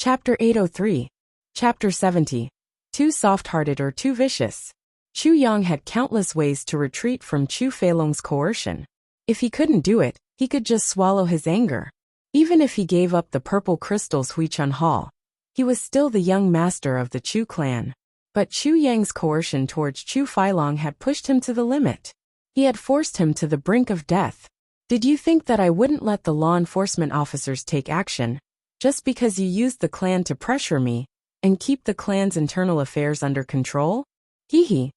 Chapter 803. Chapter 70. Too soft-hearted or too vicious. Chu Yang had countless ways to retreat from Chu Feilong's coercion. If he couldn't do it, he could just swallow his anger. Even if he gave up the purple crystals Huichun Hall, he was still the young master of the Chu clan. But Chu Yang's coercion towards Chu Feilong had pushed him to the limit. He had forced him to the brink of death. Did you think that I wouldn't let the law enforcement officers take action, just because you used the clan to pressure me, and keep the clan's internal affairs under control?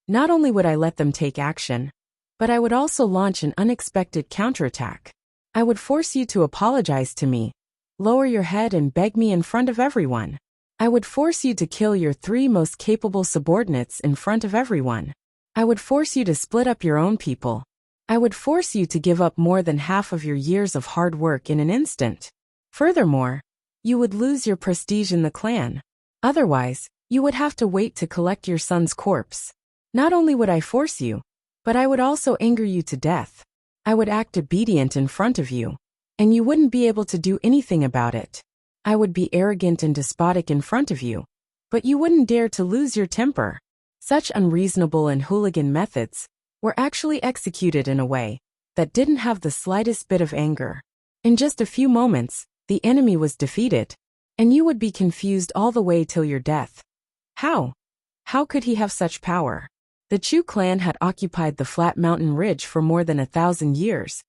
Not only would I let them take action, but I would also launch an unexpected counterattack. I would force you to apologize to me, lower your head and beg me in front of everyone. I would force you to kill your 3 most capable subordinates in front of everyone. I would force you to split up your own people. I would force you to give up more than half of your years of hard work in an instant. Furthermore, you would lose your prestige in the clan. Otherwise, you would have to wait to collect your son's corpse. Not only would I force you, but I would also anger you to death. I would act obedient in front of you, and you wouldn't be able to do anything about it. I would be arrogant and despotic in front of you, but you wouldn't dare to lose your temper. Such unreasonable and hooligan methods were actually executed in a way that didn't have the slightest bit of anger. In just a few moments, the enemy was defeated, and you would be confused all the way till your death. How? How could he have such power? The Chu clan had occupied the flat mountain ridge for more than 1,000 years,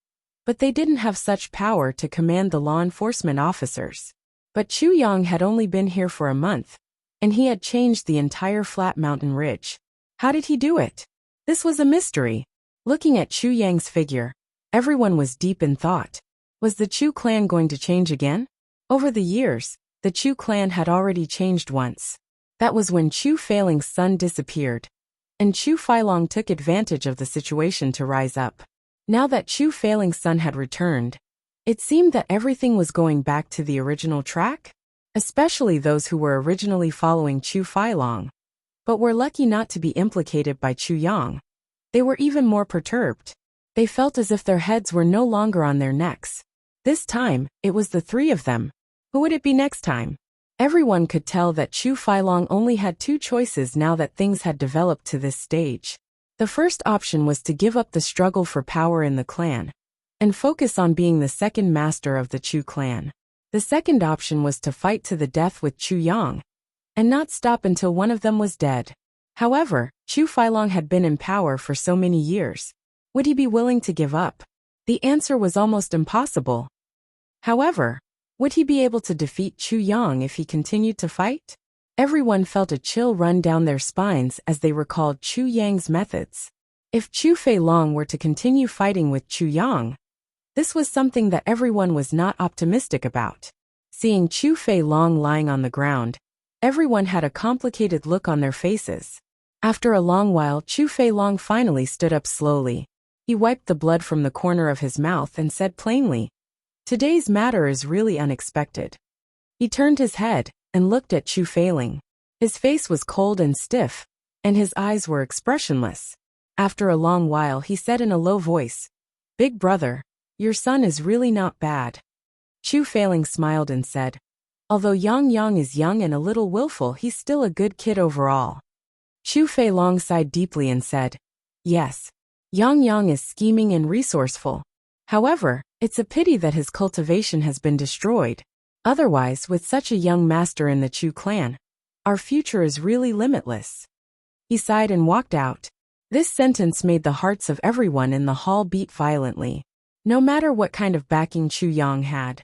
but they didn't have such power to command the law enforcement officers. But Chu Yang had only been here for a month, and he had changed the entire flat mountain ridge. How did he do it? This was a mystery. Looking at Chu Yang's figure, everyone was deep in thought. Was the Chu clan going to change again? Over the years, the Chu clan had already changed once. That was when Chu Feilong's son disappeared, and Chu Feilong took advantage of the situation to rise up. Now that Chu Feilong's son had returned, it seemed that everything was going back to the original track, especially those who were originally following Chu Feilong, but were lucky not to be implicated by Chu Yang. They were even more perturbed. They felt as if their heads were no longer on their necks. This time, it was the 3 of them. Who would it be next time? Everyone could tell that Chu Feilong only had 2 choices now that things had developed to this stage. The first option was to give up the struggle for power in the clan, and focus on being the second master of the Chu clan. The second option was to fight to the death with Chu Yang, and not stop until one of them was dead. However, Chu Feilong had been in power for so many years. Would he be willing to give up? The answer was almost impossible. However, would he be able to defeat Chu Yang if he continued to fight? Everyone felt a chill run down their spines as they recalled Chu Yang's methods. If Chu Feilong were to continue fighting with Chu Yang, this was something that everyone was not optimistic about. Seeing Chu Feilong lying on the ground, everyone had a complicated look on their faces. After a long while, Chu Feilong finally stood up slowly. He wiped the blood from the corner of his mouth and said plainly, "Today's matter is really unexpected." He turned his head and looked at Chu Feilong. His face was cold and stiff, and his eyes were expressionless. After a long while he said in a low voice, "Big brother, your son is really not bad." Chu Feilong smiled and said, "Although Yang is young and a little willful, he's still a good kid overall." Chu Feilong sighed deeply and said, "Yes, Yang is scheming and resourceful. However, it's a pity that his cultivation has been destroyed. Otherwise, with such a young master in the Chu clan, our future is really limitless." He sighed and walked out. This sentence made the hearts of everyone in the hall beat violently. No matter what kind of backing Chu Yang had,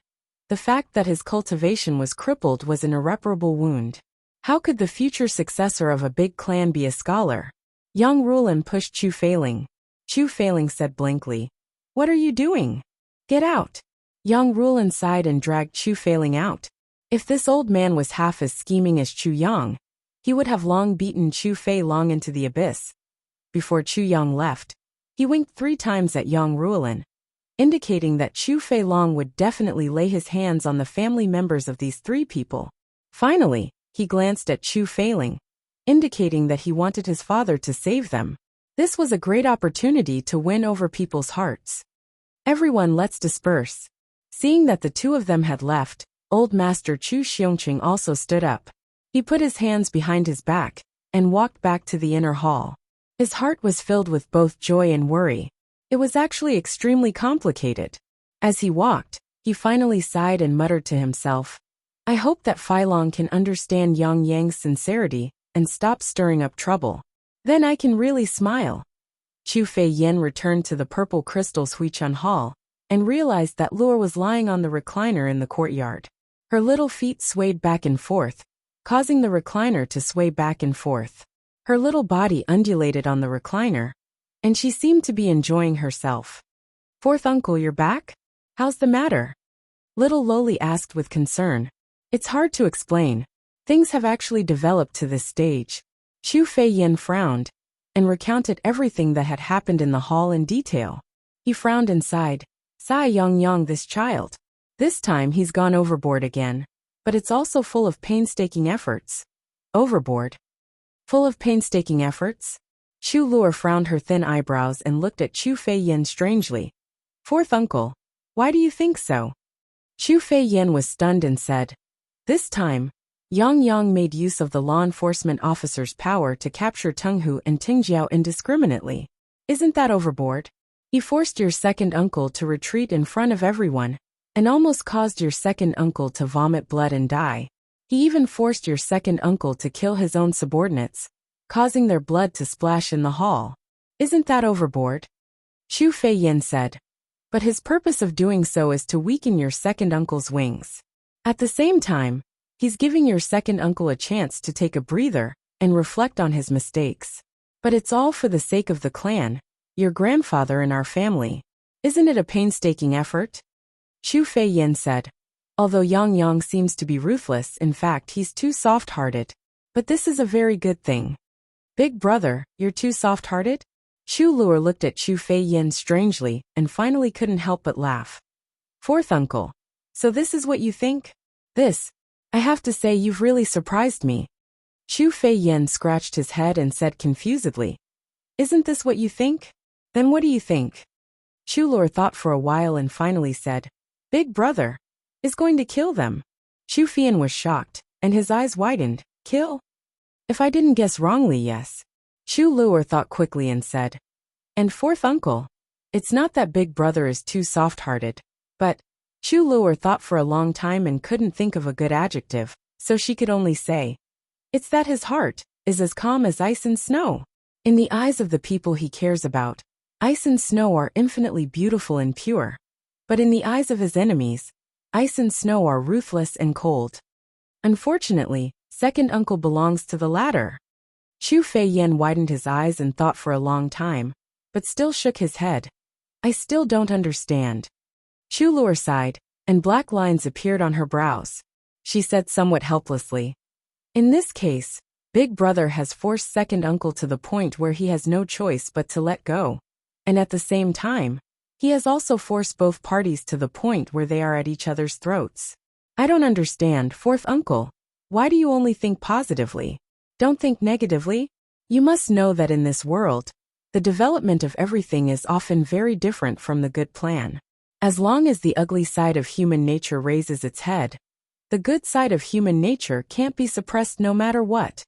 the fact that his cultivation was crippled was an irreparable wound. How could the future successor of a big clan be a scholar? Yang Rulan pushed Chu Feilong. Chu Feilong said blankly, "What are you doing? Get out." Yang Rulan sighed and dragged Chu Feilong out. If this old man was half as scheming as Chu Yang, he would have long beaten Chu Feilong into the abyss. Before Chu Yang left, he winked 3 times at Yang Rulan, indicating that Chu Feilong would definitely lay his hands on the family members of these 3 people. Finally, he glanced at Chu Feilong, indicating that he wanted his father to save them. This was a great opportunity to win over people's hearts. "Everyone, let's disperse." Seeing that the 2 of them had left, Old Master Chu Xiongqing also stood up. He put his hands behind his back and walked back to the inner hall. His heart was filled with both joy and worry. It was actually extremely complicated. As he walked, he finally sighed and muttered to himself, I hope that Feilong can understand Yang Yang's sincerity and stop stirring up trouble. Then I can really smile. Chu Fei Yin returned to the purple crystal's Huichun Hall and realized that Luo was lying on the recliner in the courtyard. Her little feet swayed back and forth, causing the recliner to sway back and forth. Her little body undulated on the recliner, and she seemed to be enjoying herself. Fourth uncle, you're back? How's the matter? Little Loli asked with concern. It's hard to explain. Things have actually developed to this stage. Chu Fei Yin frowned and recounted everything that had happened in the hall in detail. He frowned and sighed. Sai Yang, this child. This time he's gone overboard again. But it's also full of painstaking efforts. Overboard? Full of painstaking efforts? Chu Luo frowned her thin eyebrows and looked at Chu Fei Yin strangely. Fourth uncle, why do you think so? Chu Fei Yin was stunned and said, This time, Yang made use of the law enforcement officer's power to capture Tenghu and Tingjiao indiscriminately. Isn't that overboard? He forced your second uncle to retreat in front of everyone, and almost caused your second uncle to vomit blood and die. He even forced your second uncle to kill his own subordinates, causing their blood to splash in the hall. Isn't that overboard? Chu Fei Yin said. But his purpose of doing so is to weaken your second uncle's wings. At the same time, he's giving your second uncle a chance to take a breather and reflect on his mistakes. But it's all for the sake of the clan, your grandfather and our family. Isn't it a painstaking effort? Chu Fei Yin said. Although Yang seems to be ruthless, in fact he's too soft-hearted. But this is a very good thing. Big brother, you're too soft-hearted? Chu Luo looked at Chu Fei Yin strangely and finally couldn't help but laugh. Fourth uncle. So this is what you think? This. I have to say you've really surprised me. Chu Fei Yin scratched his head and said confusedly. Isn't this what you think? Then what do you think? Chu Luo thought for a while and finally said, Big brother is going to kill them. Chu Feiyin was shocked, and his eyes widened. Kill? If I didn't guess wrongly, yes. Chu Luo thought quickly and said, And fourth uncle. It's not that big brother is too soft-hearted, but Chu Luo thought for a long time and couldn't think of a good adjective, so she could only say, It's that his heart is as calm as ice and snow. In the eyes of the people he cares about, ice and snow are infinitely beautiful and pure. But in the eyes of his enemies, ice and snow are ruthless and cold. Unfortunately, second uncle belongs to the latter. Chu Fei Yin widened his eyes and thought for a long time, but still shook his head. I still don't understand. Chu Luo sighed, and black lines appeared on her brows. She said somewhat helplessly, In this case, Big brother has forced second uncle to the point where he has no choice but to let go. And at the same time, he has also forced both parties to the point where they are at each other's throats. I don't understand, fourth uncle. Why do you only think positively? Don't think negatively? You must know that in this world, the development of everything is often very different from the good plan. As long as the ugly side of human nature raises its head, the good side of human nature can't be suppressed no matter what.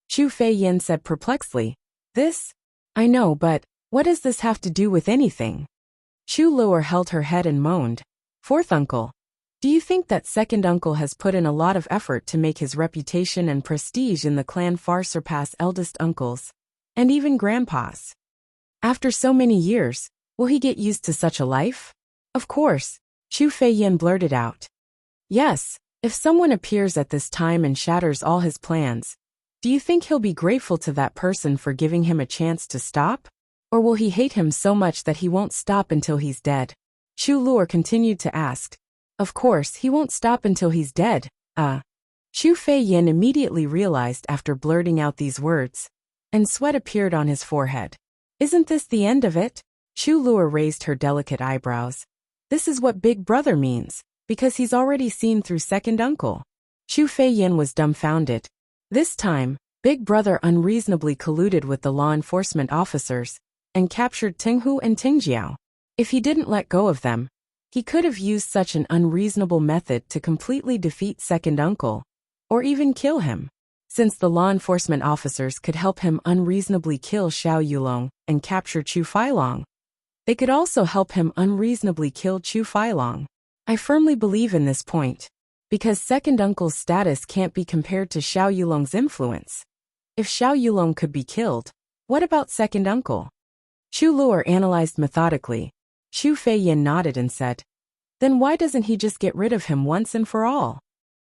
Chu Fei Yin said perplexedly, This? I know, but what does this have to do with anything? Chu Luo held her head and moaned. Fourth uncle. Do you think that second uncle has put in a lot of effort to make his reputation and prestige in the clan far surpass eldest uncles, and even grandpas? After so many years, will he get used to such a life? Of course, Chu Fei Yin blurted out. Yes, if someone appears at this time and shatters all his plans, do you think he'll be grateful to that person for giving him a chance to stop? Or will he hate him so much that he won't stop until he's dead? Chu Luo continued to ask. Of course, he won't stop until he's dead. Chu Fei Yin immediately realized after blurting out these words, and sweat appeared on his forehead. Isn't this the end of it? Chu Luo raised her delicate eyebrows. This is what Big Brother means, because he's already seen through second uncle. Chu Fei Yin was dumbfounded. This time, Big Brother unreasonably colluded with the law enforcement officers and captured Tenghu and Tingjiao. If he didn't let go of them, He could have used such an unreasonable method to completely defeat second uncle, or even kill him. Since the law enforcement officers could help him unreasonably kill Xiao Yulong and capture Chu Feilong, they could also help him unreasonably kill Chu Feilong. I firmly believe in this point, because second uncle's status can't be compared to Xiao Yulong's influence. If Xiao Yulong could be killed, what about second uncle? Chu Luer analyzed methodically. Xu Feiyin nodded and said, "Then why doesn't he just get rid of him once and for all?"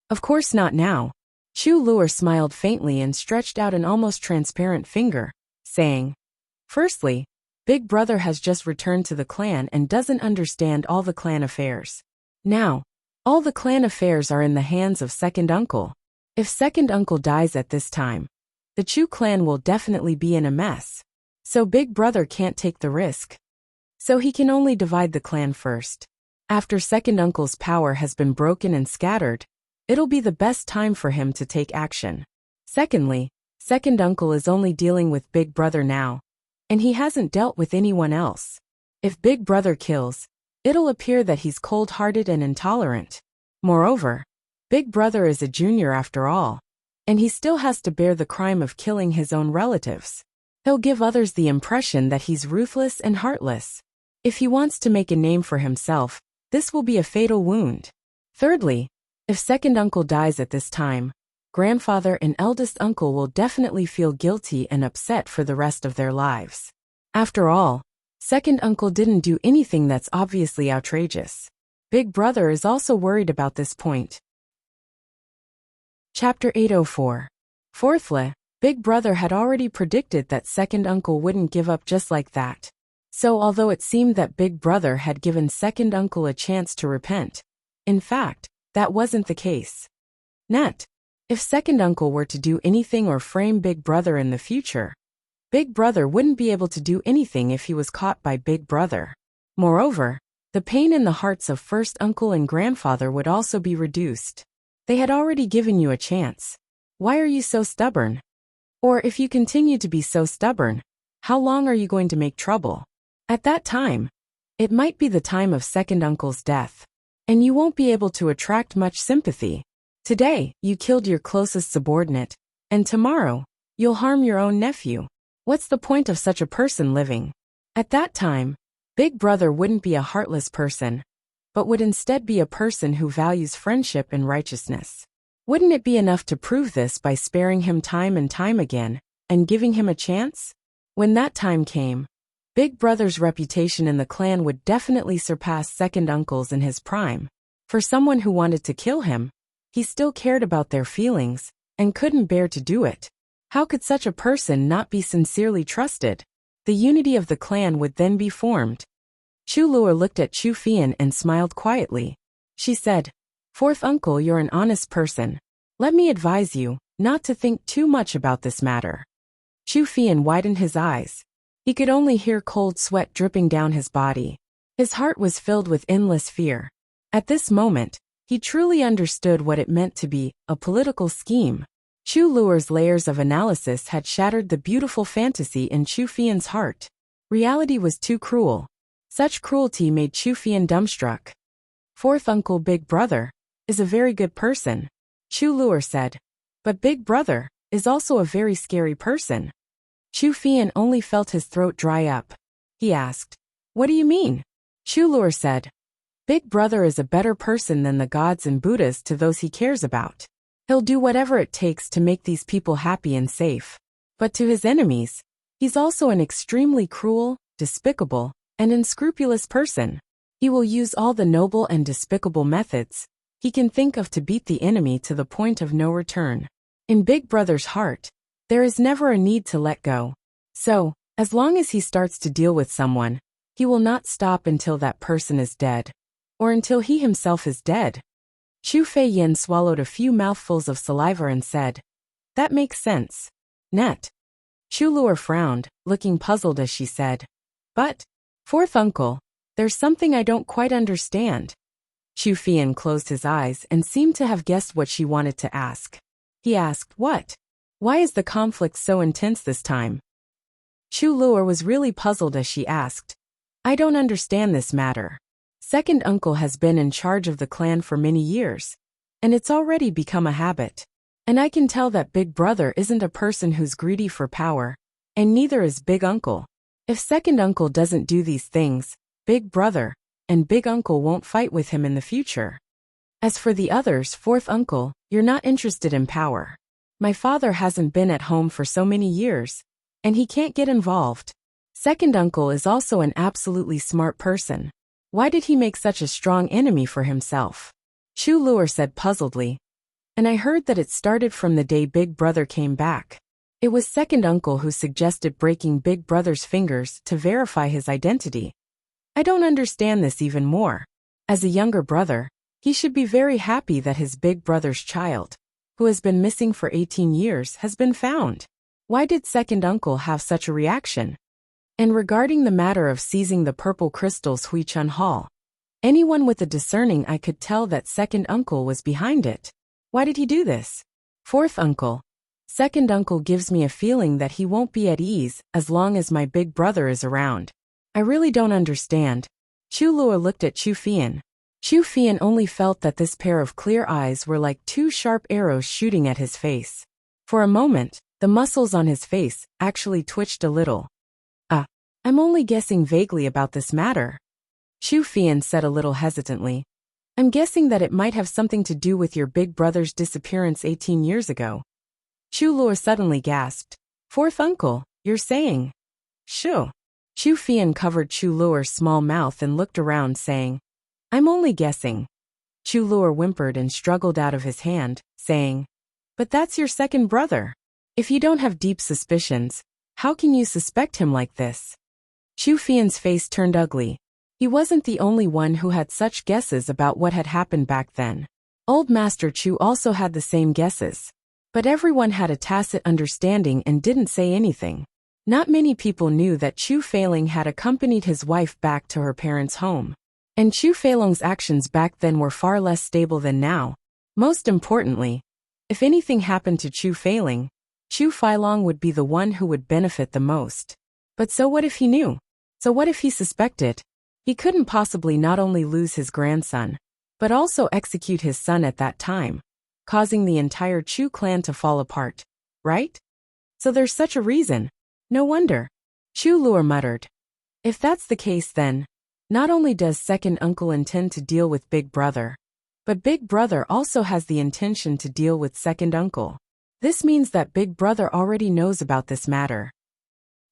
"Of course not now." Chu Luer smiled faintly and stretched out an almost transparent finger, saying, "Firstly, Big Brother has just returned to the clan and doesn't understand all the clan affairs. Now, all the clan affairs are in the hands of second uncle. If second uncle dies at this time, the Chu clan will definitely be in a mess. So Big Brother can't take the risk. So he can only divide the clan first. After second uncle's power has been broken and scattered, it'll be the best time for him to take action. Secondly, second uncle is only dealing with Big Brother now, and he hasn't dealt with anyone else. If Big Brother kills, it'll appear that he's cold-hearted and intolerant. Moreover, Big Brother is a junior after all, and he still has to bear the crime of killing his own relatives. He'll give others the impression that he's ruthless and heartless. If he wants to make a name for himself, this will be a fatal wound. Thirdly, if second uncle dies at this time, grandfather and eldest uncle will definitely feel guilty and upset for the rest of their lives. After all, second uncle didn't do anything that's obviously outrageous. Big Brother is also worried about this point. Chapter 804. Fourthly, Big Brother had already predicted that second uncle wouldn't give up just like that. So although it seemed that Big Brother had given second uncle a chance to repent, in fact, that wasn't the case. Net. If second uncle were to do anything or frame Big Brother in the future, Big Brother wouldn't be able to do anything if he was caught by Big Brother. Moreover, the pain in the hearts of first uncle and grandfather would also be reduced. They had already given you a chance. Why are you so stubborn? Or if you continue to be so stubborn, how long are you going to make trouble? At that time, it might be the time of second uncle's death, and you won't be able to attract much sympathy. Today, you killed your closest subordinate, and tomorrow, you'll harm your own nephew. What's the point of such a person living? At that time, Big Brother wouldn't be a heartless person, but would instead be a person who values friendship and righteousness. Wouldn't it be enough to prove this by sparing him time and time again, and giving him a chance? When that time came, Big Brother's reputation in the clan would definitely surpass second uncle's in his prime. For someone who wanted to kill him, he still cared about their feelings, and couldn't bear to do it. How could such a person not be sincerely trusted? The unity of the clan would then be formed. Chu Luer looked at Chu Fian and smiled quietly. She said, "Fourth uncle, you're an honest person. Let me advise you not to think too much about this matter." Chu Fian widened his eyes. He could only hear cold sweat dripping down his body. His heart was filled with endless fear. At this moment, he truly understood what it meant to be a political scheme. Chu Luer's layers of analysis had shattered the beautiful fantasy in Chu Fian's heart. Reality was too cruel. Such cruelty made Chu Fian dumbstruck. Fourth uncle Big Brother is a very good person, Chu Luer said. But Big Brother is also a very scary person. Chu Fian only felt his throat dry up. He asked, "What do you mean?" Chu Luer said, "Big Brother is a better person than the gods and Buddhas to those he cares about. He'll do whatever it takes to make these people happy and safe. But to his enemies, he's also an extremely cruel, despicable, and unscrupulous person. He will use all the noble and despicable methods he can think of to beat the enemy to the point of no return. In Big Brother's heart, there is never a need to let go. So, as long as he starts to deal with someone, he will not stop until that person is dead. Or until he himself is dead." Xu Feiyin swallowed a few mouthfuls of saliva and said, "That makes sense. Net." Chu Luer frowned, looking puzzled as she said, "But, fourth uncle, there's something I don't quite understand." Xu Fian closed his eyes and seemed to have guessed what she wanted to ask. He asked, "What? Why is the conflict so intense this time?" Chu Luer was really puzzled as she asked, "I don't understand this matter." Second uncle has been in charge of the clan for many years, and it's already become a habit. And I can tell that big brother isn't a person who's greedy for power, and neither is big uncle. If second uncle doesn't do these things, big brother and big uncle won't fight with him in the future. As for the others, fourth uncle, you're not interested in power. My father hasn't been at home for so many years, and he can't get involved. Second uncle is also an absolutely smart person. Why did he make such a strong enemy for himself? Chu Luer said puzzledly. And I heard that it started from the day Big Brother came back. It was second uncle who suggested breaking Big Brother's fingers to verify his identity. I don't understand this even more. As a younger brother, he should be very happy that his big brother's child, who has been missing for 18 years, has been found. Why did second uncle have such a reaction? And regarding the matter of seizing the purple crystals Huichun Hall, anyone with a discerning eye could tell that second uncle was behind it. Why did he do this? Fourth uncle. Second uncle gives me a feeling that he won't be at ease as long as my big brother is around. I really don't understand. Chu Luo looked at Chu Fian. Chu Fian only felt that this pair of clear eyes were like two sharp arrows shooting at his face. For a moment, the muscles on his face actually twitched a little. I'm only guessing vaguely about this matter. Chu Fian said a little hesitantly. I'm guessing that it might have something to do with your big brother's disappearance 18 years ago. Chu Luo suddenly gasped. Fourth uncle, you're saying? Shoo. Chu Fian covered Chu Luo's small mouth and looked around saying, I'm only guessing. Chu Luo whimpered and struggled out of his hand, saying, But that's your second brother. If you don't have deep suspicions, how can you suspect him like this? Chu Fian's face turned ugly. He wasn't the only one who had such guesses about what had happened back then. Old Master Chu also had the same guesses. But everyone had a tacit understanding and didn't say anything. Not many people knew that Chu Feilong had accompanied his wife back to her parents' home. And Chu Feilong's actions back then were far less stable than now. Most importantly, if anything happened to Chu Feilong would be the one who would benefit the most. But so what if he knew? So what if he suspected? He couldn't possibly not only lose his grandson, but also execute his son at that time, causing the entire Chu clan to fall apart, right? So there's such a reason. No wonder. Chu Luo muttered. If that's the case then, not only does second uncle intend to deal with big brother, but big brother also has the intention to deal with second uncle. This means that big brother already knows about this matter.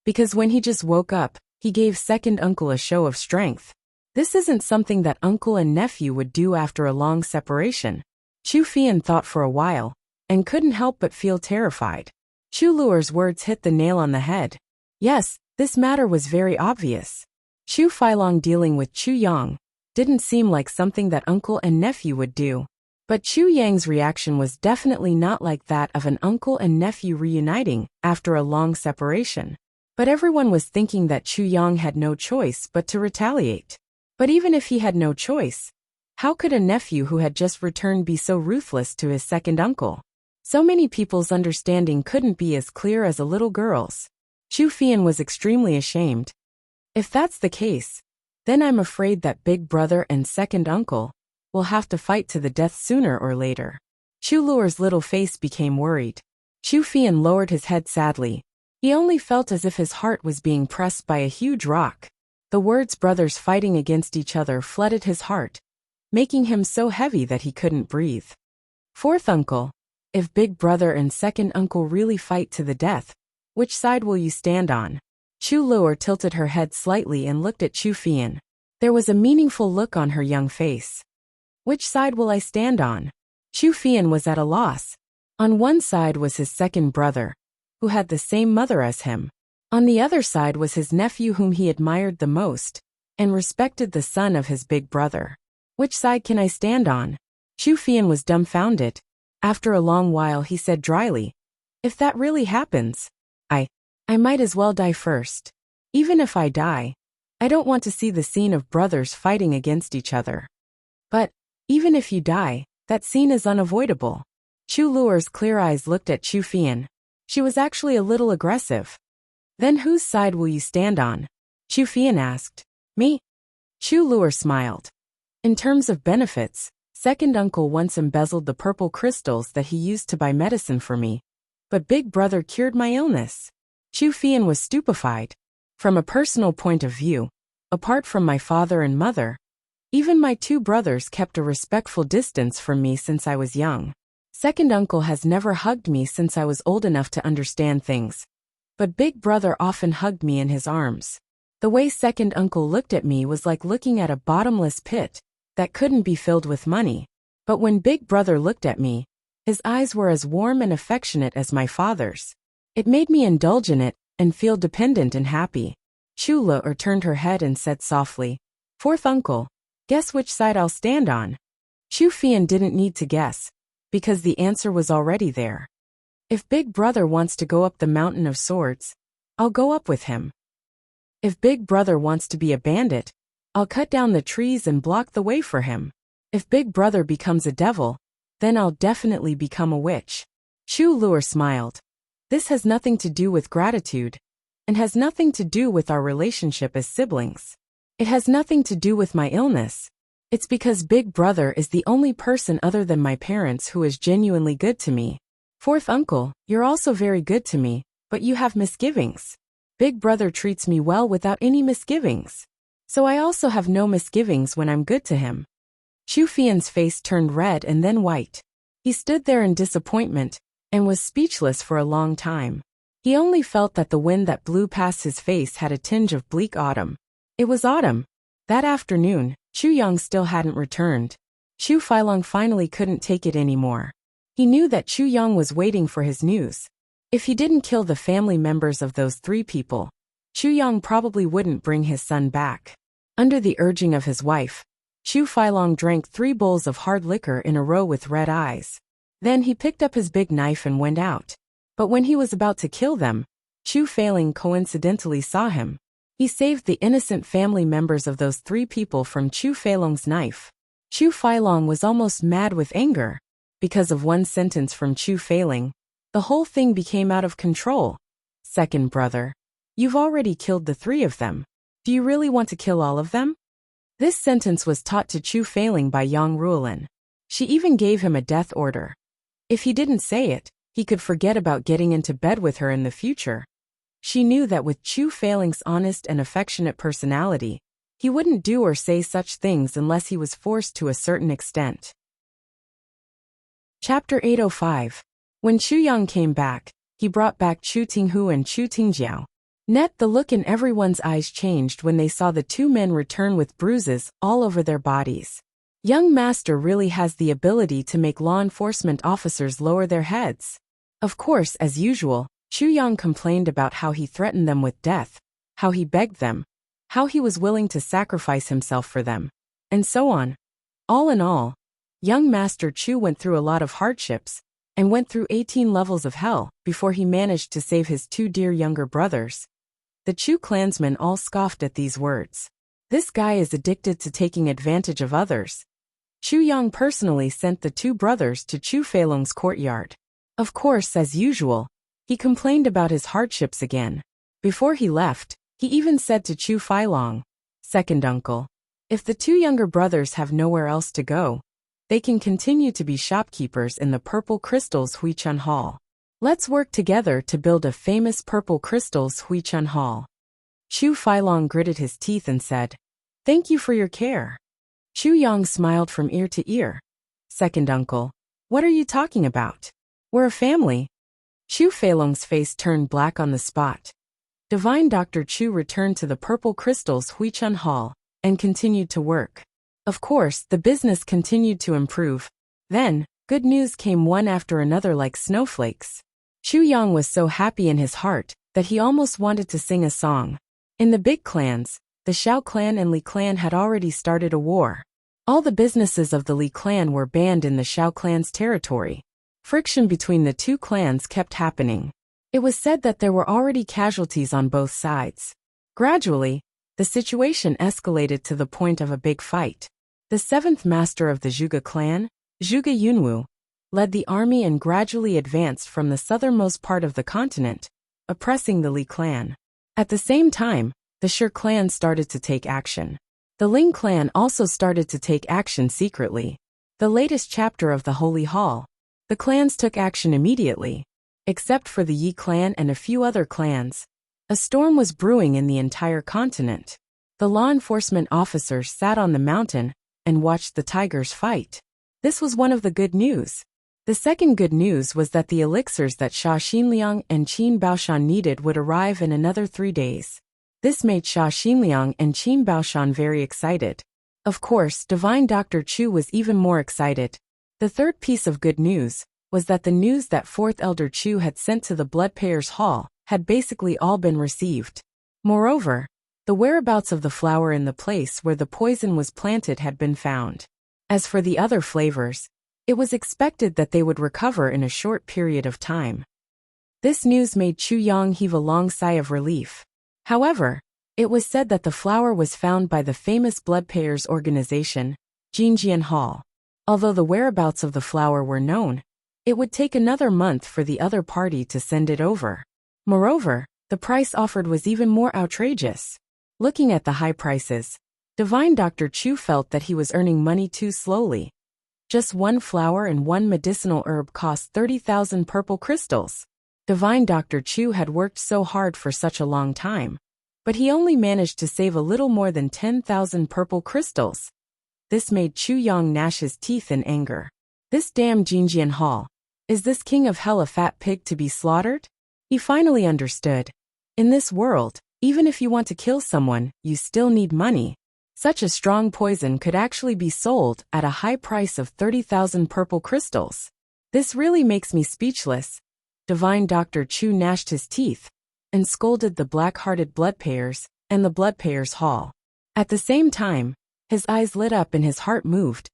Because when he just woke up, he gave second uncle a show of strength. This isn't something that uncle and nephew would do after a long separation. Chu Fian thought for a while, and couldn't help but feel terrified. Chu Luer's words hit the nail on the head. Yes, this matter was very obvious. Chu Feilong dealing with Chu Yang didn't seem like something that uncle and nephew would do. But Chu Yang's reaction was definitely not like that of an uncle and nephew reuniting after a long separation. But everyone was thinking that Chu Yang had no choice but to retaliate. But even if he had no choice, how could a nephew who had just returned be so ruthless to his second uncle? So many people's understanding couldn't be as clear as a little girl's. Chu Fian was extremely ashamed. If that's the case, then I'm afraid that big brother and second uncle will have to fight to the death sooner or later. Chu Luer's little face became worried. Chu Fian lowered his head sadly. He only felt as if his heart was being pressed by a huge rock. The words brothers fighting against each other flooded his heart, making him so heavy that he couldn't breathe. Fourth uncle, if big brother and second uncle really fight to the death, which side will you stand on? Chu Luer tilted her head slightly and looked at Chu Fian. There was a meaningful look on her young face. Which side will I stand on? Chu Fian was at a loss. On one side was his second brother, who had the same mother as him. On the other side was his nephew whom he admired the most, and respected, the son of his big brother. Which side can I stand on? Chu Fian was dumbfounded. After a long while he said dryly, If that really happens, I might as well die first. Even if I die, I don't want to see the scene of brothers fighting against each other. But, even if you die, that scene is unavoidable. Chu Luer's clear eyes looked at Chu Fian. She was actually a little aggressive. Then whose side will you stand on? Chu Fian asked. Me? Chu Luer smiled. In terms of benefits, second uncle once embezzled the purple crystals that he used to buy medicine for me. But big brother cured my illness. Chu Fian was stupefied. From a personal point of view, apart from my father and mother, even my two brothers kept a respectful distance from me since I was young. Second uncle has never hugged me since I was old enough to understand things. But big brother often hugged me in his arms. The way second uncle looked at me was like looking at a bottomless pit that couldn't be filled with money. But when big brother looked at me, his eyes were as warm and affectionate as my father's. It made me indulge in it and feel dependent and happy. Chu Le turned her head and said softly, "Fourth uncle, guess which side I'll stand on?" Chu Fian didn't need to guess, because the answer was already there. If big brother wants to go up the mountain of swords, I'll go up with him. If big brother wants to be a bandit, I'll cut down the trees and block the way for him. If big brother becomes a devil, then I'll definitely become a witch. Chu Lure smiled. This has nothing to do with gratitude, and has nothing to do with our relationship as siblings. It has nothing to do with my illness. It's because big brother is the only person other than my parents who is genuinely good to me. Fourth uncle, you're also very good to me, but you have misgivings. Big brother treats me well without any misgivings. So I also have no misgivings when I'm good to him. Chu Fian's face turned red and then white. He stood there in disappointment, and was speechless for a long time. He only felt that the wind that blew past his face had a tinge of bleak autumn. It was autumn. That afternoon, Chu Yang still hadn't returned. Chu Feilong finally couldn't take it anymore. He knew that Chu Yang was waiting for his news. If he didn't kill the family members of those three people, Chu Yang probably wouldn't bring his son back. Under the urging of his wife, Chu Feilong drank 3 bowls of hard liquor in a row with red eyes. Then he picked up his big knife and went out. But when he was about to kill them, Chu Feilong coincidentally saw him. He saved the innocent family members of those 3 people from Chu Feilong's knife. Chu Feilong was almost mad with anger. Because of one sentence from Chu Feilong, the whole thing became out of control. Second brother, you've already killed the 3 of them. Do you really want to kill all of them? This sentence was taught to Chu Feilong by Yang Ruolin. She even gave him a death order. If he didn't say it, he could forget about getting into bed with her in the future. She knew that with Chu Feilong's honest and affectionate personality, he wouldn't do or say such things unless he was forced to a certain extent. Chapter 805. When Chu Yang came back, he brought back Chu Tinghu and Chu Tingjiao. The look in everyone's eyes changed when they saw the 2 men return with bruises all over their bodies. Young master really has the ability to make law enforcement officers lower their heads. Of course, as usual, Chu Yang complained about how he threatened them with death, how he begged them, how he was willing to sacrifice himself for them, and so on. All in all, young master Chu went through a lot of hardships, and went through 18 levels of hell before he managed to save his 2 dear younger brothers. The Chu clansmen all scoffed at these words. This guy is addicted to taking advantage of others. Chu Yang personally sent the 2 brothers to Chu Feilong's courtyard. Of course, as usual, he complained about his hardships again. Before he left, he even said to Chu Feilong, "Second uncle, if the 2 younger brothers have nowhere else to go, they can continue to be shopkeepers in the Purple Crystals Huichun Hall. Let's work together to build a famous Purple Crystals Huichun Hall." Chu Feilong gritted his teeth and said, "Thank you for your care." Chu Yang smiled from ear to ear. "Second uncle, what are you talking about? We're a family." Chu Feilong's face turned black on the spot. Divine Dr. Chu returned to the Purple Crystals Huichun Hall and continued to work. Of course, the business continued to improve. Then, good news came one after another like snowflakes. Chu Yang was so happy in his heart that he almost wanted to sing a song. In the big clans, the Xiao clan and Li clan had already started a war. All the businesses of the Li clan were banned in the Xiao clan's territory. Friction between the 2 clans kept happening. It was said that there were already casualties on both sides. Gradually, the situation escalated to the point of a big fight. The 7th master of the Zhuge clan, Zhuge Yunwu, led the army and gradually advanced from the southernmost part of the continent, oppressing the Li clan. At the same time, the Shi clan started to take action. The Ling clan also started to take action secretly. The latest chapter of the Holy Hall. The clans took action immediately. Except for the Yi clan and a few other clans. A storm was brewing in the entire continent. The law enforcement officers sat on the mountain and watched the tigers fight. This was one of the good news. The second good news was that the elixirs that Xia Xinliang and Qin Baoshan needed would arrive in another 3 days. This made Xia Xinliang and Qin Baoshan very excited. Of course, Divine Dr. Chu was even more excited. The third piece of good news was that the news that 4th Elder Chu had sent to the Bloodpayers Hall had basically all been received. Moreover, the whereabouts of the flower in the place where the poison was planted had been found. As for the other flavors, it was expected that they would recover in a short period of time. This news made Chu Yang heave a long sigh of relief. However, it was said that the flower was found by the famous Bloodpayers organization, Jinjian Hall. Although the whereabouts of the flower were known, it would take another month for the other party to send it over. Moreover, the price offered was even more outrageous. Looking at the high prices, Divine Dr. Chu felt that he was earning money too slowly. Just one flower and one medicinal herb cost 30,000 purple crystals. Divine Dr. Chu had worked so hard for such a long time, but he only managed to save a little more than 10,000 purple crystals. This made Chu Yang gnash his teeth in anger. This damn Jinjian Hall. Is this king of hell a fat pig to be slaughtered? He finally understood. In this world, even if you want to kill someone, you still need money. Such a strong poison could actually be sold at a high price of 30,000 purple crystals. This really makes me speechless. Divine Dr. Chu gnashed his teeth and scolded the black-hearted Bloodpayers and the Bloodpayers Hall. At the same time, his eyes lit up and his heart moved.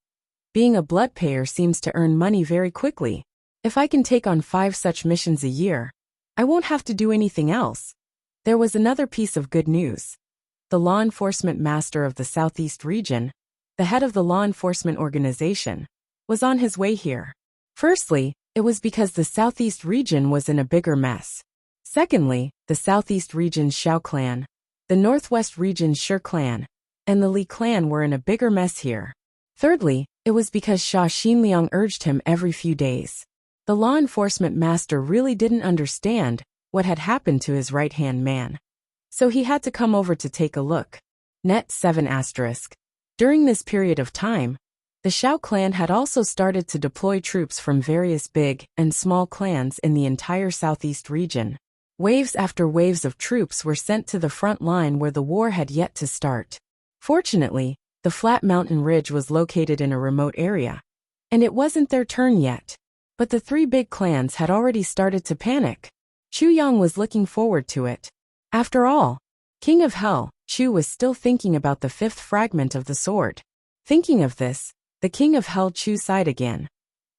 Being a Bloodpayer seems to earn money very quickly. If I can take on 5 such missions a year, I won't have to do anything else. There was another piece of good news. The law enforcement master of the Southeast region, the head of the law enforcement organization, was on his way here. Firstly, it was because the Southeast region was in a bigger mess. Secondly, the Southeast region's Xiao clan, the Northwest region's Shi clan, and the Li clan were in a bigger mess here. Thirdly, it was because Xia Xinliang urged him every few days. The law enforcement master really didn't understand what had happened to his right-hand man. So he had to come over to take a look. Net 7 *. During this period of time, the Xiao clan had also started to deploy troops from various big and small clans in the entire Southeast region. Waves after waves of troops were sent to the front line where the war had yet to start. Fortunately, the flat mountain ridge was located in a remote area, and it wasn't their turn yet. But the 3 big clans had already started to panic. Chu Yang was looking forward to it. After all, King of Hell, Chu was still thinking about the 5th fragment of the sword. Thinking of this, the King of Hell Chu sighed again.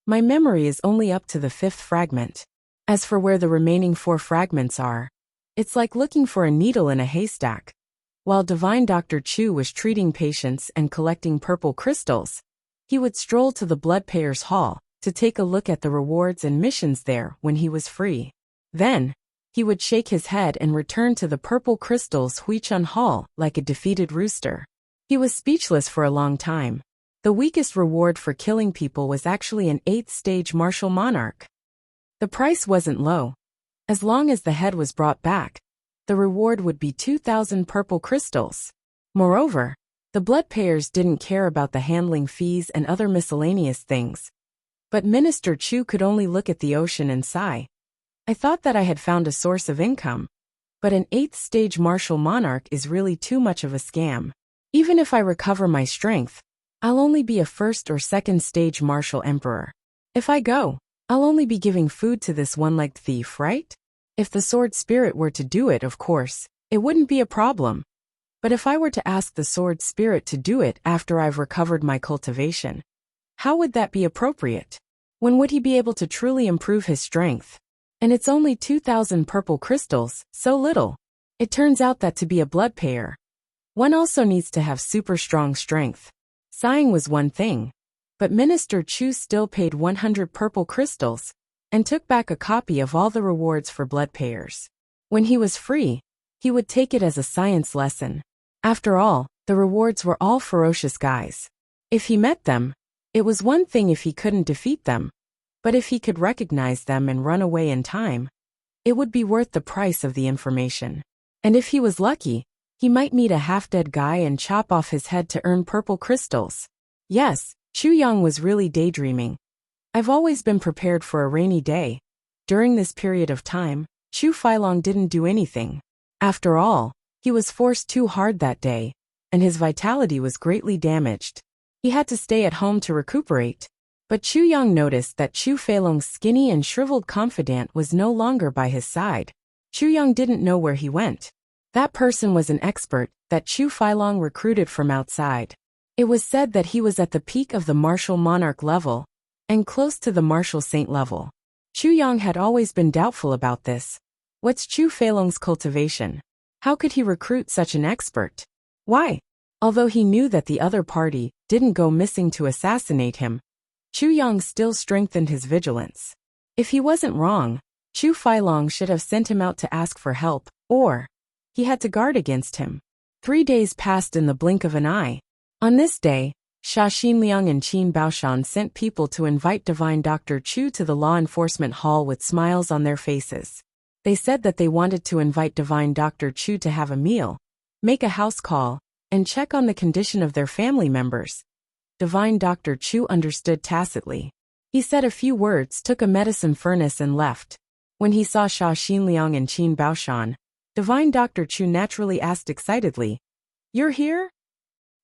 My memory is only up to the 5th fragment. As for where the remaining 4 fragments are, it's like looking for a needle in a haystack. While Divine Dr. Chu was treating patients and collecting purple crystals, he would stroll to the Bloodpayers Hall to take a look at the rewards and missions there when he was free. Then, he would shake his head and return to the purple crystals Huichun Hall like a defeated rooster. He was speechless for a long time. The weakest reward for killing people was actually an 8th stage martial monarch. The price wasn't low. As long as the head was brought back, the reward would be 2,000 purple crystals. Moreover, the Bloodpayers didn't care about the handling fees and other miscellaneous things. But Minister Chu could only look at the ocean and sigh. I thought that I had found a source of income. But an 8th stage martial monarch is really too much of a scam. Even if I recover my strength, I'll only be a 1st or 2nd stage martial emperor. If I go, I'll only be giving food to this one-legged thief, right? If the sword spirit were to do it, of course, it wouldn't be a problem. But if I were to ask the sword spirit to do it after I've recovered my cultivation, how would that be appropriate? When would he be able to truly improve his strength? And it's only 2,000 purple crystals, so little. It turns out that to be a Bloodpayer, one also needs to have super strong strength. Sighing was one thing, but Minister Chu still paid 100 purple crystals and took back a copy of all the rewards for Bloodpayers. When he was free, he would take it as a science lesson. After all, The rewards were all ferocious guys. If he met them, it was one thing if he couldn't defeat them, but if he could recognize them and run away in time, it would be worth the price of the information. And if he was lucky, he might meet a half-dead guy and chop off his head to earn purple crystals. Yes, Chu Yang was really daydreaming. I've always been prepared for a rainy day. During this period of time, Chu Feilong didn't do anything. After all, he was forced too hard that day, and his vitality was greatly damaged. He had to stay at home to recuperate. But Chu Yang noticed that Chu Feilong's skinny and shriveled confidant was no longer by his side. Chu Yang didn't know where he went. That person was an expert that Chu Feilong recruited from outside. It was said that he was at the peak of the martial monarch level, and close to the martial saint level. Chu Yang had always been doubtful about this. What's Chu Feilong's cultivation? How could he recruit such an expert? Why? Although he knew that the other party didn't go missing to assassinate him, Chu Yang still strengthened his vigilance. If he wasn't wrong, Chu Feilong should have sent him out to ask for help, or he had to guard against him. 3 days passed in the blink of an eye. On this day, Sha Xinliang and Qin Baoshan sent people to invite Divine Dr. Chu to the law enforcement hall with smiles on their faces. They said that they wanted to invite Divine Dr. Chu to have a meal, make a house call, and check on the condition of their family members. Divine Dr. Chu understood tacitly. He said a few words, took a medicine furnace and left. When he saw Sha Xinliang and Qin Baoshan, Divine Dr. Chu naturally asked excitedly, "You're here?"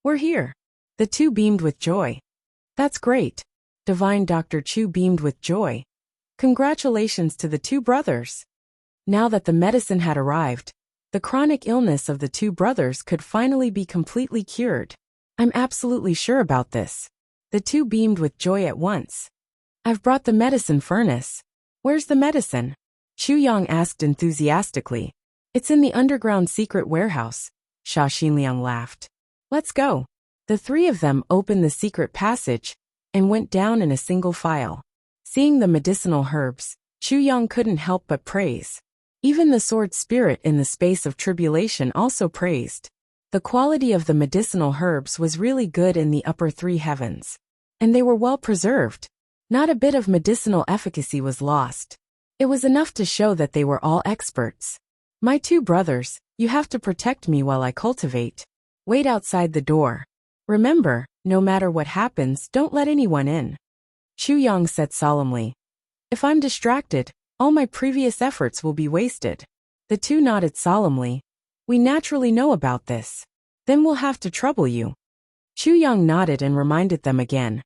"We're here." The two beamed with joy. "That's great." Divine Dr. Chu beamed with joy. "Congratulations to the two brothers." Now that the medicine had arrived, the chronic illness of the two brothers could finally be completely cured. "I'm absolutely sure about this." The two beamed with joy at once. "I've brought the medicine furnace." "Where's the medicine?" Chu Yang asked enthusiastically. "It's in the underground secret warehouse." Sha Xinliang laughed. "Let's go." The three of them opened the secret passage and went down in a single file. Seeing the medicinal herbs, Chu Yang couldn't help but praise. Even the sword spirit in the space of tribulation also praised. The quality of the medicinal herbs was really good in the upper three heavens. And they were well preserved. Not a bit of medicinal efficacy was lost. It was enough to show that they were all experts. "My two brothers, you have to protect me while I cultivate. Wait outside the door. Remember, no matter what happens, don't let anyone in." Chu Yang said solemnly. "If I'm distracted, all my previous efforts will be wasted." The two nodded solemnly. "We naturally know about this. Then we'll have to trouble you." Chu Yang nodded and reminded them again.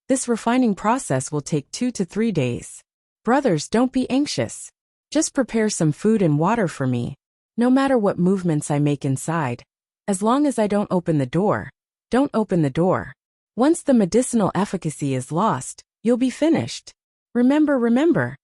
"This refining process will take 2 to 3 days. Brothers, don't be anxious. Just prepare some food and water for me. No matter what movements I make inside, as long as I don't open the door, don't open the door. Once the medicinal efficacy is lost, you'll be finished. Remember, remember."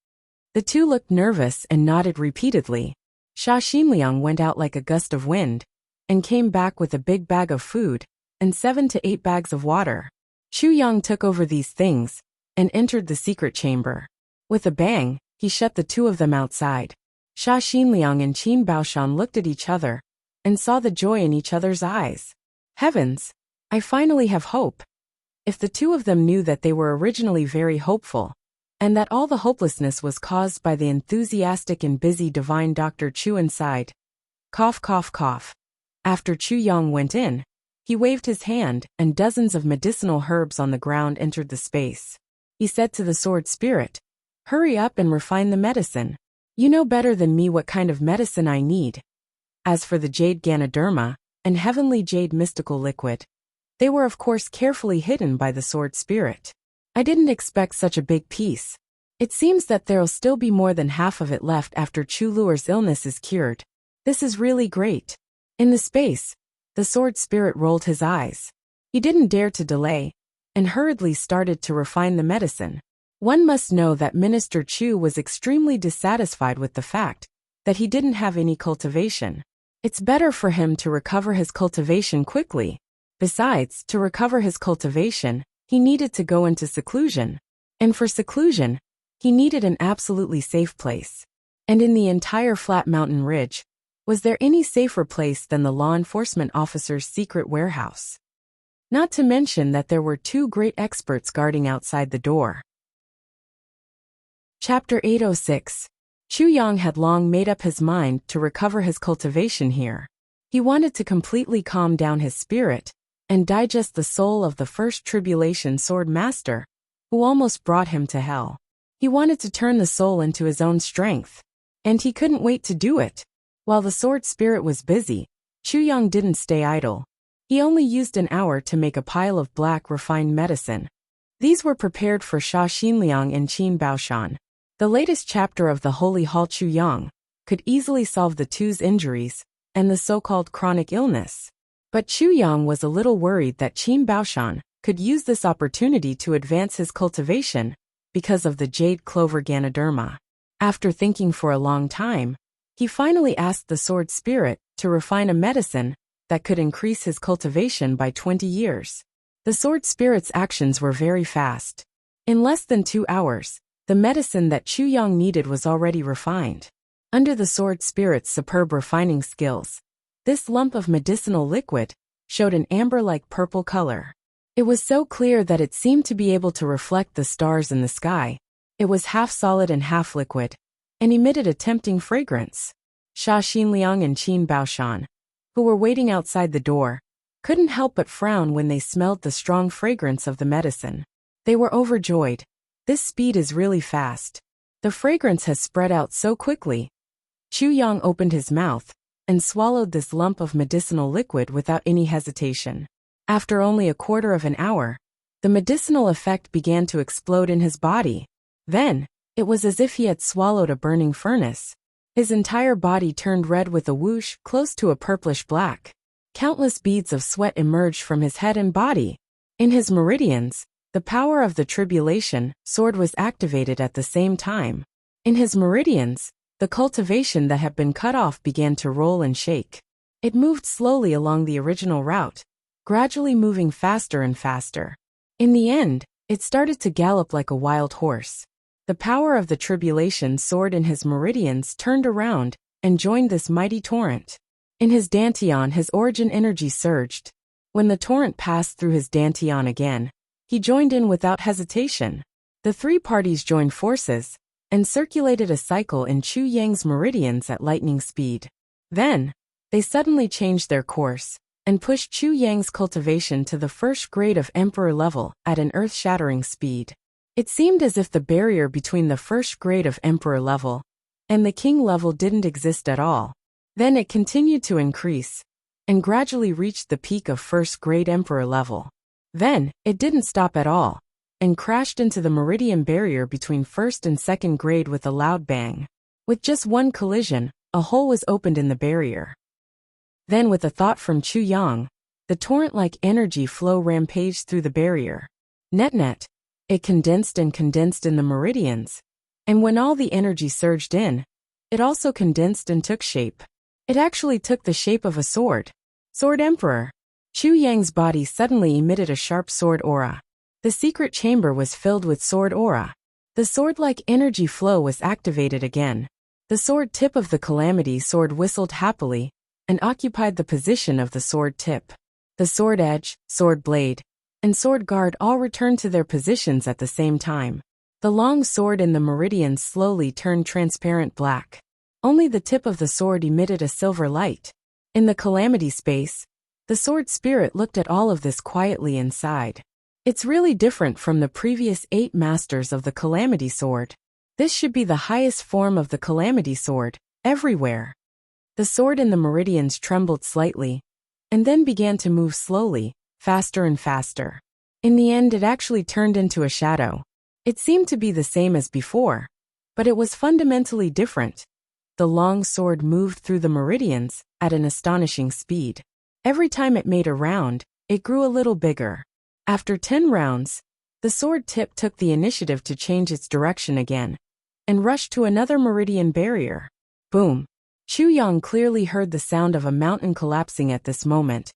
The two looked nervous and nodded repeatedly. Sha Xinliang went out like a gust of wind, and came back with a big bag of food, and 7 to 8 bags of water. Chu Yang took over these things, and entered the secret chamber. With a bang, he shut the two of them outside. Sha Xinliang and Qin Baoshan looked at each other, and saw the joy in each other's eyes. Heavens! I finally have hope. If the two of them knew that they were originally very hopeful, and that all the hopelessness was caused by the enthusiastic and busy Divine Dr. Chu inside. Cough, cough, cough. After Chu Yang went in, he waved his hand, and dozens of medicinal herbs on the ground entered the space. He said to the sword spirit, "Hurry up and refine the medicine. You know better than me what kind of medicine I need." As for the jade Ganoderma and heavenly jade mystical liquid, they were of course carefully hidden by the sword spirit. "I didn't expect such a big piece. It seems that there'll still be more than half of it left after Chu Luer's illness is cured. This is really great." In the space, the sword spirit rolled his eyes. He didn't dare to delay, and hurriedly started to refine the medicine. One must know that Minister Chu was extremely dissatisfied with the fact that he didn't have any cultivation. It's better for him to recover his cultivation quickly. Besides, to recover his cultivation, he needed to go into seclusion. And for seclusion, he needed an absolutely safe place. And in the entire flat mountain ridge, Was there any safer place than the law enforcement officer's secret warehouse? Not to mention that there were two great experts guarding outside the door. Chapter 806. Chu Yang had long made up his mind to recover his cultivation here. He wanted to completely calm down his spirit and digest the soul of the first tribulation sword master, who almost brought him to hell. He wanted to turn the soul into his own strength, and he couldn't wait to do it. While the sword spirit was busy, Chu Yang didn't stay idle. He only used an hour to make a pile of black refined medicine. These were prepared for Sha Xinliang and Qin Baoshan. The latest chapter of the Holy Hall Chu Yang could easily solve the two's injuries and the so-called chronic illness. But Chu Yang was a little worried that Qin Baoshan could use this opportunity to advance his cultivation because of the jade clover Ganoderma. After thinking for a long time, he finally asked the sword spirit to refine a medicine that could increase his cultivation by 20 years. The sword spirit's actions were very fast. In less than 2 hours, the medicine that Chu Yang needed was already refined. Under the sword spirit's superb refining skills, this lump of medicinal liquid showed an amber-like purple color. It was so clear that it seemed to be able to reflect the stars in the sky. It was half solid and half liquid, and emitted a tempting fragrance. Sha Xinliang and Qin Baoshan, who were waiting outside the door, couldn't help but frown when they smelled the strong fragrance of the medicine. They were overjoyed. This speed is really fast. The fragrance has spread out so quickly. Chu Yang opened his mouth and swallowed this lump of medicinal liquid without any hesitation. After only a quarter of an hour, the medicinal effect began to explode in his body. Then, it was as if he had swallowed a burning furnace. His entire body turned red with a whoosh close to a purplish black. Countless beads of sweat emerged from his head and body. In his meridians, the power of the tribulation sword was activated at the same time. In his meridians, the cultivation that had been cut off began to roll and shake. It moved slowly along the original route, gradually moving faster and faster. In the end, it started to gallop like a wild horse. The power of the tribulation sword in his meridians turned around and joined this mighty torrent. In his dantian, his origin energy surged. When the torrent passed through his dantian again, he joined in without hesitation. The three parties joined forces and circulated a cycle in Chu Yang's meridians at lightning speed. Then, they suddenly changed their course and pushed Chu Yang's cultivation to the first grade of emperor level at an earth-shattering speed. It seemed as if the barrier between the first grade of emperor level and the king level didn't exist at all. Then it continued to increase and gradually reached the peak of first grade emperor level. Then, it didn't stop at all and crashed into the meridian barrier between first and second grade with a loud bang. With just one collision, a hole was opened in the barrier. Then, with a thought from Chu Yang, the torrent-like energy flow rampaged through the barrier. Net-net, it condensed and condensed in the meridians, and when all the energy surged in, it also condensed and took shape. It actually took the shape of a sword. Sword Emperor. Chu Yang's body suddenly emitted a sharp sword aura. The secret chamber was filled with sword aura. The sword-like energy flow was activated again. The sword tip of the calamity sword whistled happily and occupied the position of the sword tip. The sword edge, sword blade, and sword guard all returned to their positions at the same time. The long sword in the meridian slowly turned transparent black. Only the tip of the sword emitted a silver light. In the calamity space, the sword spirit looked at all of this quietly inside. It's really different from the previous 8 masters of the calamity sword. This should be the highest form of the calamity sword, everywhere. The sword in the meridians trembled slightly, and then began to move slowly, faster and faster. In the end, it actually turned into a shadow. It seemed to be the same as before, but it was fundamentally different. The long sword moved through the meridians at an astonishing speed. Every time it made a round, it grew a little bigger. After 10 rounds, the sword tip took the initiative to change its direction again and rushed to another meridian barrier. Boom! Chu Yang clearly heard the sound of a mountain collapsing at this moment,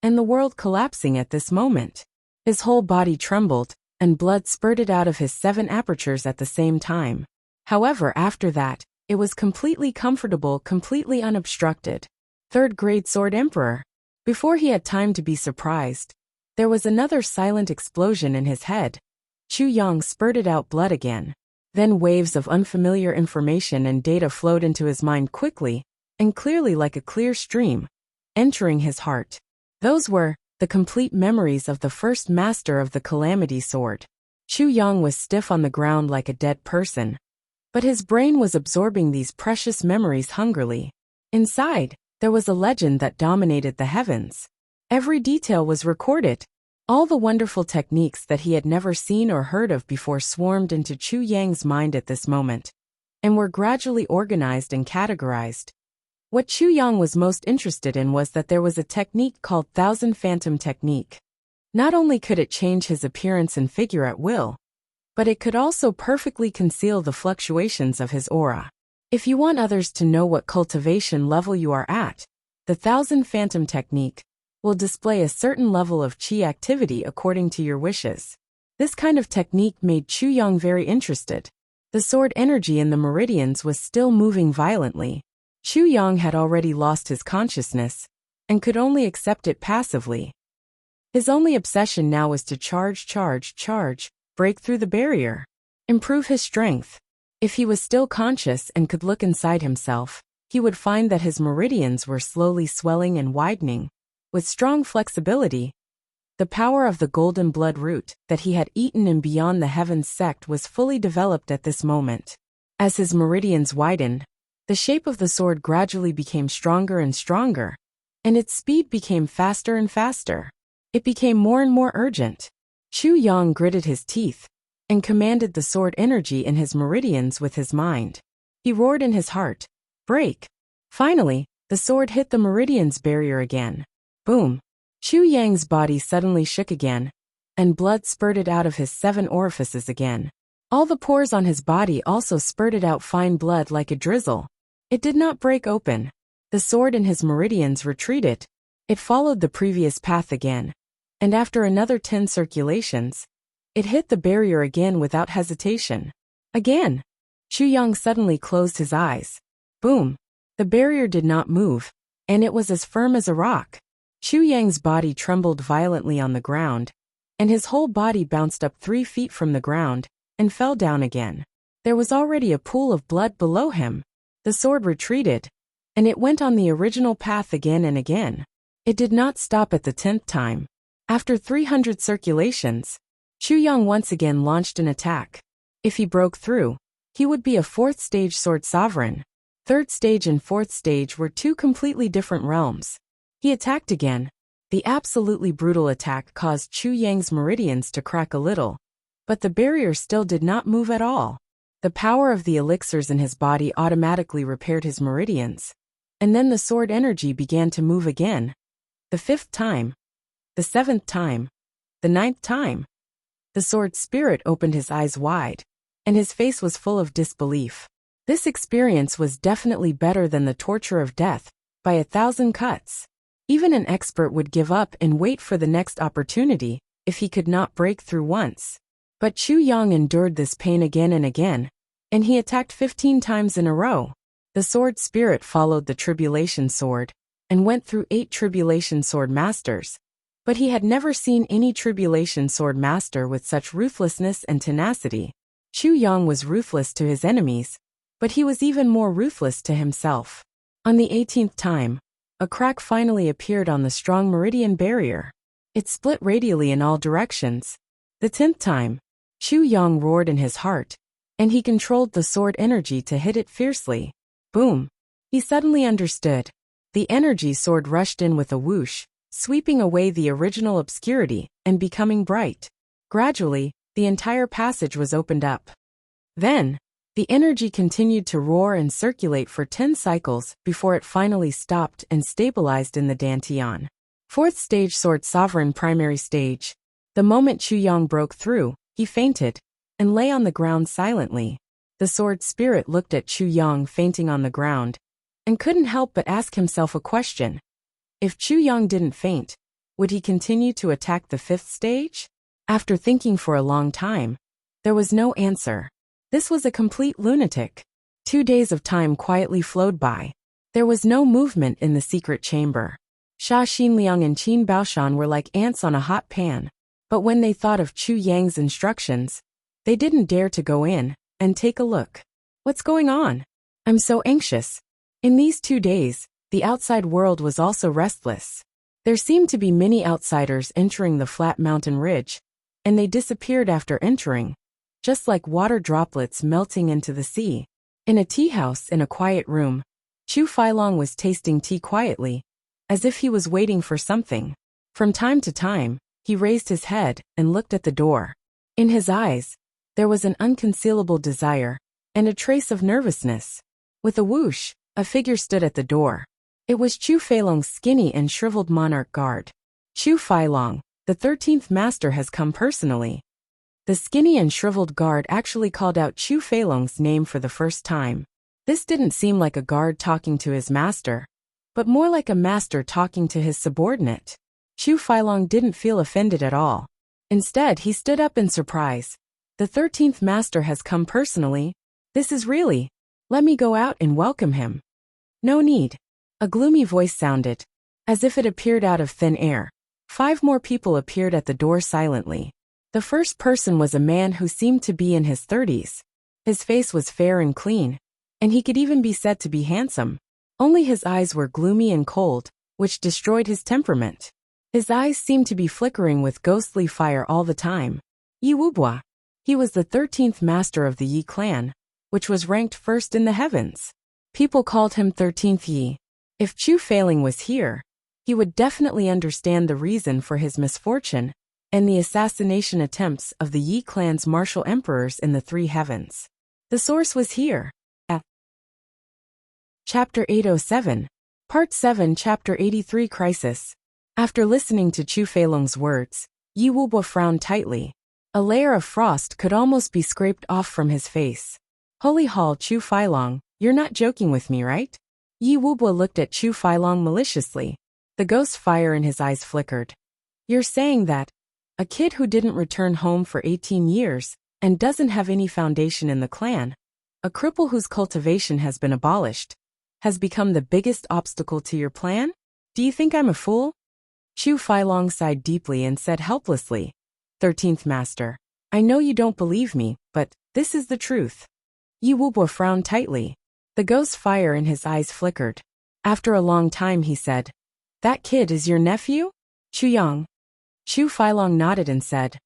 and the world collapsing at this moment. His whole body trembled, and blood spurted out of his 7 apertures at the same time. However, after that, It was completely comfortable, completely unobstructed. Third-grade Sword Emperor. Before he had time to be surprised, there was another silent explosion in his head. Chu Yang spurted out blood again. Then waves of unfamiliar information and data flowed into his mind quickly and clearly like a clear stream, entering his heart. Those were the complete memories of the first master of the Calamity Sword. Chu Yang was stiff on the ground like a dead person, but his brain was absorbing these precious memories hungrily. Inside, there was a legend that dominated the heavens. Every detail was recorded. All the wonderful techniques that he had never seen or heard of before swarmed into Chu Yang's mind at this moment, and were gradually organized and categorized. What Chu Yang was most interested in was that there was a technique called Thousand Phantom Technique. Not only could it change his appearance and figure at will, but it could also perfectly conceal the fluctuations of his aura. If you want others to know what cultivation level you are at, the Thousand Phantom Technique will display a certain level of qi activity according to your wishes. This kind of technique made Chu Yang very interested. The sword energy in the meridians was still moving violently. Chu Yang had already lost his consciousness and could only accept it passively. His only obsession now was to charge, break through the barrier, improve his strength. If he was still conscious and could look inside himself, he would find that his meridians were slowly swelling and widening. With strong flexibility, the power of the golden blood root that he had eaten in Beyond the Heavens sect was fully developed at this moment. As his meridians widened, the shape of the sword gradually became stronger and stronger, and its speed became faster and faster. It became more and more urgent. Chu Yang gritted his teeth and commanded the sword energy in his meridians with his mind. He roared in his heart, "Break!" Finally, the sword hit the meridians barrier again. Boom! Chu Yang's body suddenly shook again, and blood spurted out of his 7 orifices again. All the pores on his body also spurted out fine blood like a drizzle. It did not break open. The sword in his meridians retreated. It followed the previous path again, and after another 10 circulations, it hit the barrier again without hesitation. Again! Chu Yang suddenly closed his eyes. Boom! The barrier did not move, and it was as firm as a rock. Chu Yang's body trembled violently on the ground, and his whole body bounced up 3 feet from the ground and fell down again. There was already a pool of blood below him. The sword retreated, and it went on the original path again and again. It did not stop at the 10th time. After 300 circulations, Chu Yang once again launched an attack. If he broke through, he would be a 4th stage sword sovereign. 3rd stage and 4th stage were 2 completely different realms. He attacked again. The absolutely brutal attack caused Chu Yang's meridians to crack a little, but the barrier still did not move at all. The power of the elixirs in his body automatically repaired his meridians, and then the sword energy began to move again. The 5th time, the 7th time, the 9th time. The sword spirit opened his eyes wide, and his face was full of disbelief. This experience was definitely better than the torture of death, by 1,000 cuts. Even an expert would give up and wait for the next opportunity if he could not break through once. But Chu Yang endured this pain again and again, and he attacked 15 times in a row. The sword spirit followed the tribulation sword and went through 8 tribulation sword masters, but he had never seen any tribulation sword master with such ruthlessness and tenacity. Chu Yang was ruthless to his enemies, but he was even more ruthless to himself. On the 18th time, a crack finally appeared on the strong meridian barrier. It split radially in all directions. The 10th time, Chu Yang roared in his heart, and he controlled the sword energy to hit it fiercely. Boom! He suddenly understood. The energy sword rushed in with a whoosh, sweeping away the original obscurity and becoming bright. Gradually, the entire passage was opened up. Then, the energy continued to roar and circulate for 10 cycles before it finally stopped and stabilized in the Dantian. 4th stage sword sovereign primary stage. The moment Chu Yang broke through, he fainted and lay on the ground silently. The sword spirit looked at Chu Yang fainting on the ground and couldn't help but ask himself a question. If Chu Yang didn't faint, would he continue to attack the 5th stage? After thinking for a long time, there was no answer. This was a complete lunatic. 2 days of time quietly flowed by. There was no movement in the secret chamber. Sha Xinliang and Qin Baoshan were like ants on a hot pan. But when they thought of Chu Yang's instructions, they didn't dare to go in and take a look. What's going on? I'm so anxious. In these 2 days, the outside world was also restless. There seemed to be many outsiders entering the flat mountain ridge, and they disappeared after entering, just like water droplets melting into the sea. In a tea house in a quiet room, Chu Failong was tasting tea quietly, as if he was waiting for something. From time to time, he raised his head and looked at the door. In his eyes, there was an unconcealable desire and a trace of nervousness. With a whoosh, a figure stood at the door. It was Chu Failong's skinny and shriveled monarch guard. Chu Failong, the 13th master, has come personally. The skinny and shriveled guard actually called out Chu Failong's name for the first time. This didn't seem like a guard talking to his master, but more like a master talking to his subordinate. Chu Failong didn't feel offended at all. Instead, he stood up in surprise. The 13th master has come personally? This is really... Let me go out and welcome him. No need. A gloomy voice sounded, as if it appeared out of thin air. 5 more people appeared at the door silently. The first person was a man who seemed to be in his 30s. His face was fair and clean, and he could even be said to be handsome. Only his eyes were gloomy and cold, which destroyed his temperament. His eyes seemed to be flickering with ghostly fire all the time. Yi Wubua. He was the 13th master of the Yi clan, which was ranked first in the heavens. People called him 13th Yi. If Chu Failing was here, he would definitely understand the reason for his misfortune and the assassination attempts of the Yi clan's martial emperors in the 3 heavens. The source was here. At Chapter 807, Part 7, Chapter 83, Crisis. After listening to Chu Failong's words, Yi Wubua frowned tightly. A layer of frost could almost be scraped off from his face. Holy Hall, Chu Failong, you're not joking with me, right? Yi Wubua looked at Chu Failong maliciously. The ghost fire in his eyes flickered. You're saying that a kid who didn't return home for 18 years and doesn't have any foundation in the clan, a cripple whose cultivation has been abolished, has become the biggest obstacle to your plan? Do you think I'm a fool? Chu Failong sighed deeply and said helplessly, 13th Master, I know you don't believe me, but this is the truth. Yi Wubua frowned tightly. The ghost fire in his eyes flickered. After a long time he said, That kid is your nephew? Chu Yang. Chu Failong nodded and said,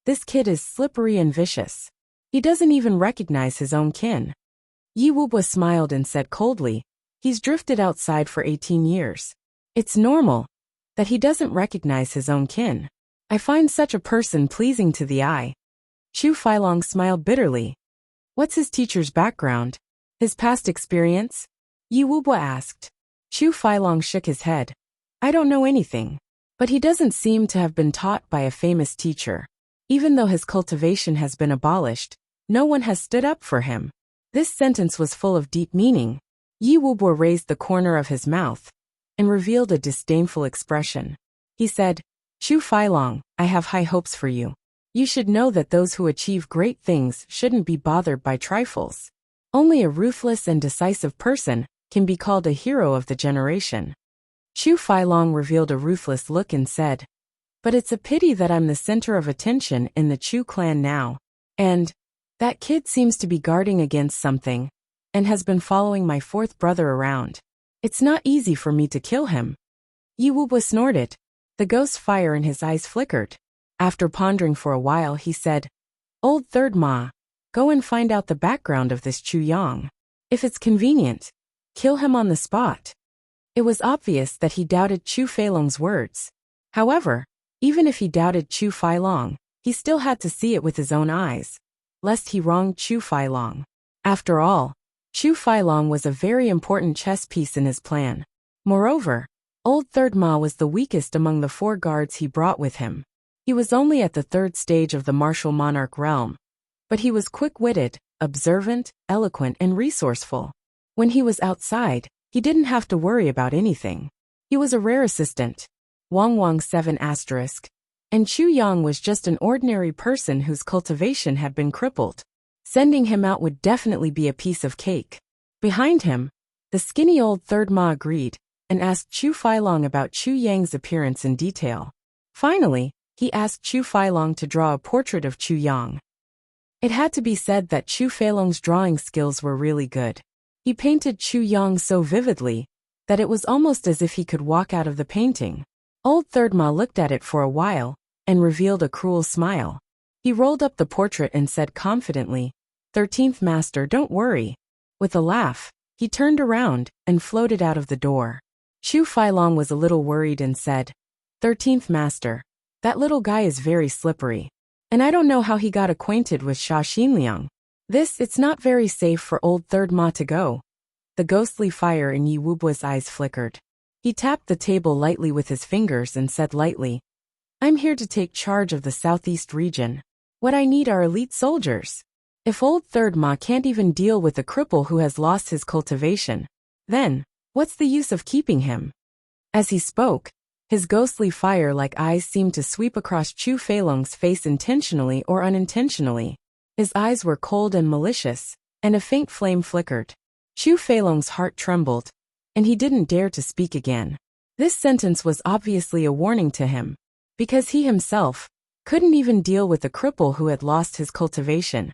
This kid is slippery and vicious. He doesn't even recognize his own kin. Yi Wubua smiled and said coldly, He's drifted outside for 18 years. It's normal that he doesn't recognize his own kin. I find such a person pleasing to the eye. Chu Failong smiled bitterly. What's his teacher's background? His past experience? Yi Wubua asked. Chu Failong shook his head. I don't know anything. But he doesn't seem to have been taught by a famous teacher. Even though his cultivation has been abolished, no one has stood up for him. This sentence was full of deep meaning. Yi Wubua raised the corner of his mouth and revealed a disdainful expression. He said, Chu Failong, I have high hopes for you. You should know that those who achieve great things shouldn't be bothered by trifles. Only a ruthless and decisive person can be called a hero of the generation. Chu Failong revealed a ruthless look and said, But it's a pity that I'm the center of attention in the Chu clan now. And that kid seems to be guarding against something and has been following my 4th brother around. It's not easy for me to kill him. Yi Wubua snorted. The ghost fire in his eyes flickered. After pondering for a while he said, Old 3rd Ma, go and find out the background of this Chu Yang. If it's convenient, kill him on the spot. It was obvious that he doubted Chu Failong's words. However, even if he doubted Chu Failong, he still had to see it with his own eyes, lest he wronged Chu Failong. After all, Chu Failong was a very important chess piece in his plan. Moreover, Old 3rd Ma was the weakest among the 4 guards he brought with him. He was only at the 3rd stage of the martial monarch realm, but he was quick-witted, observant, eloquent, and resourceful. When he was outside, he didn't have to worry about anything. He was a rare assistant. Wang 7 asterisk. And Chu Yang was just an ordinary person whose cultivation had been crippled. Sending him out would definitely be a piece of cake. Behind him, the skinny old third Ma agreed and asked Chu Feilong about Chu Yang's appearance in detail. Finally, he asked Chu Feilong to draw a portrait of Chu Yang. It had to be said that Chu Feilong's drawing skills were really good. He painted Chu Yang so vividly that it was almost as if he could walk out of the painting. Old Third Ma looked at it for a while and revealed a cruel smile. He rolled up the portrait and said confidently, 13th Master, don't worry. With a laugh, he turned around and floated out of the door. Chu Feilong was a little worried and said, 13th Master, that little guy is very slippery. And I don't know how he got acquainted with Sha Xinliang. It's not very safe for old Third Ma to go. The ghostly fire in Yi Wubua's eyes flickered. He tapped the table lightly with his fingers and said lightly, I'm here to take charge of the southeast region. What I need are elite soldiers. If old Third Ma can't even deal with a cripple who has lost his cultivation, then, what's the use of keeping him? As he spoke, his ghostly fire-like eyes seemed to sweep across Chu Feilong's face intentionally or unintentionally. His eyes were cold and malicious, and a faint flame flickered. Chu Feilong's heart trembled, and he didn't dare to speak again. This sentence was obviously a warning to him, because he himself couldn't even deal with a cripple who had lost his cultivation.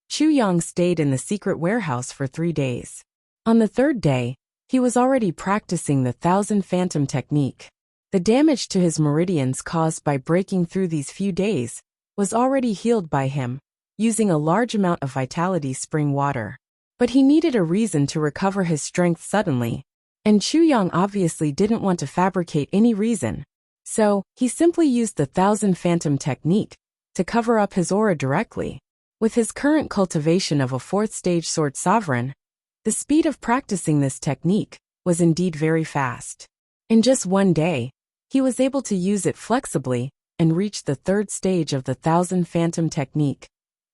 Chu Yang stayed in the secret warehouse for 3 days. On the 3rd day, he was already practicing the 1,000 Phantom technique. The damage to his meridians caused by breaking through these few days was already healed by him, using a large amount of vitality spring water. But he needed a reason to recover his strength suddenly, and Chu Yang obviously didn't want to fabricate any reason. So, he simply used the 1,000 Phantom technique to cover up his aura directly. With his current cultivation of a 4th-stage Sword Sovereign, the speed of practicing this technique was indeed very fast. In just 1 day, he was able to use it flexibly and reach the 3rd stage of the 1,000 Phantom technique,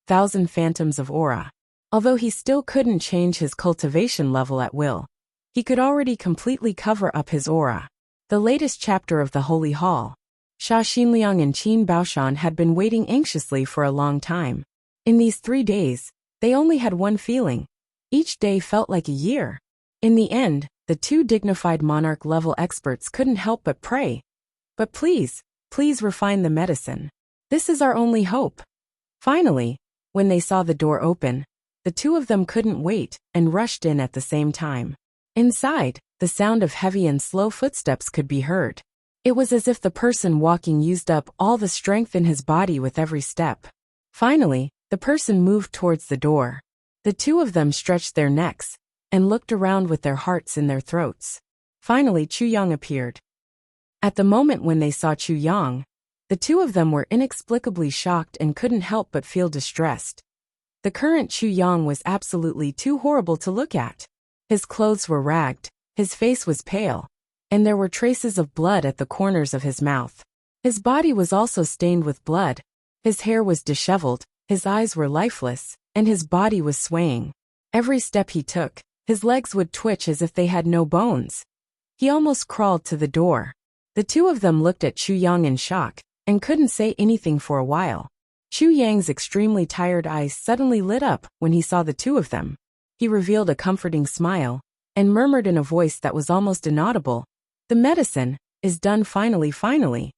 1,000 Phantoms of Aura. Although he still couldn't change his cultivation level at will, he could already completely cover up his aura. The latest chapter of the Holy Hall. Sha Xinliang and Qin Baoshan had been waiting anxiously for a long time. In these 3 days, they only had one feeling. Each day felt like a year. In the end, the 2 dignified monarch-level experts couldn't help but pray. But please refine the medicine. This is our only hope. Finally, when they saw the door open, the 2 of them couldn't wait and rushed in at the same time. Inside, the sound of heavy and slow footsteps could be heard. It was as if the person walking used up all the strength in his body with every step. Finally, the person moved towards the door. The 2 of them stretched their necks and looked around with their hearts in their throats. Finally, Chu Yang appeared. At the moment when they saw Chu Yang, the 2 of them were inexplicably shocked and couldn't help but feel distressed. The current Chu Yang was absolutely too horrible to look at. His clothes were ragged, his face was pale, and there were traces of blood at the corners of his mouth. His body was also stained with blood. His hair was disheveled, his eyes were lifeless, and his body was swaying. Every step he took, his legs would twitch as if they had no bones. He almost crawled to the door. The 2 of them looked at Chu Yang in shock and couldn't say anything for a while. Chu Yang's extremely tired eyes suddenly lit up when he saw the 2 of them. He revealed a comforting smile and murmured in a voice that was almost inaudible, "The medicine is done finally.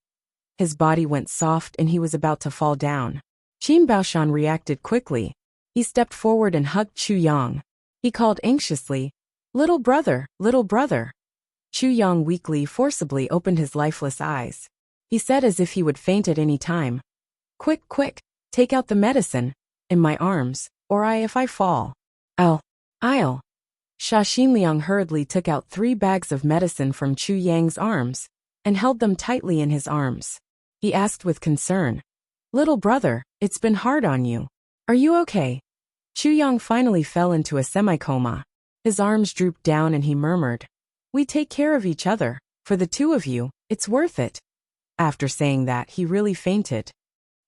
His body went soft and he was about to fall down. Qin Baoshan reacted quickly. He stepped forward and hugged Chu Yang. He called anxiously, little brother. Chu Yang weakly, forcibly opened his lifeless eyes. He said as if he would faint at any time, Quick, take out the medicine, in my arms, or if I fall. I'll. Sha Xinliang hurriedly took out 3 bags of medicine from Chu Yang's arms and held them tightly in his arms. He asked with concern, little brother, it's been hard on you. Are you okay? Chu Yang finally fell into a semi-coma. His arms drooped down and he murmured, we take care of each other. For the 2 of you, it's worth it. After saying that, he really fainted.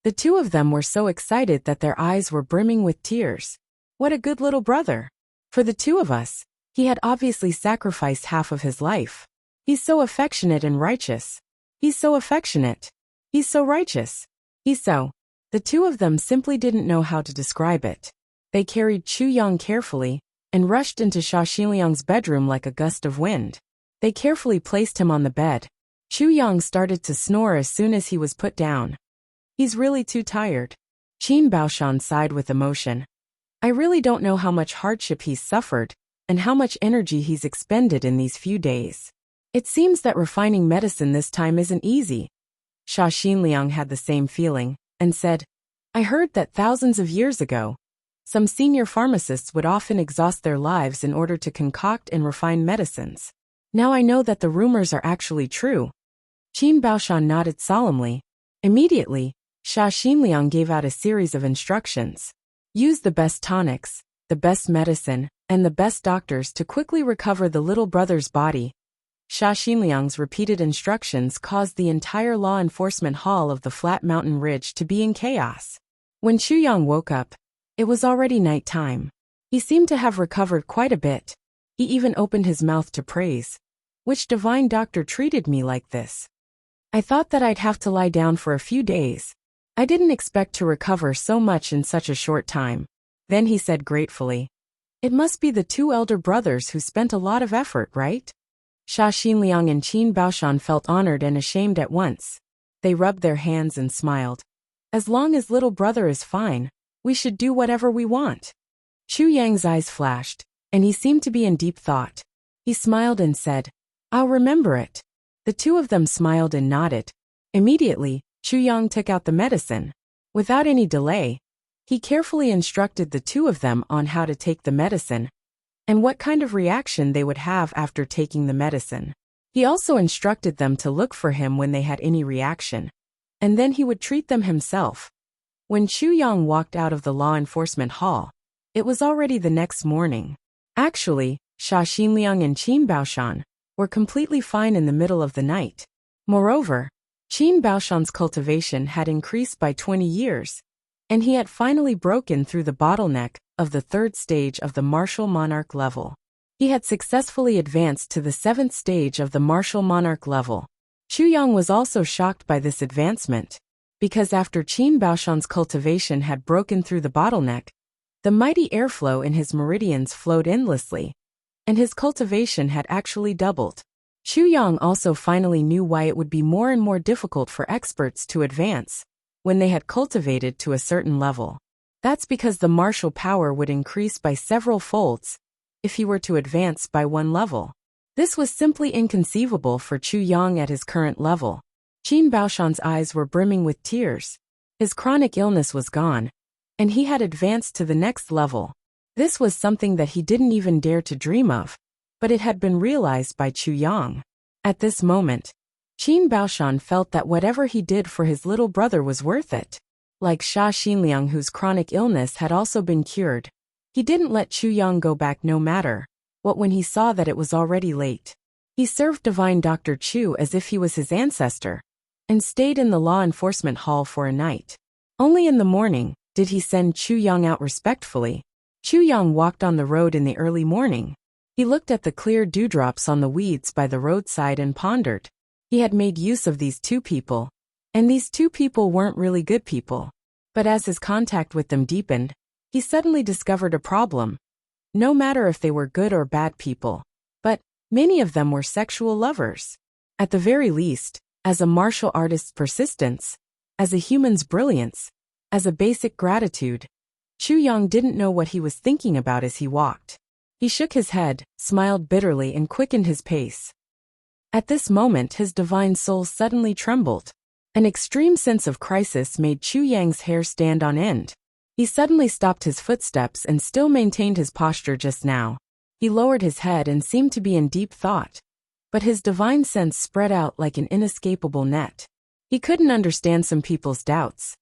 The 2 of them were so excited that their eyes were brimming with tears. What a good little brother. For the 2 of us, he had obviously sacrificed half of his life. He's so affectionate and righteous. He's so affectionate. He's so righteous. The 2 of them simply didn't know how to describe it. They carried Chu Yang carefully and rushed into Xia Xinliang's bedroom like a gust of wind. They carefully placed him on the bed. Chu Yang started to snore as soon as he was put down. He's really too tired. Qin Baoshan sighed with emotion. I really don't know how much hardship he's suffered, and how much energy he's expended in these few days. It seems that refining medicine this time isn't easy. Xia Xinliang had the same feeling, and said, I heard that thousands of years ago, some senior pharmacists would often exhaust their lives in order to concoct and refine medicines. Now I know that the rumors are actually true. Qin Baoshan nodded solemnly. Immediately, Xia Xinliang gave out a series of instructions. Use the best tonics, the best medicine, and the best doctors to quickly recover the little brother's body. Xia Xinliang's repeated instructions caused the entire law enforcement hall of the flat mountain ridge to be in chaos. When Chu Yang woke up, it was already night time. He seemed to have recovered quite a bit. He even opened his mouth to praise. Which divine doctor treated me like this? I thought that I'd have to lie down for a few days. I didn't expect to recover so much in such a short time. Then he said gratefully, It must be the two elder brothers who spent a lot of effort, right? Xia Xinliang and Qin Baoshan felt honored and ashamed at once. They rubbed their hands and smiled. As long as little brother is fine, we should do whatever we want. Chu Yang's eyes flashed, and he seemed to be in deep thought. He smiled and said, I'll remember it. The two of them smiled and nodded. Immediately, Chu Yang took out the medicine. Without any delay, he carefully instructed the two of them on how to take the medicine, and what kind of reaction they would have after taking the medicine. He also instructed them to look for him when they had any reaction, and then he would treat them himself. When Chu Yang walked out of the law enforcement hall, it was already the next morning. Actually, Xia Xinliang and Qin Baoshan were completely fine in the middle of the night. Moreover, Qin Baoshan's cultivation had increased by 20 years, and he had finally broken through the bottleneck of the third stage of the martial monarch level. He had successfully advanced to the seventh stage of the martial monarch level. Chu Yang was also shocked by this advancement, because after Qin Baoshan's cultivation had broken through the bottleneck, the mighty airflow in his meridians flowed endlessly, and his cultivation had actually doubled. Chu Yang also finally knew why it would be more and more difficult for experts to advance when they had cultivated to a certain level. That's because the martial power would increase by several folds if he were to advance by one level. This was simply inconceivable for Chu Yang at his current level. Qin Baoshan's eyes were brimming with tears. His chronic illness was gone, and he had advanced to the next level. This was something that he didn't even dare to dream of, but it had been realized by Chu Yang. At this moment, Qin Baoshan felt that whatever he did for his little brother was worth it. Like Xia Xinliang, whose chronic illness had also been cured, he didn't let Chu Yang go back no matter what when he saw that it was already late. He served Divine Dr. Chu as if he was his ancestor, and stayed in the law enforcement hall for a night. Only in the morning did he send Chu Yang out respectfully. Chu Yang walked on the road in the early morning. He looked at the clear dewdrops on the weeds by the roadside and pondered. He had made use of these two people, and these two people weren't really good people. But as his contact with them deepened, he suddenly discovered a problem. No matter if they were good or bad people, but many of them were sexual lovers. At the very least, as a martial artist's persistence, as a human's brilliance, as a basic gratitude, Chu Yang didn't know what he was thinking about as he walked. He shook his head, smiled bitterly, and quickened his pace. At this moment, his divine soul suddenly trembled. An extreme sense of crisis made Chu Yang's hair stand on end. He suddenly stopped his footsteps and still maintained his posture just now. He lowered his head and seemed to be in deep thought, but his divine sense spread out like an inescapable net. He couldn't understand some people's doubts.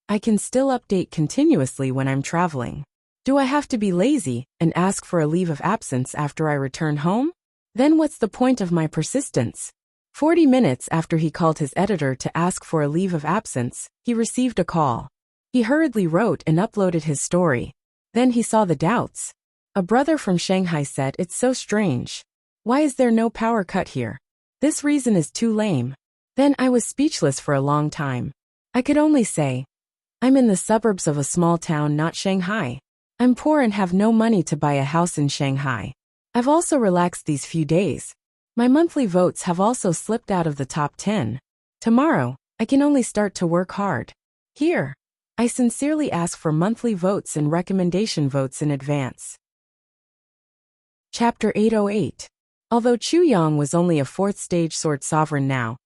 I can still update continuously when I'm traveling. Do I have to be lazy and ask for a leave of absence after I return home? Then what's the point of my persistence? 40 minutes after he called his editor to ask for a leave of absence, he received a call. He hurriedly wrote and uploaded his story. Then he saw the doubts. A brother from Shanghai said, "It's so strange. Why is there no power cut here? This reason is too lame." Then I was speechless for a long time. I could only say, I'm in the suburbs of a small town, not Shanghai. I'm poor and have no money to buy a house in Shanghai. I've also relaxed these few days. My monthly votes have also slipped out of the top 10. Tomorrow, I can only start to work hard. Here, I sincerely ask for monthly votes and recommendation votes in advance. Chapter 808. Although Chu Yang was only a 4th stage sword sovereign now,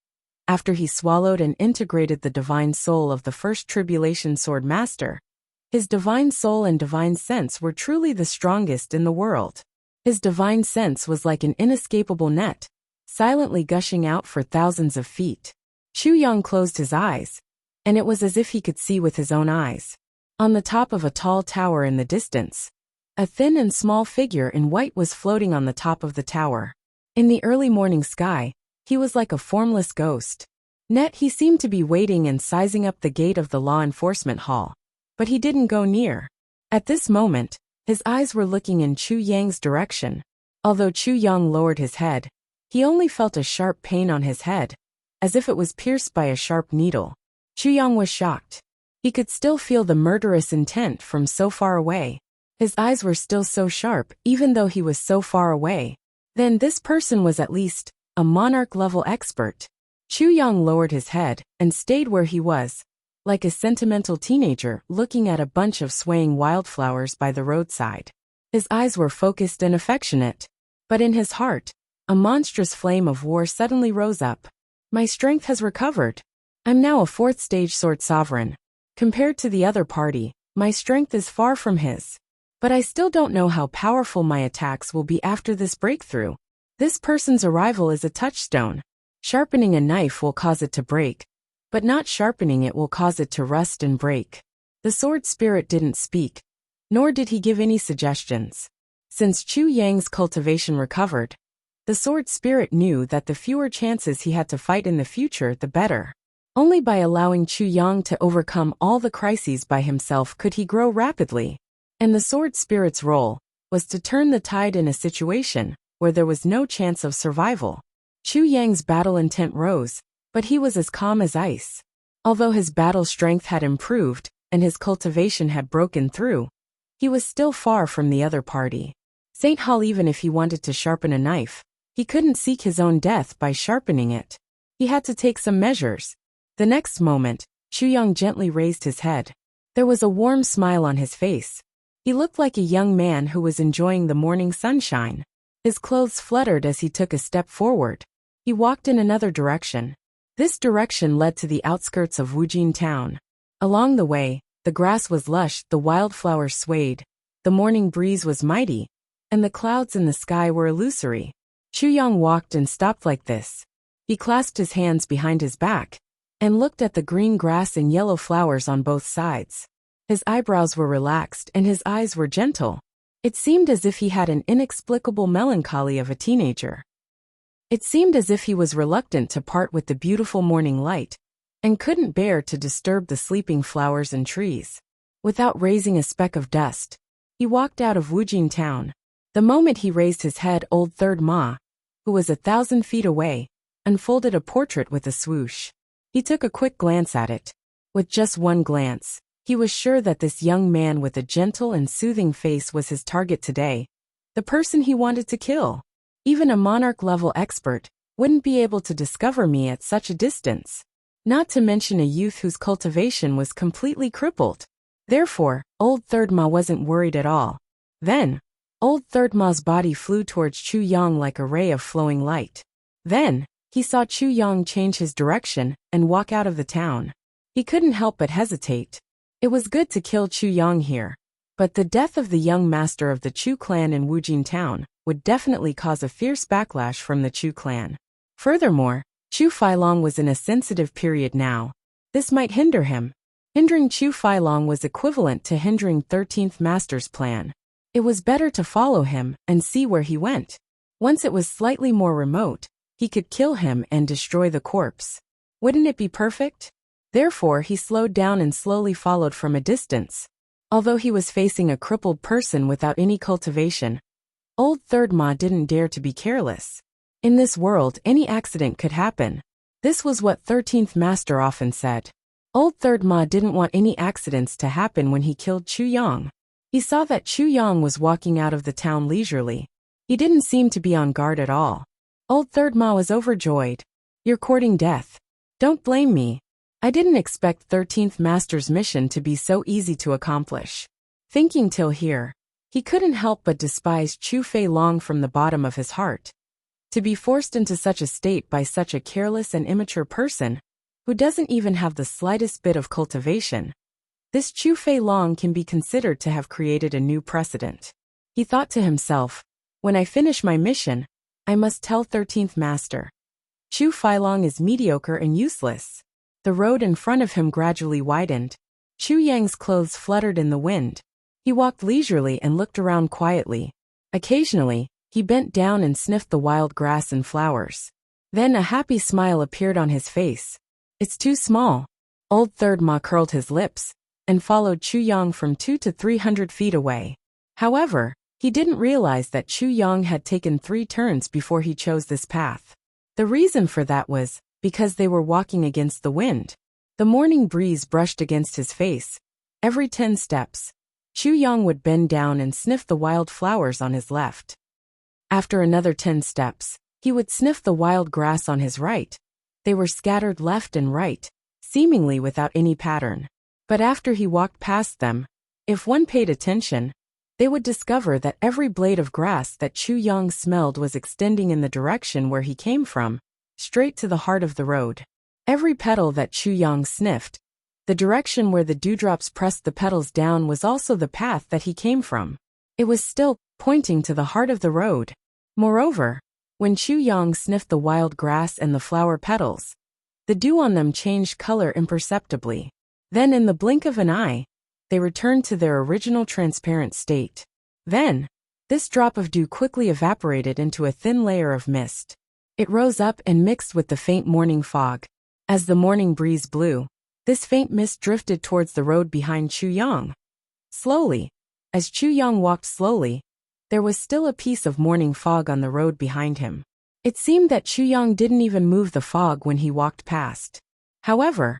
after he swallowed and integrated the divine soul of the first tribulation sword master, his divine soul and divine sense were truly the strongest in the world. His divine sense was like an inescapable net, silently gushing out for thousands of feet. Chu Yang closed his eyes, and it was as if he could see with his own eyes. On the top of a tall tower in the distance, a thin and small figure in white was floating on the top of the tower. In the early morning sky, he was like a formless ghost. He seemed to be waiting and sizing up the gate of the law enforcement hall, but he didn't go near. At this moment, his eyes were looking in Chu Yang's direction. Although Chu Yang lowered his head, he only felt a sharp pain on his head, as if it was pierced by a sharp needle. Chu Yang was shocked. He could still feel the murderous intent from so far away. His eyes were still so sharp, even though he was so far away. Then this person was at least a monarch-level expert. Chu Yang lowered his head and stayed where he was, like a sentimental teenager looking at a bunch of swaying wildflowers by the roadside. His eyes were focused and affectionate, but in his heart, a monstrous flame of war suddenly rose up. My strength has recovered. I'm now a 4th stage sword sovereign. Compared to the other party, my strength is far from his. But I still don't know how powerful my attacks will be after this breakthrough. This person's arrival is a touchstone. Sharpening a knife will cause it to break, but not sharpening it will cause it to rust and break. The sword spirit didn't speak, nor did he give any suggestions. Since Chu Yang's cultivation recovered, the sword spirit knew that the fewer chances he had to fight in the future, the better. Only by allowing Chu Yang to overcome all the crises by himself could he grow rapidly. And the sword spirit's role was to turn the tide in a situation where there was no chance of survival. Chu Yang's battle intent rose, but he was as calm as ice. Although his battle strength had improved and his cultivation had broken through, he was still far from the other party. Saint Hall, even if he wanted to sharpen a knife, he couldn't seek his own death by sharpening it. He had to take some measures. The next moment, Chu Yang gently raised his head. There was a warm smile on his face. He looked like a young man who was enjoying the morning sunshine. His clothes fluttered as he took a step forward. He walked in another direction. This direction led to the outskirts of Wuxia town. Along the way, the grass was lush, the wildflowers swayed, the morning breeze was mighty, and the clouds in the sky were illusory. Chu Yang walked and stopped like this. He clasped his hands behind his back and looked at the green grass and yellow flowers on both sides. His eyebrows were relaxed and his eyes were gentle. It seemed as if he had an inexplicable melancholy of a teenager. It seemed as if he was reluctant to part with the beautiful morning light, and couldn't bear to disturb the sleeping flowers and trees. Without raising a speck of dust, he walked out of Wuxia town. The moment he raised his head, old Third Ma, who was 1,000 feet away, unfolded a portrait with a swoosh. He took a quick glance at it. With just one glance, he was sure that this young man with a gentle and soothing face was his target today, the person he wanted to kill. Even a monarch-level expert wouldn't be able to discover me at such a distance, not to mention a youth whose cultivation was completely crippled. Therefore, old Third Ma wasn't worried at all. Then, old Third Ma's body flew towards Chu Yang like a ray of flowing light. Then, he saw Chu Yang change his direction and walk out of the town. He couldn't help but hesitate. It was good to kill Chu Yang here, but the death of the young master of the Chu clan in Wuxia town would definitely cause a fierce backlash from the Chu clan. Furthermore, Chu Failong was in a sensitive period now. This might hinder him. Hindering Chu Failong was equivalent to hindering 13th Master's plan. It was better to follow him and see where he went. Once it was slightly more remote, he could kill him and destroy the corpse. Wouldn't it be perfect? Therefore, he slowed down and slowly followed from a distance. Although he was facing a crippled person without any cultivation, old Third Ma didn't dare to be careless. In this world, any accident could happen. This was what 13th Master often said. Old Third Ma didn't want any accidents to happen when he killed Chu Yang. He saw that Chu Yang was walking out of the town leisurely. He didn't seem to be on guard at all. Old Third Ma was overjoyed. "You're courting death. Don't blame me. I didn't expect 13th Master's mission to be so easy to accomplish." Thinking till here, he couldn't help but despise Chu Fei Long from the bottom of his heart. To be forced into such a state by such a careless and immature person, who doesn't even have the slightest bit of cultivation. This Chu Fei Long can be considered to have created a new precedent. He thought to himself, "When I finish my mission, I must tell 13th Master. Chu Fei Long is mediocre and useless." The road in front of him gradually widened. Chu Yang's clothes fluttered in the wind. He walked leisurely and looked around quietly. Occasionally, he bent down and sniffed the wild grass and flowers. Then a happy smile appeared on his face. "It's too small." Old Third Ma curled his lips and followed Chu Yang from 200 to 300 feet away. However, he didn't realize that Chu Yang had taken 3 turns before he chose this path. The reason for that was because they were walking against the wind. The morning breeze brushed against his face. Every 10 steps, Chu Yang would bend down and sniff the wild flowers on his left. After another 10 steps, he would sniff the wild grass on his right. They were scattered left and right, seemingly without any pattern. But after he walked past them, if one paid attention, they would discover that every blade of grass that Chu Yang smelled was extending in the direction where he came from, straight to the heart of the road. Every petal that Chu Yang sniffed, the direction where the dewdrops pressed the petals down, was also the path that he came from. It was still pointing to the heart of the road. Moreover, when Chu Yang sniffed the wild grass and the flower petals, the dew on them changed color imperceptibly. Then in the blink of an eye, they returned to their original transparent state. Then, this drop of dew quickly evaporated into a thin layer of mist. It rose up and mixed with the faint morning fog. As the morning breeze blew, this faint mist drifted towards the road behind Chu Yang. Slowly, as Chu Yang walked slowly, there was still a piece of morning fog on the road behind him. It seemed that Chu Yang didn't even move the fog when he walked past. However,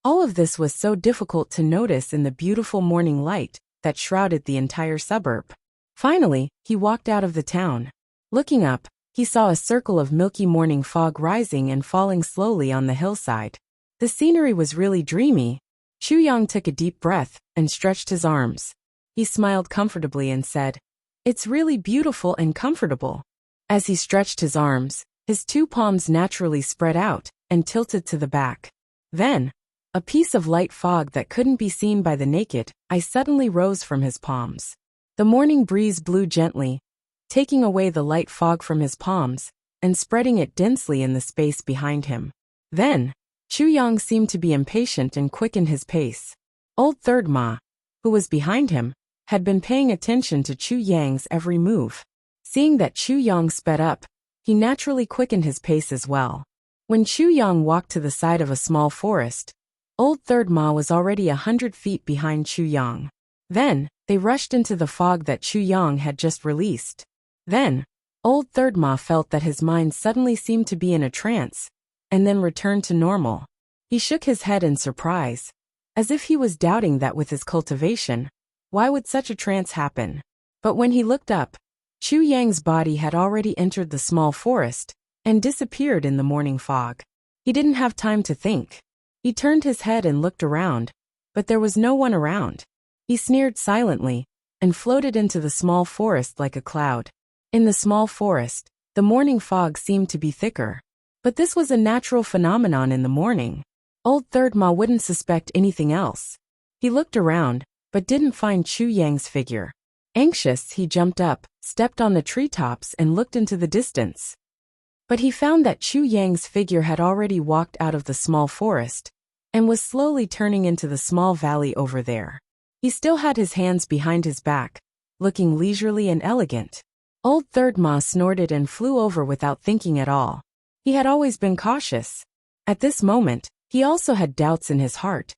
all of this was so difficult to notice in the beautiful morning light that shrouded the entire suburb. Finally, he walked out of the town. Looking up, he saw a circle of milky morning fog rising and falling slowly on the hillside. The scenery was really dreamy. Chu Yang took a deep breath and stretched his arms. He smiled comfortably and said, "It's really beautiful and comfortable." As he stretched his arms, his 2 palms naturally spread out and tilted to the back. Then, a piece of light fog that couldn't be seen by the naked eye suddenly rose from his palms. The morning breeze blew gently, taking away the light fog from his palms and spreading it densely in the space behind him. Then, Chu Yang seemed to be impatient and quickened his pace. Old Third Ma, who was behind him, had been paying attention to Chu Yang's every move. Seeing that Chu Yang sped up, he naturally quickened his pace as well. When Chu Yang walked to the side of a small forest, Old Third Ma was already 100 feet behind Chu Yang. Then, they rushed into the fog that Chu Yang had just released. Then, Old Third Ma felt that his mind suddenly seemed to be in a trance, and then returned to normal. He shook his head in surprise, as if he was doubting that with his cultivation, why would such a trance happen? But when he looked up, Chu Yang's body had already entered the small forest and disappeared in the morning fog. He didn't have time to think. He turned his head and looked around, but there was no one around. He sneered silently and floated into the small forest like a cloud. In the small forest, the morning fog seemed to be thicker. But this was a natural phenomenon in the morning. Old Third Ma wouldn't suspect anything else. He looked around, but didn't find Chu Yang's figure. Anxious, he jumped up, stepped on the treetops and looked into the distance. But he found that Chu Yang's figure had already walked out of the small forest and was slowly turning into the small valley over there. He still had his hands behind his back, looking leisurely and elegant. Old Third Ma snorted and flew over without thinking at all. He had always been cautious. At this moment, he also had doubts in his heart.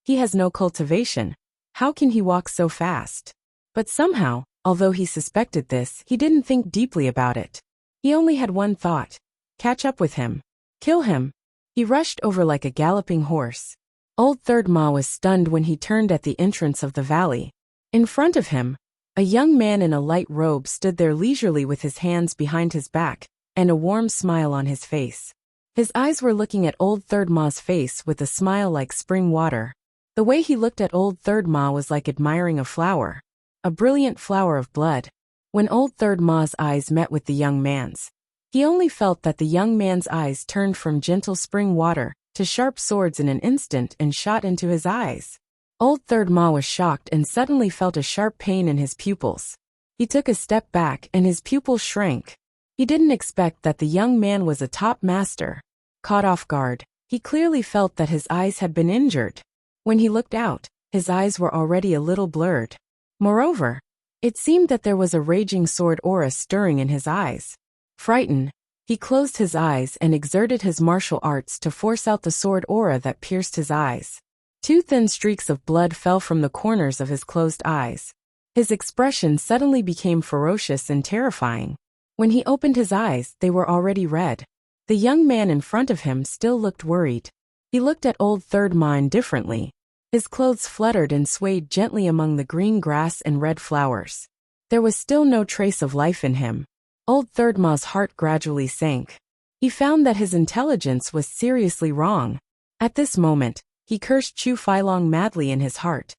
He has no cultivation. How can he walk so fast? But somehow, although he suspected this, he didn't think deeply about it. He only had one thought: catch up with him. Kill him. He rushed over like a galloping horse. Old Third Ma was stunned when he turned at the entrance of the valley. In front of him, a young man in a light robe stood there leisurely with his hands behind his back and a warm smile on his face. His eyes were looking at Old Third Ma's face with a smile like spring water. The way he looked at Old Third Ma was like admiring a flower, a brilliant flower of blood. When Old Third Ma's eyes met with the young man's, he only felt that the young man's eyes turned from gentle spring water to sharp swords in an instant and shot into his eyes. Old Third Ma was shocked and suddenly felt a sharp pain in his pupils. He took a step back and his pupils shrank. He didn't expect that the young man was a top master. Caught off guard, he clearly felt that his eyes had been injured. When he looked out, his eyes were already a little blurred. Moreover, it seemed that there was a raging sword aura stirring in his eyes. Frightened, he closed his eyes and exerted his martial arts to force out the sword aura that pierced his eyes. Two thin streaks of blood fell from the corners of his closed eyes. His expression suddenly became ferocious and terrifying. When he opened his eyes, they were already red. The young man in front of him still looked worried. He looked at Old Third Ma indifferently. His clothes fluttered and swayed gently among the green grass and red flowers. There was still no trace of life in him. Old Third Ma's heart gradually sank. He found that his intelligence was seriously wrong. At this moment, he cursed Chu Feilong madly in his heart.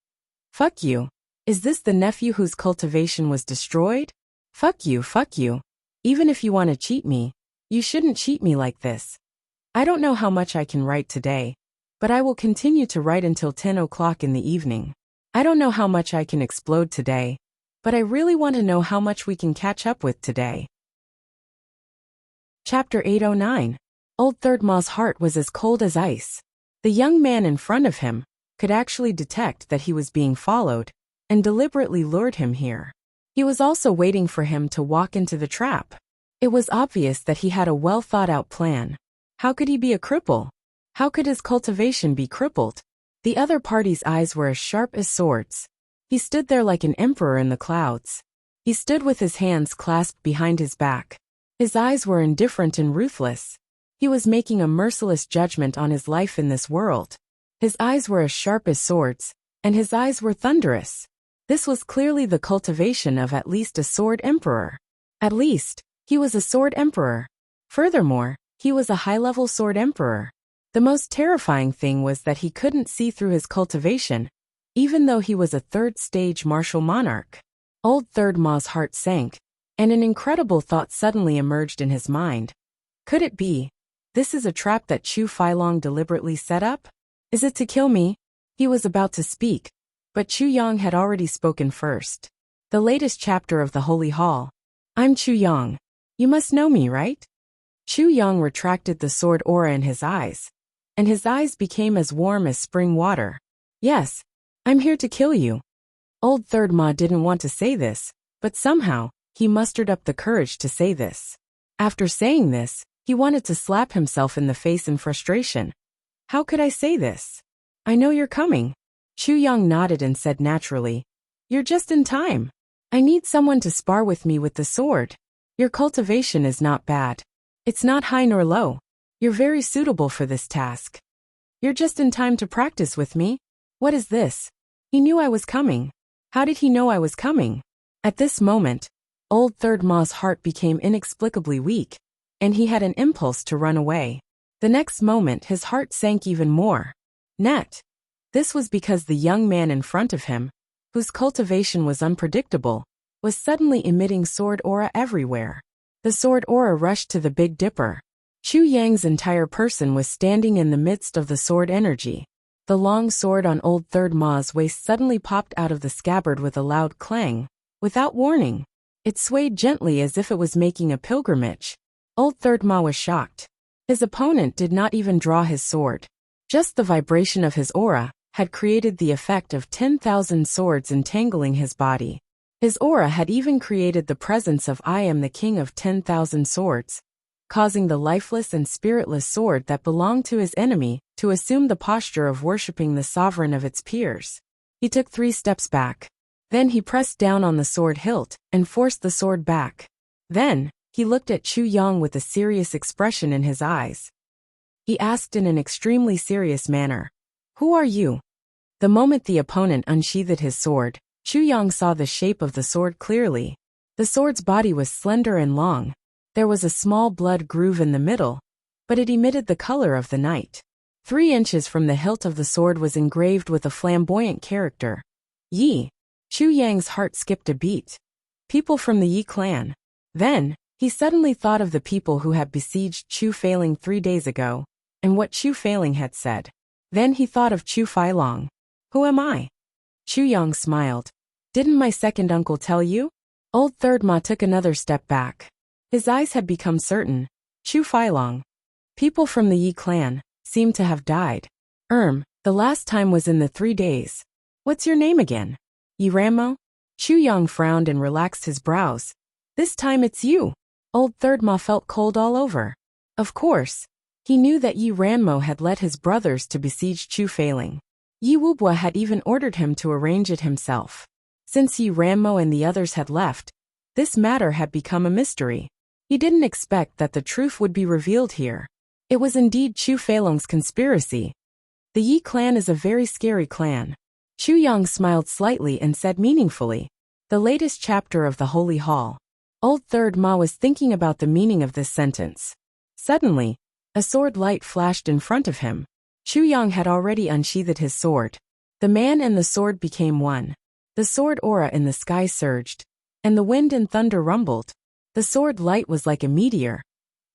Fuck you. Is this the nephew whose cultivation was destroyed? Fuck you, fuck you. Even if you want to cheat me, you shouldn't cheat me like this. I don't know how much I can write today, but I will continue to write until 10 o'clock in the evening. I don't know how much I can explode today, but I really want to know how much we can catch up with today. Chapter 809. Old Third Ma's heart was as cold as ice. The young man in front of him could actually detect that he was being followed and deliberately lured him here. He was also waiting for him to walk into the trap. It was obvious that he had a well-thought-out plan. How could he be a cripple? How could his cultivation be crippled? The other party's eyes were as sharp as swords. He stood there like an emperor in the clouds. He stood with his hands clasped behind his back. His eyes were indifferent and ruthless. He was making a merciless judgment on his life in this world. His eyes were as sharp as swords, and his eyes were thunderous. This was clearly the cultivation of at least a sword emperor. At least, he was a sword emperor. Furthermore, he was a high-level sword emperor. The most terrifying thing was that he couldn't see through his cultivation, even though he was a third-stage martial monarch. Old Third Ma's heart sank, and an incredible thought suddenly emerged in his mind. Could it be? This is a trap that Chu Feilong deliberately set up? Is it to kill me? He was about to speak, but Chu Yang had already spoken first. The latest chapter of the Holy Hall. I'm Chu Yang. You must know me, right? Chu Yang retracted the sword aura in his eyes, and his eyes became as warm as spring water. Yes, I'm here to kill you. Old Third Ma didn't want to say this, but somehow, he mustered up the courage to say this. After saying this, he wanted to slap himself in the face in frustration. How could I say this? I know you're coming. Chu Yang nodded and said naturally, You're just in time. I need someone to spar with me with the sword. Your cultivation is not bad. It's not high nor low. You're very suitable for this task. You're just in time to practice with me. What is this? He knew I was coming. How did he know I was coming? At this moment, Old Third Ma's heart became inexplicably weak, and he had an impulse to run away. The next moment his heart sank even more. Net. This was because the young man in front of him, whose cultivation was unpredictable, was suddenly emitting sword aura everywhere. The sword aura rushed to the Big Dipper. Chu Yang's entire person was standing in the midst of the sword energy. The long sword on Old Third Ma's waist suddenly popped out of the scabbard with a loud clang. Without warning, it swayed gently as if it was making a pilgrimage. Old Third Ma was shocked. His opponent did not even draw his sword. Just the vibration of his aura had created the effect of 10,000 swords entangling his body. His aura had even created the presence of I am the king of 10,000 swords, causing the lifeless and spiritless sword that belonged to his enemy to assume the posture of worshipping the sovereign of its peers. He took 3 steps back. Then he pressed down on the sword hilt and forced the sword back. Then, he looked at Chu Yang with a serious expression in his eyes. He asked in an extremely serious manner, Who are you? The moment the opponent unsheathed his sword, Chu Yang saw the shape of the sword clearly. The sword's body was slender and long. There was a small blood groove in the middle, but it emitted the color of the night. 3 inches from the hilt of the sword was engraved with a flamboyant character. Yi. Chu Yang's heart skipped a beat. People from the Yi clan. Then, he suddenly thought of the people who had besieged Chu Feiling 3 days ago, and what Chu Feiling had said. Then he thought of Chu Feilong. Who am I? Chu Yang smiled. Didn't my second uncle tell you? Old Third Ma took another step back. His eyes had become certain. Chu Feilong. People from the Yi clan seemed to have died. The last time was in the 3 days. What's your name again? Yi Ranmo? Chu Yang frowned and relaxed his brows. This time it's you. Old Third Ma felt cold all over. Of course. He knew that Yi Ranmo had led his brothers to besiege Chu Feiling. Yi Wubwa had even ordered him to arrange it himself. Since Yi Ranmo and the others had left, this matter had become a mystery. He didn't expect that the truth would be revealed here. It was indeed Chu Feilong's conspiracy. The Yi clan is a very scary clan. Chu Yang smiled slightly and said meaningfully. The latest chapter of the Holy Hall. Old Third Ma was thinking about the meaning of this sentence. Suddenly, a sword light flashed in front of him. Chu Yang had already unsheathed his sword. The man and the sword became one. The sword aura in the sky surged, and the wind and thunder rumbled. The sword light was like a meteor,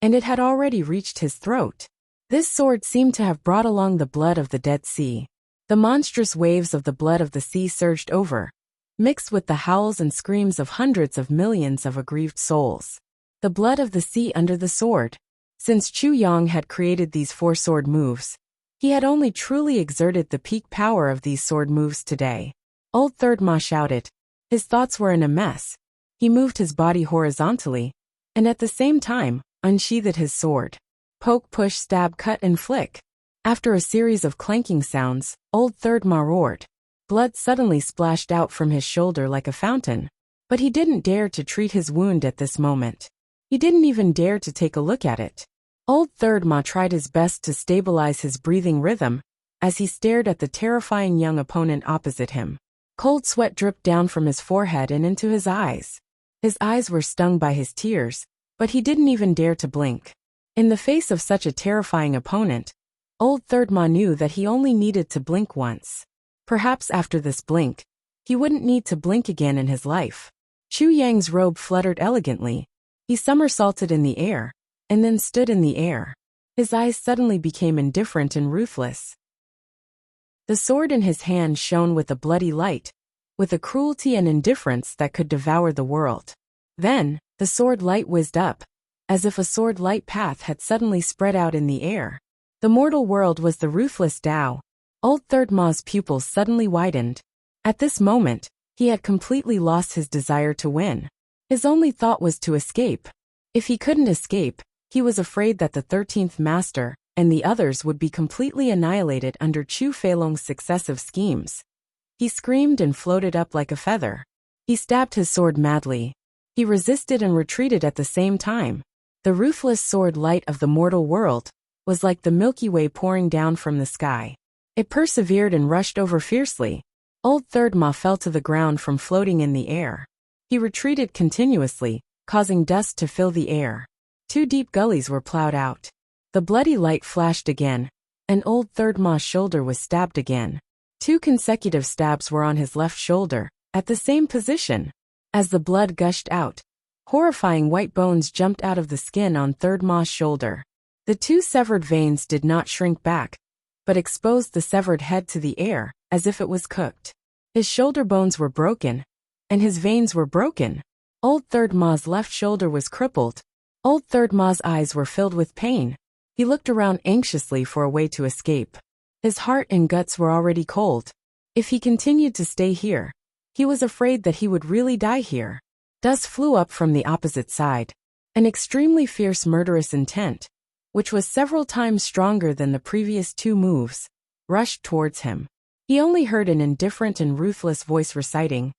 and it had already reached his throat. This sword seemed to have brought along the blood of the Dead Sea. The monstrous waves of the blood of the sea surged over, mixed with the howls and screams of hundreds of millions of aggrieved souls. The blood of the sea under the sword. Since Chu Yang had created these 4 sword moves, he had only truly exerted the peak power of these sword moves today. Old Third Ma shouted. His thoughts were in a mess. He moved his body horizontally, and at the same time, unsheathed his sword. Poke, push, stab, cut, and flick. After a series of clanking sounds, Old Third Ma roared. Blood suddenly splashed out from his shoulder like a fountain. But he didn't dare to treat his wound at this moment. He didn't even dare to take a look at it. Old Third Ma tried his best to stabilize his breathing rhythm as he stared at the terrifying young opponent opposite him. Cold sweat dripped down from his forehead and into his eyes. His eyes were stung by his tears, but he didn't even dare to blink. In the face of such a terrifying opponent, Old Third Ma knew that he only needed to blink once. Perhaps after this blink, he wouldn't need to blink again in his life. Chu Yang's robe fluttered elegantly. He somersaulted in the air, and then stood in the air. His eyes suddenly became indifferent and ruthless. The sword in his hand shone with a bloody light, with a cruelty and indifference that could devour the world. Then, the sword light whizzed up, as if a sword light path had suddenly spread out in the air. The mortal world was the ruthless Tao. Old Third Ma's pupils suddenly widened. At this moment, he had completely lost his desire to win. His only thought was to escape. If he couldn't escape, he was afraid that the 13th Master and the others would be completely annihilated under Chu Feilong's successive schemes. He screamed and floated up like a feather. He stabbed his sword madly. He resisted and retreated at the same time. The ruthless sword light of the mortal world was like the Milky Way pouring down from the sky. It persevered and rushed over fiercely. Old Third Ma fell to the ground from floating in the air. He retreated continuously, causing dust to fill the air. 2 deep gullies were plowed out. The bloody light flashed again, and Old Third Ma's shoulder was stabbed again. 2 consecutive stabs were on his left shoulder, at the same position. As the blood gushed out, horrifying white bones jumped out of the skin on Third Ma's shoulder. The 2 severed veins did not shrink back, but exposed the severed head to the air, as if it was cooked. His shoulder bones were broken, and his veins were broken. Old Third Ma's left shoulder was crippled. Old Third Ma's eyes were filled with pain. He looked around anxiously for a way to escape. His heart and guts were already cold. If he continued to stay here, he was afraid that he would really die here. Dust flew up from the opposite side. An extremely fierce murderous intent, which was several times stronger than the previous 2 moves, rushed towards him. He only heard an indifferent and ruthless voice reciting,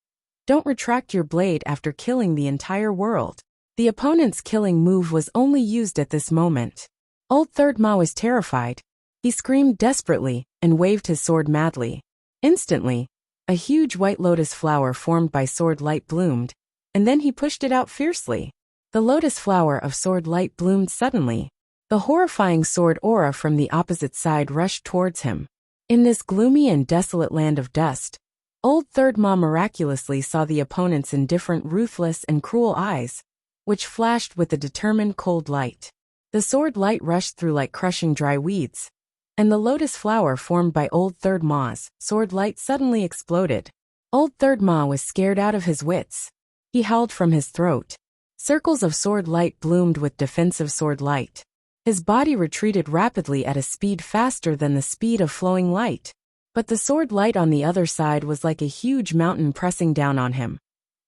"Don't retract your blade after killing the entire world." The opponent's killing move was only used at this moment. Old Third Ma was terrified. He screamed desperately and waved his sword madly. Instantly, A huge white lotus flower formed by sword light bloomed, and then he pushed it out fiercely. The lotus flower of sword light bloomed suddenly. The horrifying sword aura from the opposite side rushed towards him. In this gloomy and desolate land of dust, Old Third Ma miraculously saw the opponent's indifferent, ruthless, and cruel eyes, which flashed with a determined cold light. The sword light rushed through like crushing dry weeds, and the lotus flower formed by Old Third Ma's sword light suddenly exploded. Old Third Ma was scared out of his wits. He howled from his throat. Circles of sword light bloomed with defensive sword light. His body retreated rapidly at a speed faster than the speed of flowing light. But the sword light on the other side was like a huge mountain pressing down on him,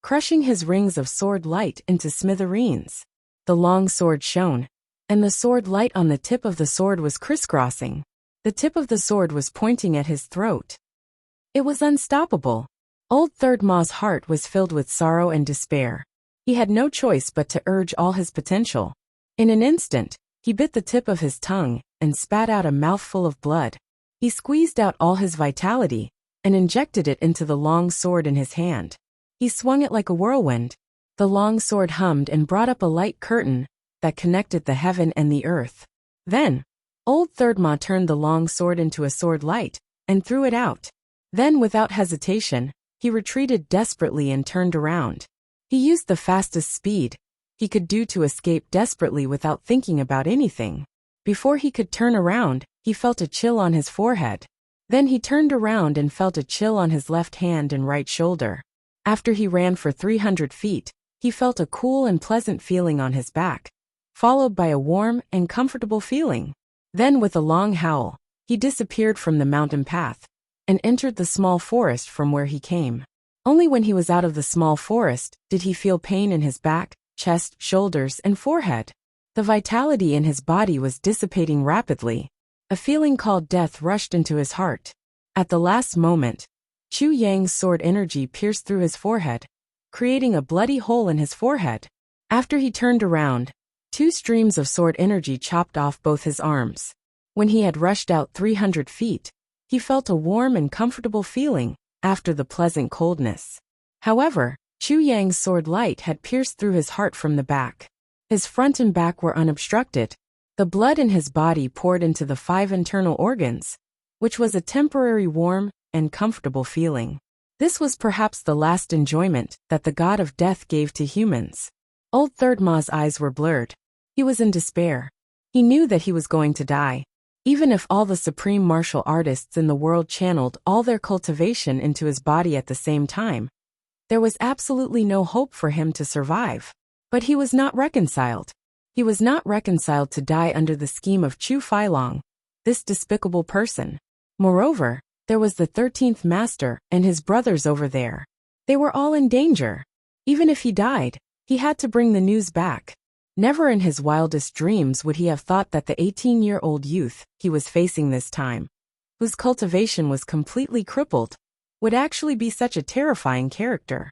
crushing his rings of sword light into smithereens. The long sword shone, and the sword light on the tip of the sword was crisscrossing. The tip of the sword was pointing at his throat. It was unstoppable. Old Third Ma's heart was filled with sorrow and despair. He had no choice but to urge all his potential. In an instant, he bit the tip of his tongue and spat out a mouthful of blood. He squeezed out all his vitality and injected it into the long sword in his hand. He swung it like a whirlwind. The long sword hummed and brought up a light curtain that connected the heaven and the earth. Then, Old Third Ma turned the long sword into a sword light and threw it out. Then, without hesitation, he retreated desperately and turned around. He used the fastest speed he could do to escape desperately without thinking about anything. Before he could turn around, he felt a chill on his forehead. Then he turned around and felt a chill on his left hand and right shoulder. After he ran for 300 feet, he felt a cool and pleasant feeling on his back, followed by a warm and comfortable feeling. Then, with a long howl, he disappeared from the mountain path and entered the small forest from where he came. Only when he was out of the small forest did he feel pain in his back, chest, shoulders, and forehead. The vitality in his body was dissipating rapidly. A feeling called death rushed into his heart. At the last moment, Chu Yang's sword energy pierced through his forehead, creating a bloody hole in his forehead. After he turned around, 2 streams of sword energy chopped off both his arms. When he had rushed out 300 feet, he felt a warm and comfortable feeling after the pleasant coldness. However, Chu Yang's sword light had pierced through his heart from the back. His front and back were unobstructed. The blood in his body poured into the 5 internal organs, which was a temporary warm and comfortable feeling. This was perhaps the last enjoyment that the god of death gave to humans. Old Third Ma's eyes were blurred. He was in despair. He knew that he was going to die. Even if all the supreme martial artists in the world channeled all their cultivation into his body at the same time, there was absolutely no hope for him to survive. But he was not reconciled. He was not reconciled to die under the scheme of Chu Failong, this despicable person. Moreover, there was the 13th master and his brothers over there. They were all in danger. Even if he died, he had to bring the news back. Never in his wildest dreams would he have thought that the 18-year-old youth he was facing this time, whose cultivation was completely crippled, would actually be such a terrifying character.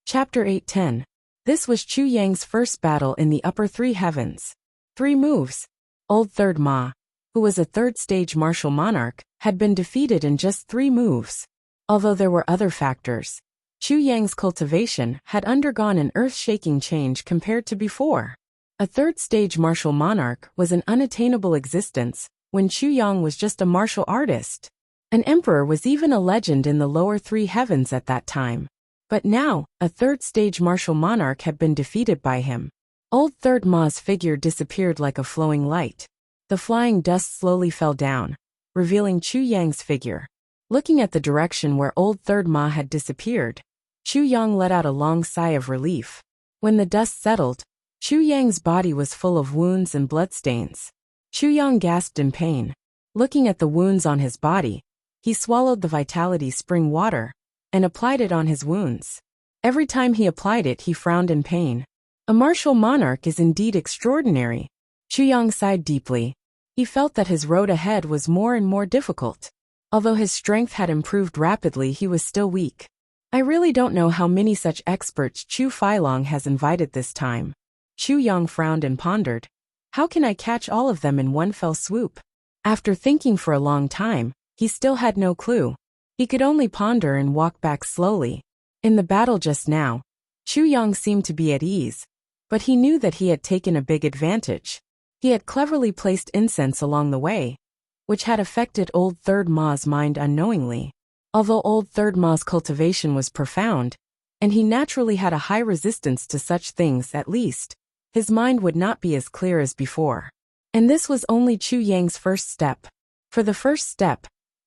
Chapter 8:10. This was Chu Yang's first battle in the upper 3 heavens. 3 moves. Old Third Ma, who was a 3rd-stage martial monarch, had been defeated in just 3 moves. Although there were other factors, Chu Yang's cultivation had undergone an earth-shaking change compared to before. A 3rd-stage martial monarch was an unattainable existence when Chu Yang was just a martial artist. An emperor was even a legend in the lower 3 heavens at that time. But now, a 3rd-stage martial monarch had been defeated by him. Old Third Ma's figure disappeared like a flowing light. The flying dust slowly fell down, revealing Chu Yang's figure. Looking at the direction where Old Third Ma had disappeared, Chu Yang let out a long sigh of relief. When the dust settled, Chu Yang's body was full of wounds and bloodstains. Chu Yang gasped in pain. Looking at the wounds on his body, he swallowed the vitality spring water and applied it on his wounds. Every time he applied it, he frowned in pain. A martial monarch is indeed extraordinary. Chu Yang sighed deeply. He felt that his road ahead was more and more difficult. Although his strength had improved rapidly, he was still weak. I really don't know how many such experts Chu Failong has invited this time. Chu Yang frowned and pondered. How can I catch all of them in one fell swoop? After thinking for a long time, he still had no clue. He could only ponder and walk back slowly. In the battle just now, Chu Yang seemed to be at ease, but he knew that he had taken a big advantage. He had cleverly placed incense along the way, which had affected Old Third Ma's mind unknowingly. Although Old Third Ma's cultivation was profound, and he naturally had a high resistance to such things, at least, his mind would not be as clear as before. And this was only Chu Yang's first step. For the first step,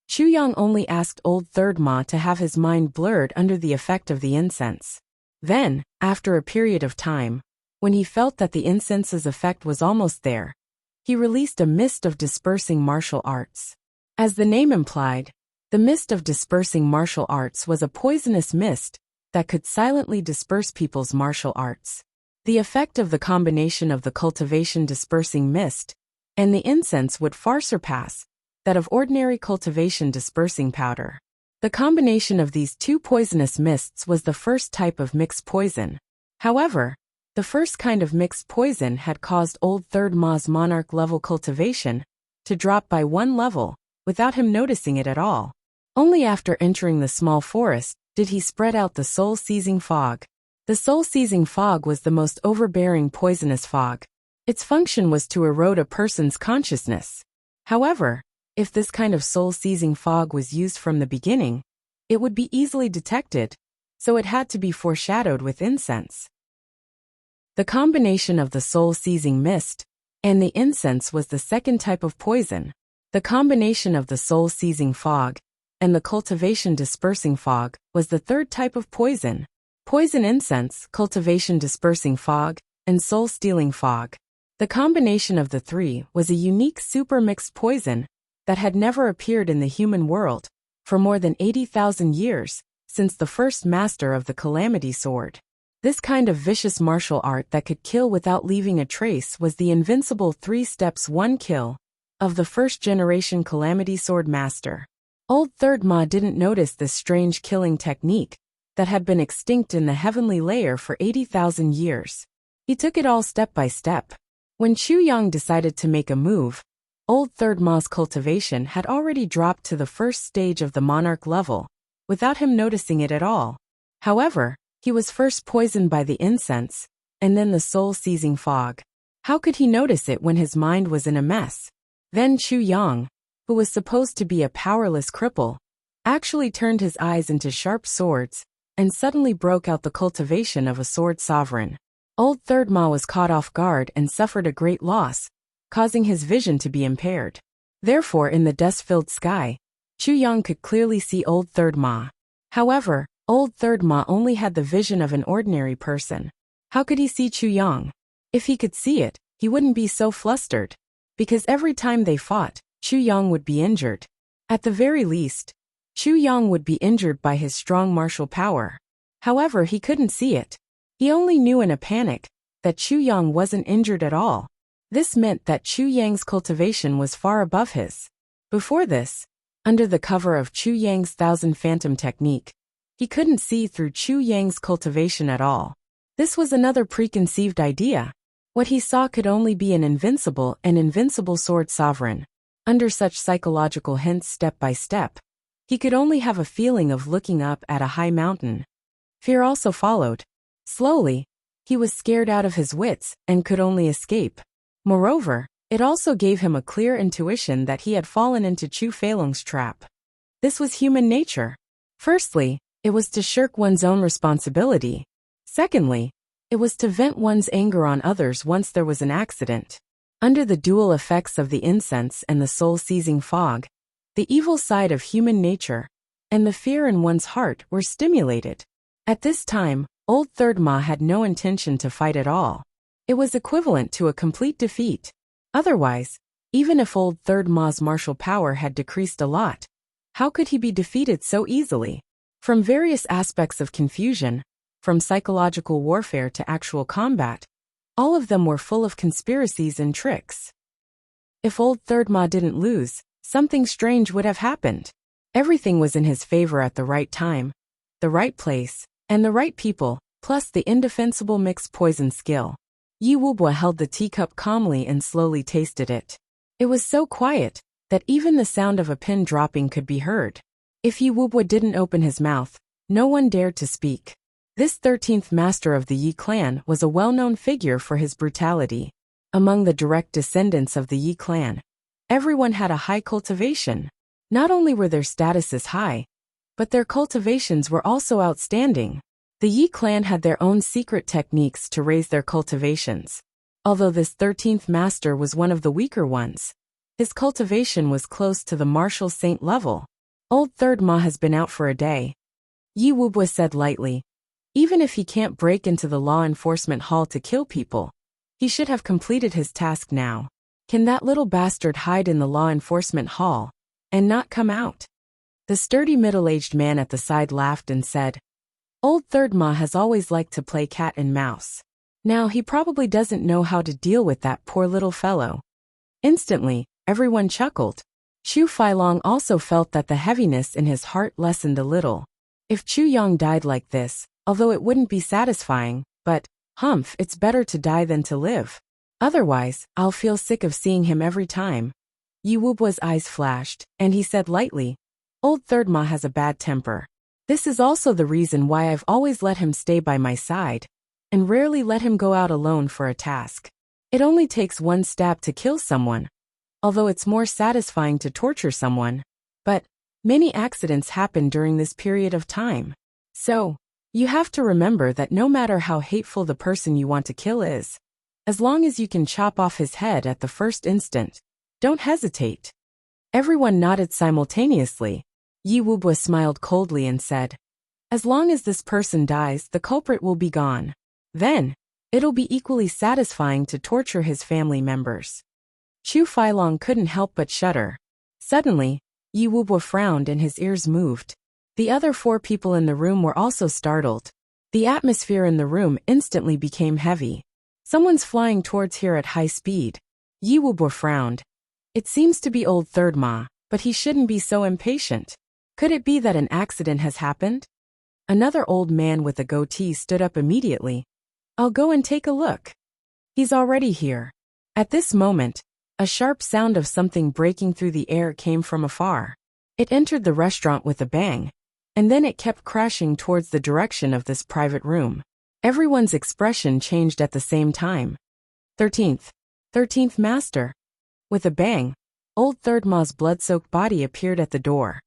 Chu Yang only asked Old Third Ma to have his mind blurred under the effect of the incense. Then, after a period of time, when he felt that the incense's effect was almost there, he released a mist of dispersing martial arts. As the name implied, the mist of dispersing martial arts was a poisonous mist that could silently disperse people's martial arts. The effect of the combination of the cultivation dispersing mist and the incense would far surpass that of ordinary cultivation dispersing powder. The combination of these two poisonous mists was the first type of mixed poison. However, the first kind of mixed poison had caused Old Third Ma's monarch level cultivation to drop by 1 level, without him noticing it at all. Only after entering the small forest did he spread out the soul-seizing fog. The soul-seizing fog was the most overbearing poisonous fog. Its function was to erode a person's consciousness. However, if this kind of soul-seizing fog was used from the beginning, it would be easily detected, so it had to be foreshadowed with incense. The combination of the soul-seizing mist and the incense was the second type of poison. The combination of the soul-seizing fog and the cultivation dispersing fog was the third type of poison. Poison incense, cultivation dispersing fog, and soul-stealing fog. The combination of the three was a unique super-mixed poison that had never appeared in the human world for more than 80,000 years, since the first master of the Calamity Sword. This kind of vicious martial art that could kill without leaving a trace was the invincible 3 steps 1 kill of the first-generation Calamity Sword master. Old Third Ma didn't notice this strange killing technique that had been extinct in the heavenly layer for 80,000 years. He took it all step by step. When Chu Yang decided to make a move, Old Third Ma's cultivation had already dropped to the first stage of the monarch level, without him noticing it at all. However, he was first poisoned by the incense, and then the soul-seizing fog. How could he notice it when his mind was in a mess? Then Chu Yang, who was supposed to be a powerless cripple, actually turned his eyes into sharp swords, and suddenly broke out the cultivation of a sword sovereign. Old Third Ma was caught off guard and suffered a great loss, causing his vision to be impaired. Therefore, in the dust-filled sky, Chu Yang could clearly see Old Third Ma. However, Old Third Ma only had the vision of an ordinary person. How could he see Chu Yang? If he could see it, he wouldn't be so flustered. Because every time they fought, Chu Yang would be injured. At the very least, Chu Yang would be injured by his strong martial power. However, he couldn't see it. He only knew in a panic that Chu Yang wasn't injured at all. This meant that Chu Yang's cultivation was far above his. Before this, under the cover of Chu Yang's Thousand Phantom technique, he couldn't see through Chu Yang's cultivation at all. This was another preconceived idea. What he saw could only be an invincible sword sovereign. Under such psychological hints step by step, he could only have a feeling of looking up at a high mountain. Fear also followed. Slowly, he was scared out of his wits and could only escape. Moreover, it also gave him a clear intuition that he had fallen into Chu Feilong's trap. This was human nature. Firstly, it was to shirk one's own responsibility. Secondly, it was to vent one's anger on others once there was an accident. Under the dual effects of the incense and the soul-seizing fog, the evil side of human nature and the fear in one's heart were stimulated. At this time, Old Third Ma had no intention to fight at all. It was equivalent to a complete defeat. Otherwise, even if Old Third Ma's martial power had decreased a lot, how could he be defeated so easily? From various aspects of confusion, from psychological warfare to actual combat, all of them were full of conspiracies and tricks. If Old Third Ma didn't lose, something strange would have happened. Everything was in his favor at the right time, the right place, and the right people, plus the indefensible mixed poison skill. Yi Wubwa held the teacup calmly and slowly tasted it. It was so quiet that even the sound of a pin dropping could be heard. If Yi Wubwa didn't open his mouth, no one dared to speak. This 13th master of the Yi clan was a well-known figure for his brutality. Among the direct descendants of the Yi clan, everyone had a high cultivation. Not only were their statuses high, but their cultivations were also outstanding. The Yi clan had their own secret techniques to raise their cultivations. Although this 13th master was one of the weaker ones, his cultivation was close to the martial saint level. Old Third Ma has been out for a day, Yi Wubwa said lightly. Even if he can't break into the law enforcement hall to kill people, he should have completed his task now. Can that little bastard hide in the law enforcement hall and not come out? The sturdy middle-aged man at the side laughed and said, Old Third Ma has always liked to play cat and mouse. Now he probably doesn't know how to deal with that poor little fellow. Instantly, everyone chuckled. Chu Failong also felt that the heaviness in his heart lessened a little. If Chu Yang died like this, although it wouldn't be satisfying, but, humph, it's better to die than to live. Otherwise, I'll feel sick of seeing him every time. Yi Wubwa's eyes flashed, and he said lightly, Old Third Ma has a bad temper. This is also the reason why I've always let him stay by my side, and rarely let him go out alone for a task. It only takes one stab to kill someone, although it's more satisfying to torture someone. But many accidents happen during this period of time. So, you have to remember that no matter how hateful the person you want to kill is, as long as you can chop off his head at the first instant, don't hesitate. Everyone nodded simultaneously. Yi Wubwa smiled coldly and said, As long as this person dies, the culprit will be gone. Then, it'll be equally satisfying to torture his family members. Chu Failong couldn't help but shudder. Suddenly, Yi Wubwa frowned and his ears moved. The other 4 people in the room were also startled. The atmosphere in the room instantly became heavy. Someone's flying towards here at high speed. Yi Wubwa frowned. It seems to be Old Third Ma, but he shouldn't be so impatient. Could it be that an accident has happened? Another old man with a goatee stood up immediately. I'll go and take a look. He's already here. At this moment, a sharp sound of something breaking through the air came from afar. It entered the restaurant with a bang, and then it kept crashing towards the direction of this private room. Everyone's expression changed at the same time. 13th Master. With a bang, Old Third Ma's blood-soaked body appeared at the door.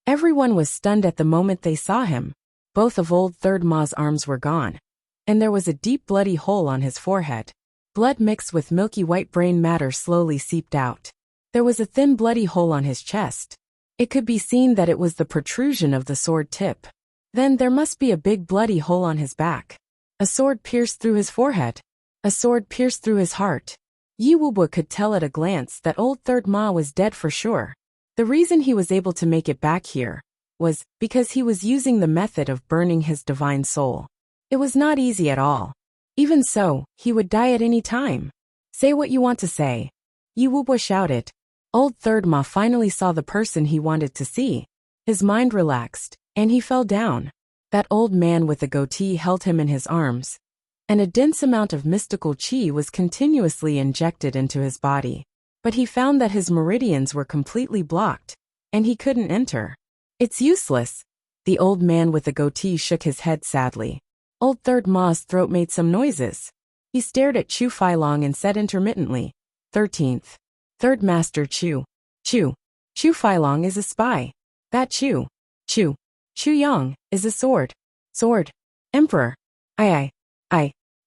Everyone was stunned at the moment they saw him. Both of Old Third Ma's arms were gone, and there was a deep bloody hole on his forehead. Blood mixed with milky white brain matter slowly seeped out. There was a thin bloody hole on his chest. It could be seen that it was the protrusion of the sword tip. Then there must be a big bloody hole on his back. A sword pierced through his forehead. A sword pierced through his heart. Yi Wubwa could tell at a glance that Old Third Ma was dead for sure. The reason he was able to make it back here was because he was using the method of burning his divine soul. It was not easy at all. Even so, he would die at any time. Say what you want to say, Yi Wubwa shouted. Old Third Ma finally saw the person he wanted to see. His mind relaxed, and he fell down. That old man with the goatee held him in his arms, and a dense amount of mystical qi was continuously injected into his body. But he found that his meridians were completely blocked, and he couldn't enter. It's useless. The old man with the goatee shook his head sadly. Old Third Ma's throat made some noises. He stared at Chu Failong and said intermittently, 13th Master Chu Failong is a spy. That Chu Yang is a sword Emperor. I.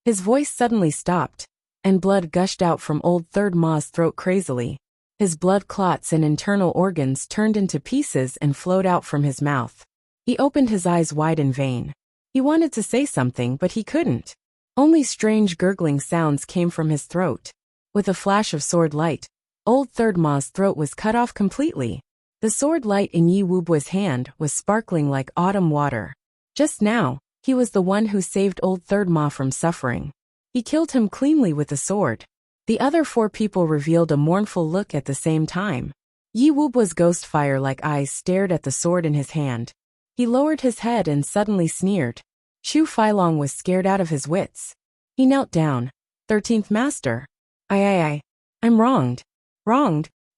His voice suddenly stopped, and blood gushed out from Old Third Ma's throat crazily. His blood clots and internal organs turned into pieces and flowed out from his mouth. He opened his eyes wide in vain. He wanted to say something, but he couldn't. Only strange gurgling sounds came from his throat. With a flash of sword light, Old Third Ma's throat was cut off completely. The sword light in Yi Wubwa's hand was sparkling like autumn water. Just now, he was the one who saved Old Third Ma from suffering. He killed him cleanly with the sword. The other 4 people revealed a mournful look at the same time. Yi Wubwa's ghost fire-like eyes stared at the sword in his hand. He lowered his head and suddenly sneered. Chu Failong was scared out of his wits. He knelt down. 13th Master. I'm wronged.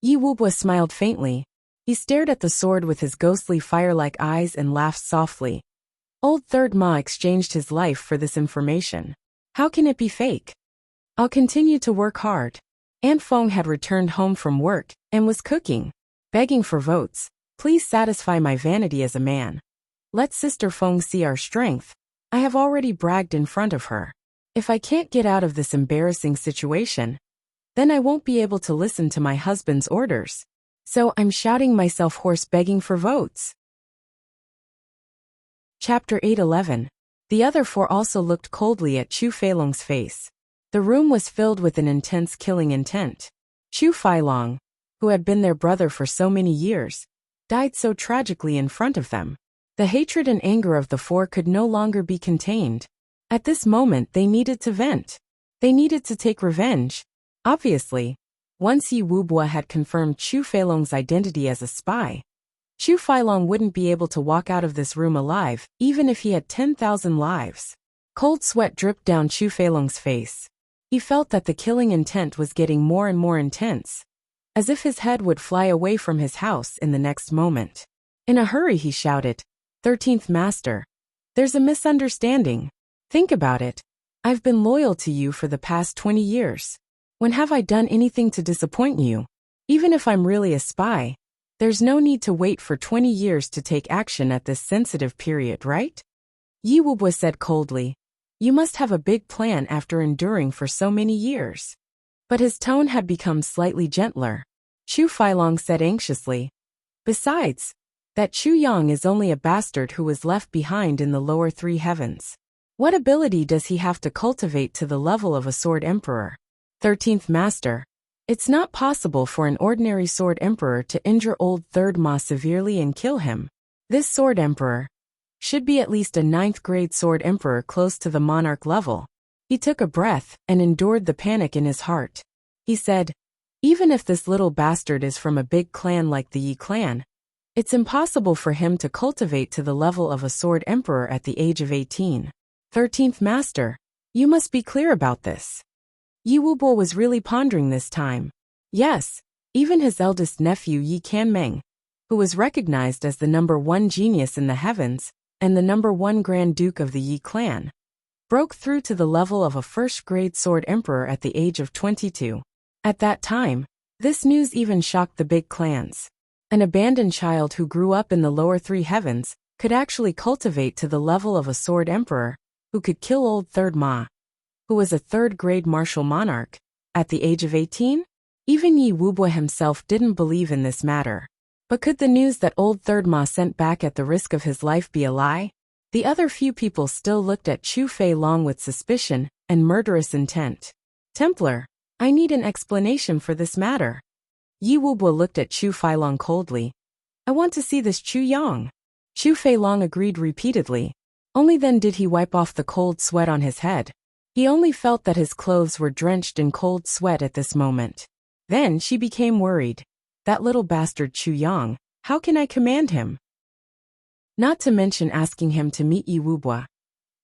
Yi Wubwa smiled faintly. He stared at the sword with his ghostly fire-like eyes and laughed softly. Old Third Ma exchanged his life for this information. How can it be fake? I'll continue to work hard. Aunt Feng had returned home from work and was cooking, begging for votes. Please satisfy my vanity as a man. Let Sister Feng see our strength. I have already bragged in front of her. If I can't get out of this embarrassing situation, then I won't be able to listen to my husband's orders. So I'm shouting myself hoarse begging for votes. Chapter 8:11. The other four also looked coldly at Chu Feilong's face. The room was filled with an intense killing intent. Chu Feilong, who had been their brother for so many years, died so tragically in front of them. The hatred and anger of the four could no longer be contained. At this moment they needed to vent. They needed to take revenge. Obviously, once Yi Wubua had confirmed Chu Feilong's identity as a spy, Chu Feilong wouldn't be able to walk out of this room alive, even if he had 10,000 lives. Cold sweat dripped down Chu Feilong's face. He felt that the killing intent was getting more and more intense, as if his head would fly away from his house in the next moment. In a hurry he shouted, 13th Master, there's a misunderstanding. Think about it. I've been loyal to you for the past 20 years. When have I done anything to disappoint you? Even if I'm really a spy, there's no need to wait for 20 years to take action at this sensitive period, right? Yi Wubua said coldly. You must have a big plan after enduring for so many years. But his tone had become slightly gentler. Chu Feilong said anxiously. Besides, that Chu Yang is only a bastard who was left behind in the lower three heavens. What ability does he have to cultivate to the level of a sword emperor? 13th Master. It's not possible for an ordinary sword emperor to injure old Third Ma severely and kill him. This sword emperor should be at least a 9th grade sword emperor close to the monarch level. He took a breath and endured the panic in his heart. He said, even if this little bastard is from a big clan like the Yi clan, it's impossible for him to cultivate to the level of a sword emperor at the age of 18. 13th Master, you must be clear about this. Yi Wubua was really pondering this time. Yes, even his eldest nephew Yi Kanmeng, who was recognized as the #1 genius in the heavens and the #1 Grand Duke of the Yi clan, broke through to the level of a first-grade sword emperor at the age of 22. At that time, this news even shocked the big clans. An abandoned child who grew up in the lower three heavens could actually cultivate to the level of a sword emperor, who could kill old Third Ma, who was a third-grade martial monarch, at the age of 18? Even Yi Wubua himself didn't believe in this matter. But could the news that old Third Ma sent back at the risk of his life be a lie? The other few people still looked at Chu Feilong with suspicion and murderous intent. Templar, I need an explanation for this matter. Yi Wubua looked at Chu Feilong coldly. I want to see this Chu Yang. Chu Feilong agreed repeatedly. Only then did he wipe off the cold sweat on his head. He only felt that his clothes were drenched in cold sweat at this moment. Then she became worried. That little bastard Chu Yang, how can I command him? Not to mention asking him to meet Yi Wubua.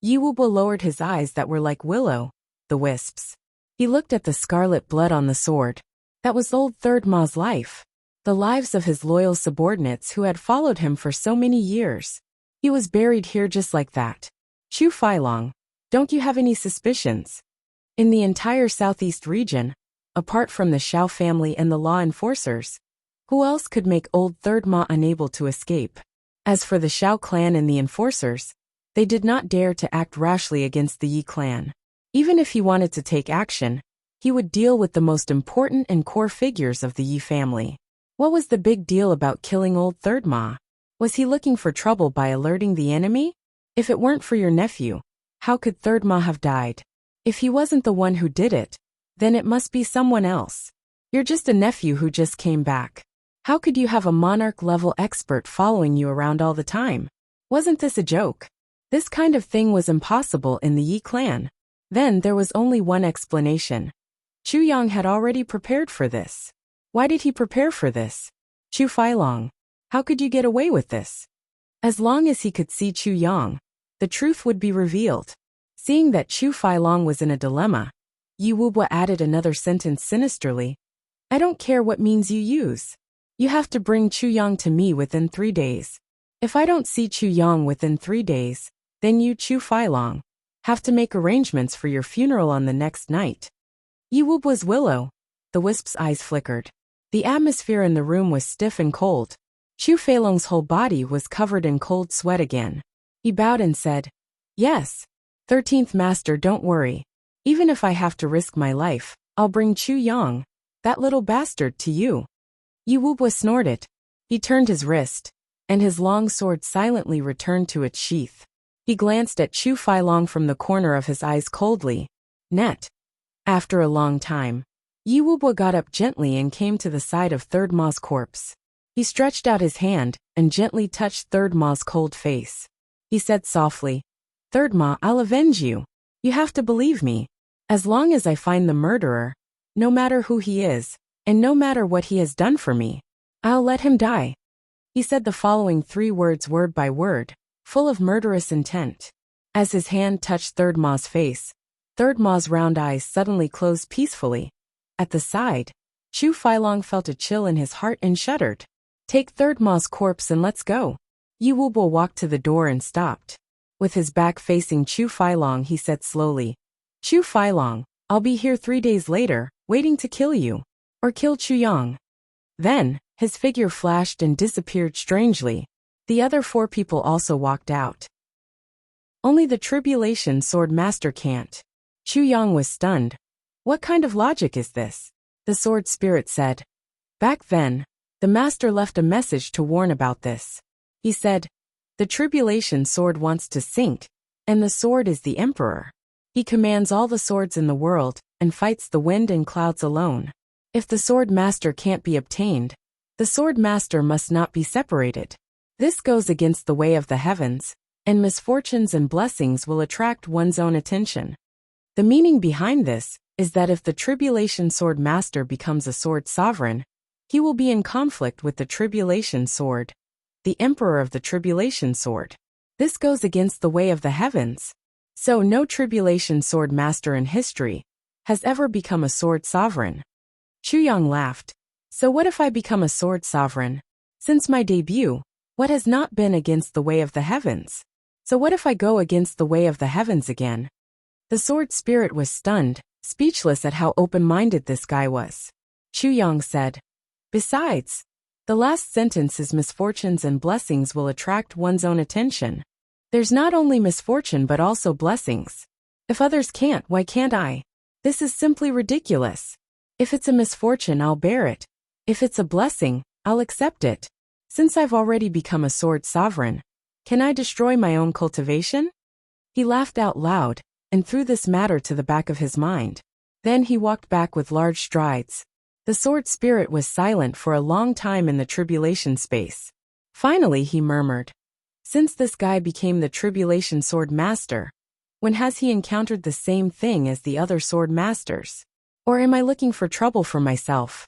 Yi Wubua lowered his eyes that were like willow, the wisps. He looked at the scarlet blood on the sword. That was old Third Ma's life. The lives of his loyal subordinates who had followed him for so many years. He was buried here just like that. Chu Feilong, don't you have any suspicions? In the entire southeast region, apart from the Shao family and the law enforcers, who else could make old Third Ma unable to escape? As for the Shao clan and the enforcers, they did not dare to act rashly against the Yi clan. Even if he wanted to take action, he would deal with the most important and core figures of the Yi family. What was the big deal about killing old Third Ma? Was he looking for trouble by alerting the enemy? If it weren't for your nephew, how could Third Ma have died? If he wasn't the one who did it, then it must be someone else. You're just a nephew who just came back. How could you have a monarch-level expert following you around all the time? Wasn't this a joke? This kind of thing was impossible in the Yi clan. Then there was only one explanation. Chu Yang had already prepared for this. Why did he prepare for this? Chu Feilong, how could you get away with this? As long as he could see Chu Yang, the truth would be revealed. Seeing that Chu Feilong was in a dilemma, Yi Wubua added another sentence sinisterly. I don't care what means you use. You have to bring Chu Yang to me within 3 days. If I don't see Chu Yang within 3 days, then you Chu Feilong have to make arrangements for your funeral on the next night. Yi Wu was willow. The wisp's eyes flickered. The atmosphere in the room was stiff and cold. Chu Feilong's whole body was covered in cold sweat again. He bowed and said, "Yes. 13th Master, don't worry. Even if I have to risk my life, I'll bring Chu Yang, that little bastard, to you." Yi Wu snorted. He turned his wrist, and his long sword silently returned to its sheath. He glanced at Chu Feilong from the corner of his eyes coldly. Net. After a long time, Yi Wu got up gently and came to the side of Third Ma's corpse. He stretched out his hand and gently touched Third Ma's cold face. He said softly, "Third Ma, I'll avenge you. You have to believe me. As long as I find the murderer, no matter who he is, and no matter what he has done for me, I'll let him die." He said the following 3 words word by word, full of murderous intent. As his hand touched Third Ma's face, Third Ma's round eyes suddenly closed peacefully. At the side, Chu Feilong felt a chill in his heart and shuddered. "Take Third Ma's corpse and let's go." Yi Wu walked to the door and stopped. With his back facing Chu Feilong, he said slowly, "Chu Feilong, I'll be here 3 days later, waiting to kill you. Or kill Chu Yang." Then, his figure flashed and disappeared strangely. The other 4 people also walked out. Only the Tribulation Sword Master can't. Chu Yang was stunned. "What kind of logic is this?" The sword spirit said. "Back then, the master left a message to warn about this. He said, the Tribulation Sword wants to sink, and the sword is the emperor. He commands all the swords in the world, and fights the wind and clouds alone. If the sword master can't be obtained, the sword master must not be separated. This goes against the way of the heavens, and misfortunes and blessings will attract one's own attention. The meaning behind this is that if the Tribulation Sword Master becomes a sword sovereign, he will be in conflict with the Tribulation Sword, the Emperor of the Tribulation Sword. This goes against the way of the heavens. So no Tribulation Sword Master in history has ever become a sword sovereign." Chu Yang laughed. "So what if I become a sword sovereign? Since my debut, what has not been against the way of the heavens? So what if I go against the way of the heavens again?" The sword spirit was stunned, speechless at how open-minded this guy was. Chu Yang said, "Besides, the last sentence is misfortunes and blessings will attract one's own attention. There's not only misfortune but also blessings. If others can't, why can't I? This is simply ridiculous. If it's a misfortune, I'll bear it. If it's a blessing, I'll accept it. Since I've already become a sword sovereign, can I destroy my own cultivation?" He laughed out loud, and threw this matter to the back of his mind. Then he walked back with large strides. The sword spirit was silent for a long time in the tribulation space. Finally he murmured, "Since this guy became the Tribulation Sword Master, when has he encountered the same thing as the other sword masters? Or am I looking for trouble for myself?"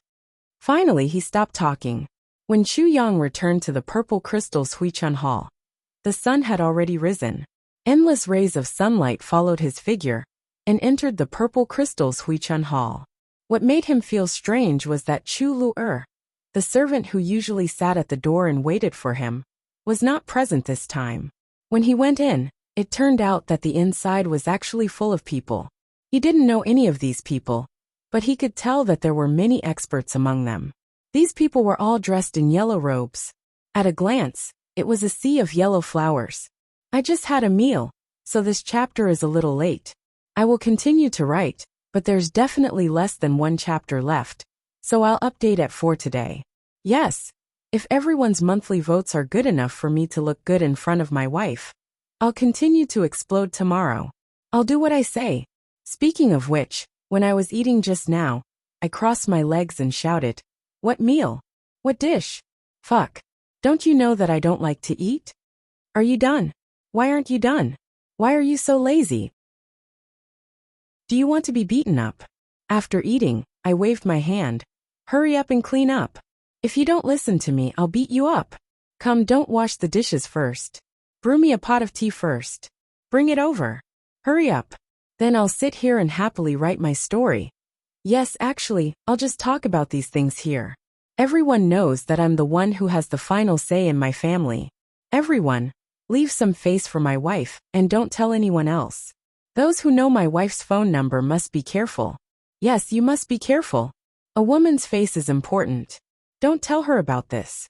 Finally he stopped talking. When Chu Yang returned to the Purple Crystal's Huichun Hall, the sun had already risen. Endless rays of sunlight followed his figure and entered the Purple Crystal's Huichun Hall. What made him feel strange was that Chu Lu-er, the servant who usually sat at the door and waited for him, was not present this time. When he went in, it turned out that the inside was actually full of people. He didn't know any of these people, but he could tell that there were many experts among them. These people were all dressed in yellow robes. At a glance, it was a sea of yellow flowers. I just had a meal, so this chapter is a little late. I will continue to write, but there's definitely less than 1 chapter left, so I'll update at 4 today. Yes, if everyone's monthly votes are good enough for me to look good in front of my wife, I'll continue to explode tomorrow. I'll do what I say. Speaking of which, when I was eating just now, I crossed my legs and shouted, "What meal? What dish? Fuck. Don't you know that I don't like to eat? Are you done? Why aren't you done? Why are you so lazy? Do you want to be beaten up?" After eating, I waved my hand. "Hurry up and clean up. If you don't listen to me, I'll beat you up. Come, don't wash the dishes first. Brew me a pot of tea first. Bring it over. Hurry up. Then I'll sit here and happily write my story. Yes, actually, I'll just talk about these things here. Everyone knows that I'm the one who has the final say in my family. Everyone, leave some face for my wife, and don't tell anyone else. Those who know my wife's phone number must be careful. Yes, you must be careful. A woman's face is important. Don't tell her about this.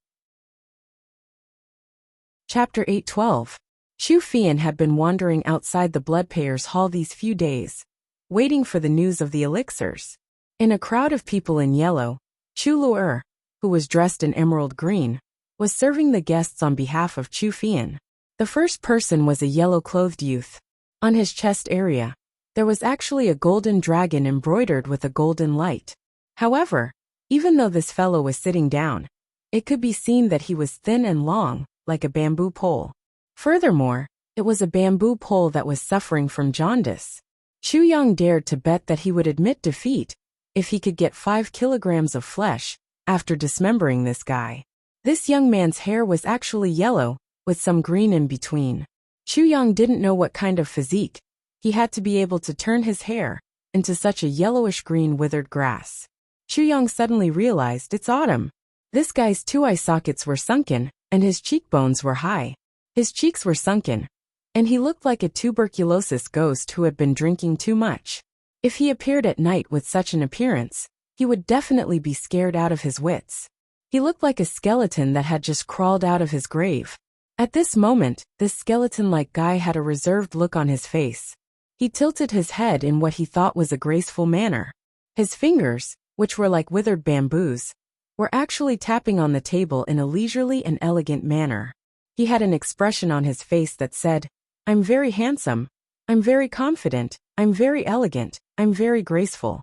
Chapter 8:12. Chu Fian had been wandering outside the Bloodpayers' Hall these few days, waiting for the news of the elixirs. In a crowd of people in yellow, Chu Lu'er, who was dressed in emerald green, was serving the guests on behalf of Chu Fian. The first person was a yellow-clothed youth. On his chest area, there was actually a golden dragon embroidered with a golden light. However, even though this fellow was sitting down, it could be seen that he was thin and long, like a bamboo pole. Furthermore, it was a bamboo pole that was suffering from jaundice. Chu Yang dared to bet that he would admit defeat if he could get 5 kilograms of flesh after dismembering this guy. This young man's hair was actually yellow, with some green in between. Chu Yang didn't know what kind of physique he had to be able to turn his hair into such a yellowish-green withered grass. Chu Yang suddenly realized it's autumn. This guy's 2 eye sockets were sunken, and his cheekbones were high. His cheeks were sunken, and he looked like a tuberculosis ghost who had been drinking too much. If he appeared at night with such an appearance, he would definitely be scared out of his wits. He looked like a skeleton that had just crawled out of his grave. At this moment, this skeleton-like guy had a reserved look on his face. He tilted his head in what he thought was a graceful manner. His fingers, which were like withered bamboos, were actually tapping on the table in a leisurely and elegant manner. He had an expression on his face that said, "I'm very handsome, I'm very confident, I'm very elegant, I'm very graceful."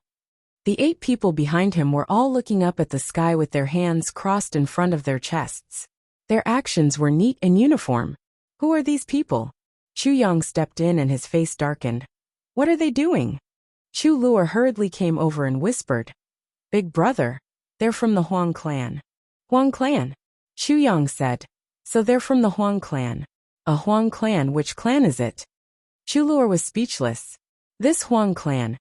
The 8 people behind him were all looking up at the sky with their hands crossed in front of their chests. Their actions were neat and uniform. Who are these people? Chu Yang stepped in and his face darkened. What are they doing? Chu Lu'er hurriedly came over and whispered, "Big brother, they're from the Huang clan." Huang clan? Chu Yang said. So they're from the Huang clan. A Huang clan? Which clan is it? Chu Lu'er was speechless. This Huang clan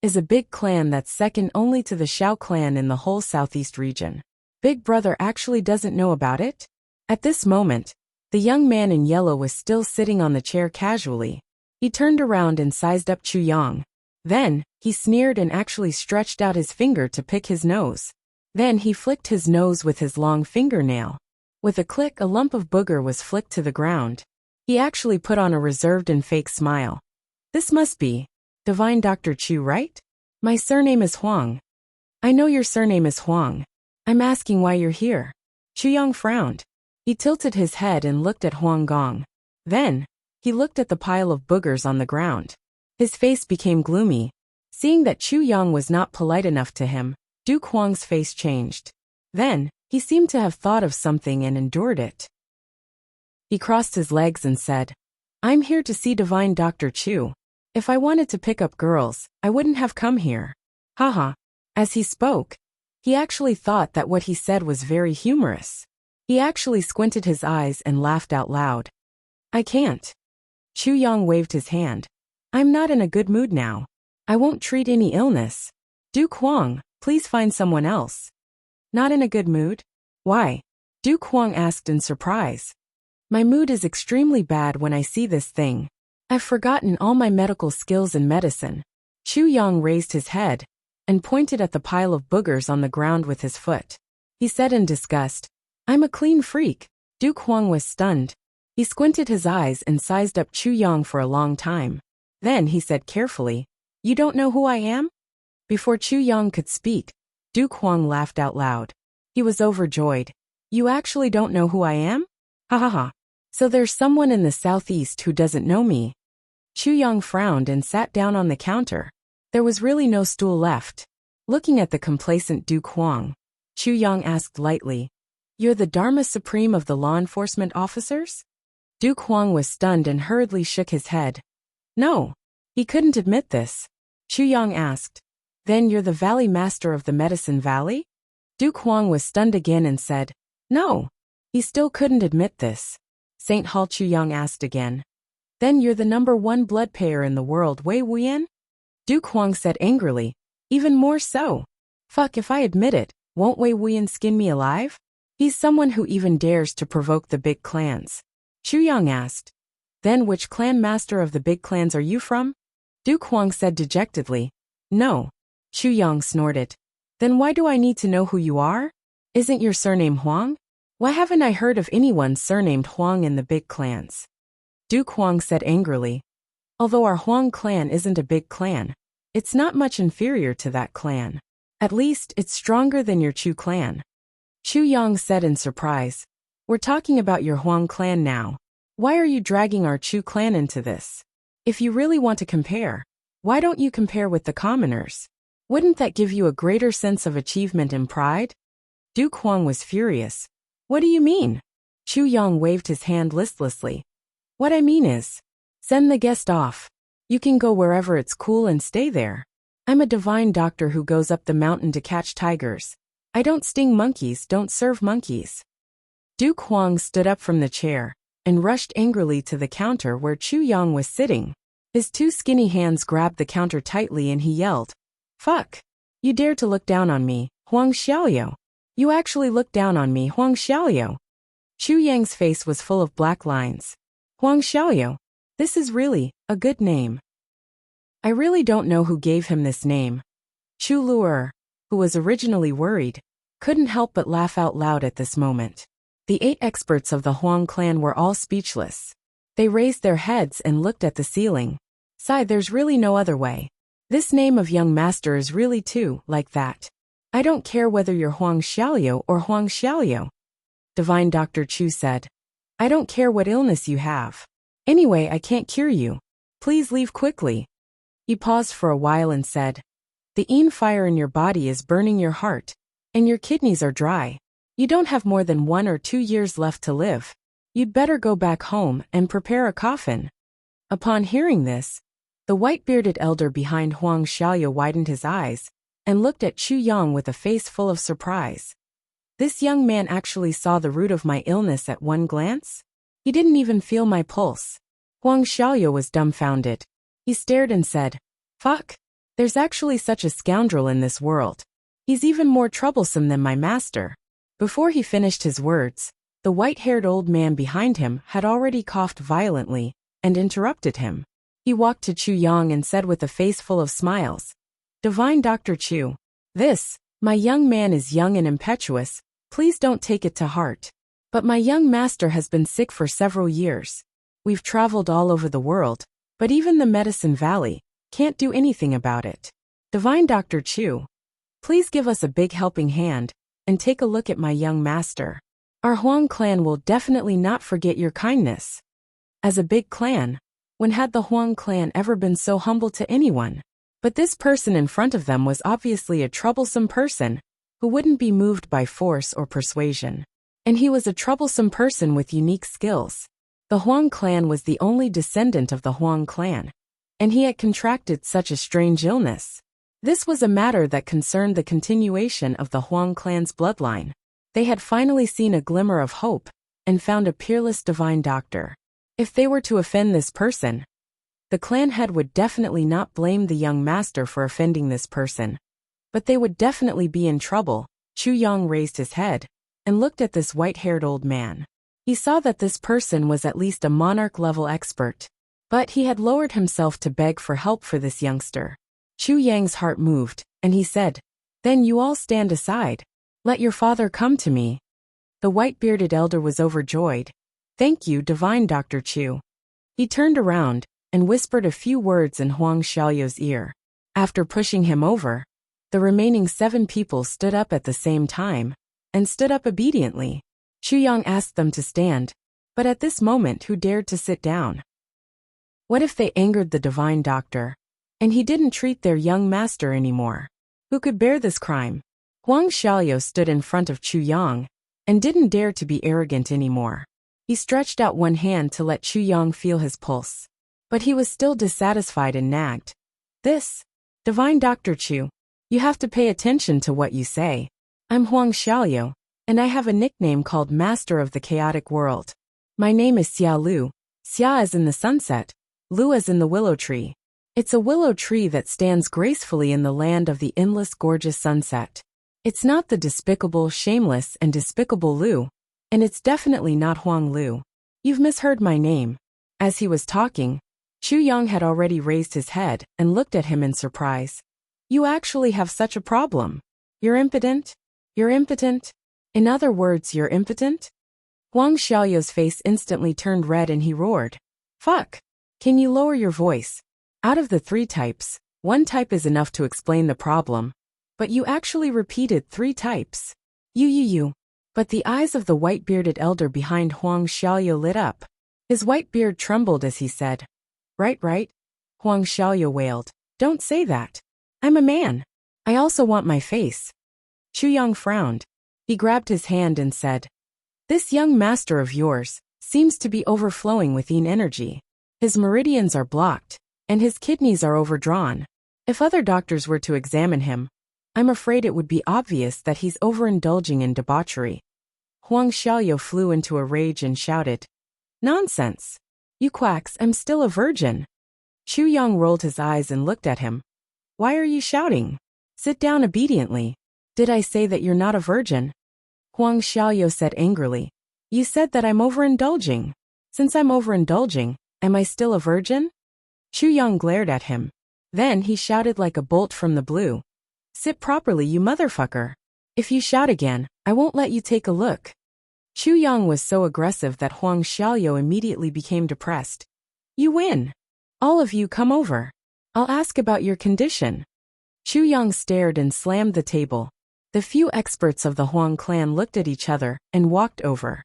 is a big clan that's second only to the Xiao clan in the whole southeast region. Big brother actually doesn't know about it? At this moment, the young man in yellow was still sitting on the chair casually. He turned around and sized up Chu Yang. Then, he sneered and actually stretched out his finger to pick his nose. Then he flicked his nose with his long fingernail. With a click, a lump of booger was flicked to the ground. He actually put on a reserved and fake smile. This must be Divine Dr. Chu, right? My surname is Huang. I know your surname is Huang. I'm asking why you're here. Chu Yang frowned. He tilted his head and looked at Huang Gong. Then, he looked at the pile of boogers on the ground. His face became gloomy. Seeing that Chu Yang was not polite enough to him, Duke Huang's face changed. Then, he seemed to have thought of something and endured it. He crossed his legs and said, I'm here to see Divine Dr. Chu. If I wanted to pick up girls, I wouldn't have come here. Haha. As he spoke, he actually thought that what he said was very humorous. He actually squinted his eyes and laughed out loud. I can't. Chu Yang waved his hand. I'm not in a good mood now. I won't treat any illness. Duke Huang, please find someone else. Not in a good mood? Why? Duke Huang asked in surprise. My mood is extremely bad when I see this thing. I've forgotten all my medical skills in medicine. Chu Yang raised his head and pointed at the pile of boogers on the ground with his foot. He said in disgust, I'm a clean freak. Duke Huang was stunned. He squinted his eyes and sized up Chu Yang for a long time. Then he said carefully, You don't know who I am? Before Chu Yang could speak, Duke Huang laughed out loud. He was overjoyed. You actually don't know who I am? Ha ha ha. So there's someone in the southeast who doesn't know me. Chu Yang frowned and sat down on the counter. There was really no stool left. Looking at the complacent Duke Huang, Chu Yang asked lightly, You're the Dharma Supreme of the law enforcement officers? Duke Huang was stunned and hurriedly shook his head. No. He couldn't admit this. Chu Yang asked, Then you're the Valley Master of the Medicine Valley? Duke Huang was stunned again and said, No. He still couldn't admit this. Saint Hall Chu Yang asked again. Then you're the #1 blood payer in the world, Wei Wuyan? Duke Huang said angrily, Even more so. Fuck, if I admit it, Won't Wei Wuyan skin me alive? He's someone who even dares to provoke the big clans. Chu Yang asked. Then which clan master of the big clans are you from? Duke Huang said dejectedly. No. Chu Yang snorted. Then why do I need to know who you are? Isn't your surname Huang? Why haven't I heard of anyone surnamed Huang in the big clans? Duke Huang said angrily. Although our Huang clan isn't a big clan, it's not much inferior to that clan. At least, it's stronger than your Chu clan. Chu Yang said in surprise. We're talking about your Huang clan now. Why are you dragging our Chu clan into this? If you really want to compare, why don't you compare with the commoners? Wouldn't that give you a greater sense of achievement and pride? Duke Huang was furious. What do you mean? Chu Yang waved his hand listlessly. What I mean is, send the guest off. You can go wherever it's cool and stay there. I'm a divine doctor who goes up the mountain to catch tigers. I don't sting monkeys, don't serve monkeys. Duke Huang stood up from the chair and rushed angrily to the counter where Chu Yang was sitting. His two skinny hands grabbed the counter tightly and he yelled, Fuck! You dare to look down on me, Huang Xiaoliu. You actually looked down on me, Huang Xiaoliu. Chu Yang's face was full of black lines. Huang Xiaoliu. This is really a good name. I really don't know who gave him this name. Chu Luer, who was originally worried, couldn't help but laugh out loud at this moment. The 8 experts of the Huang clan were all speechless. They raised their heads and looked at the ceiling. Sigh, there's really no other way. This name of young master is really too like that. I don't care whether you're Huang Xiaoliu or Huang Xiaoliu. Divine Dr. Chu said. I don't care what illness you have. Anyway, I can't cure you. Please leave quickly. He paused for a while and said, The Yin fire in your body is burning your heart, and your kidneys are dry. You don't have more than 1 or 2 years left to live. You'd better go back home and prepare a coffin. Upon hearing this, the white-bearded elder behind Huang Xiaoliu widened his eyes and looked at Chu Yang with a face full of surprise. This young man actually saw the root of my illness at one glance? He didn't even feel my pulse. Huang Xiaoliu was dumbfounded. He stared and said, Fuck! There's actually such a scoundrel in this world. He's even more troublesome than my master. Before he finished his words, the white-haired old man behind him had already coughed violently and interrupted him. He walked to Chu Yang and said with a face full of smiles, Divine Dr. Chu, my young man is young and impetuous, please don't take it to heart. But my young master has been sick for several years. We've traveled all over the world, but even the Medicine Valley can't do anything about it. Divine Dr. Chu, please give us a big helping hand and take a look at my young master. Our Huang clan will definitely not forget your kindness. As a big clan, when had the Huang clan ever been so humble to anyone? But this person in front of them was obviously a troublesome person who wouldn't be moved by force or persuasion. And he was a troublesome person with unique skills. The Huang clan was the only descendant of the Huang clan, and he had contracted such a strange illness. This was a matter that concerned the continuation of the Huang clan's bloodline. They had finally seen a glimmer of hope and found a peerless divine doctor. If they were to offend this person, the clan head would definitely not blame the young master for offending this person. But they would definitely be in trouble. Chu Yang raised his head and looked at this white-haired old man. He saw that this person was at least a monarch-level expert. But he had lowered himself to beg for help for this youngster. Chu Yang's heart moved, and he said, Then you all stand aside. Let your father come to me. The white-bearded elder was overjoyed. Thank you, Divine Dr. Chu. He turned around and whispered a few words in Huang Xiaoliu's ear. After pushing him over, the remaining 7 people stood up at the same time and stood up obediently. Chu Yang asked them to stand, but at this moment who dared to sit down? What if they angered the divine doctor, and he didn't treat their young master anymore? Who could bear this crime? Huang Xiaoliu stood in front of Chu Yang and didn't dare to be arrogant anymore. He stretched out one hand to let Chu Yang feel his pulse. But he was still dissatisfied and nagged. Divine Dr. Chu, you have to pay attention to what you say. I'm Huang Xiaoliu, and I have a nickname called Master of the Chaotic World. My name is Xia Lu. Xia as in the sunset, Lu as in the willow tree. It's a willow tree that stands gracefully in the land of the endless gorgeous sunset. It's not the despicable, shameless, and despicable Lu. And it's definitely not Huang Lu. You've misheard my name. As he was talking, Chu Yang had already raised his head and looked at him in surprise. You actually have such a problem. You're impotent? You're impotent? In other words, you're impotent? Huang Xiaoyou's face instantly turned red and he roared. Fuck! Can you lower your voice? Out of the 3 types, 1 type is enough to explain the problem. But you actually repeated 3 types. You. But the eyes of the white-bearded elder behind Huang Xiaoyou lit up. His white beard trembled as he said, Right. Huang Xiaoyou wailed. Don't say that. I'm a man. I also want my face. Chu Yang frowned. He grabbed his hand and said, This young master of yours seems to be overflowing with yin energy. His meridians are blocked, and his kidneys are overdrawn. If other doctors were to examine him, I'm afraid it would be obvious that he's overindulging in debauchery. Huang Xiaoyou flew into a rage and shouted, Nonsense! You quacks, I'm still a virgin. Chu Yang rolled his eyes and looked at him. Why are you shouting? Sit down obediently. Did I say that you're not a virgin? Huang Xiaoyou said angrily. You said that I'm overindulging. Since I'm overindulging, am I still a virgin? Chu Yang glared at him. Then he shouted like a bolt from the blue. Sit properly, you motherfucker. If you shout again, I won't let you take a look. Chu Yang was so aggressive that Huang Xiaoyou immediately became depressed. You win. All of you come over. I'll ask about your condition. Chu Yang stared and slammed the table. The few experts of the Huang clan looked at each other and walked over.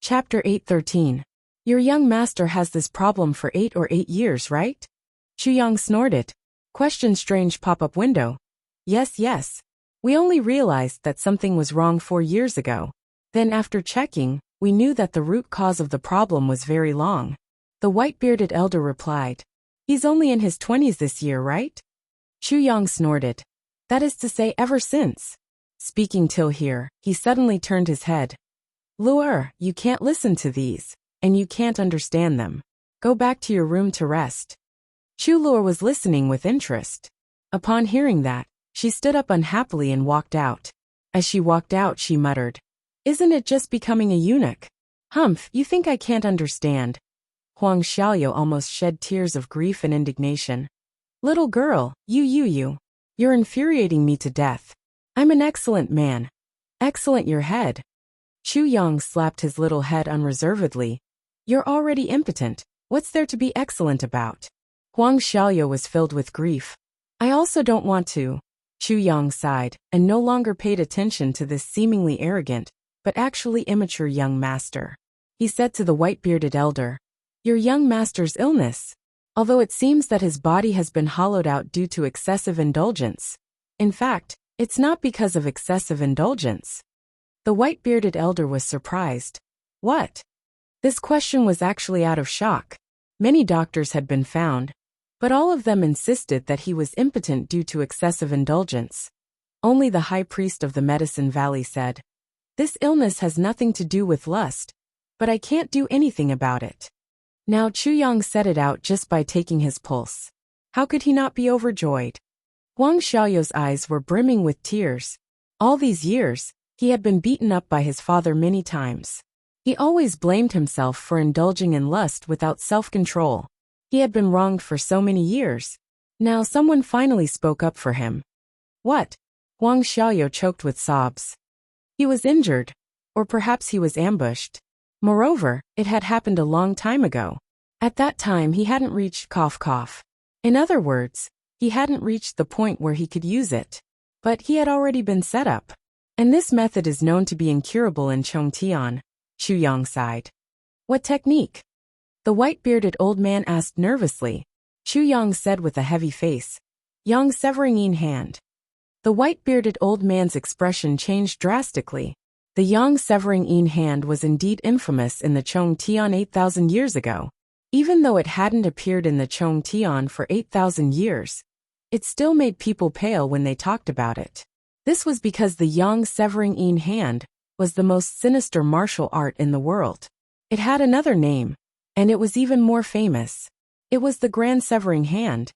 Chapter 8:13. Your young master has this problem for 8 years, right? Chu Yang snorted. Question strange pop-up window. Yes. We only realized that something was wrong 4 years ago. Then after checking, we knew that the root cause of the problem was very long. The white-bearded elder replied. He's only in his 20s this year, right? Chu Yang snorted. That is to say, ever since. Speaking till here, he suddenly turned his head. Luer, you can't listen to these, and you can't understand them. Go back to your room to rest. Chu Luer was listening with interest. Upon hearing that, she stood up unhappily and walked out. As she walked out, she muttered, Isn't it just becoming a eunuch? Humph, you think I can't understand? Huang Xiaoyou almost shed tears of grief and indignation. Little girl, you're infuriating me to death. I'm an excellent man. Excellent your head. Chu Yang slapped his little head unreservedly. You're already impotent. What's there to be excellent about? Huang Xiaoyou was filled with grief. I also don't want to. Chu Yang sighed, and no longer paid attention to this seemingly arrogant, but actually immature young master. He said to the white-bearded elder, Your young master's illness. Although it seems that his body has been hollowed out due to excessive indulgence. In fact, it's not because of excessive indulgence. The white-bearded elder was surprised. What? This question was actually out of shock. Many doctors had been found, but all of them insisted that he was impotent due to excessive indulgence. Only the high priest of the Medicine Valley said, This illness has nothing to do with lust, but I can't do anything about it. Now Chu Yang said it out just by taking his pulse. How could he not be overjoyed? Huang Xiaoyou's eyes were brimming with tears. All these years, he had been beaten up by his father many times. He always blamed himself for indulging in lust without self-control. He had been wronged for so many years. Now someone finally spoke up for him. What? Huang Xiaoyou choked with sobs. He was injured. Or perhaps he was ambushed. Moreover, it had happened a long time ago. At that time he hadn't reached cough. In other words, he hadn't reached the point where he could use it. But he had already been set up. And this method is known to be incurable in Chongtian. Chu Yang sighed. What technique? The white-bearded old man asked nervously. Chu Yang said with a heavy face. Yang severing yin hand. The white-bearded old man's expression changed drastically. The Yang severing yin hand was indeed infamous in the Chongtian 8,000 years ago. Even though it hadn't appeared in the Chongtian for 8,000 years, it still made people pale when they talked about it. This was because the Yang severing yin hand was the most sinister martial art in the world. It had another name, and it was even more famous. It was the Grand Severing Hand.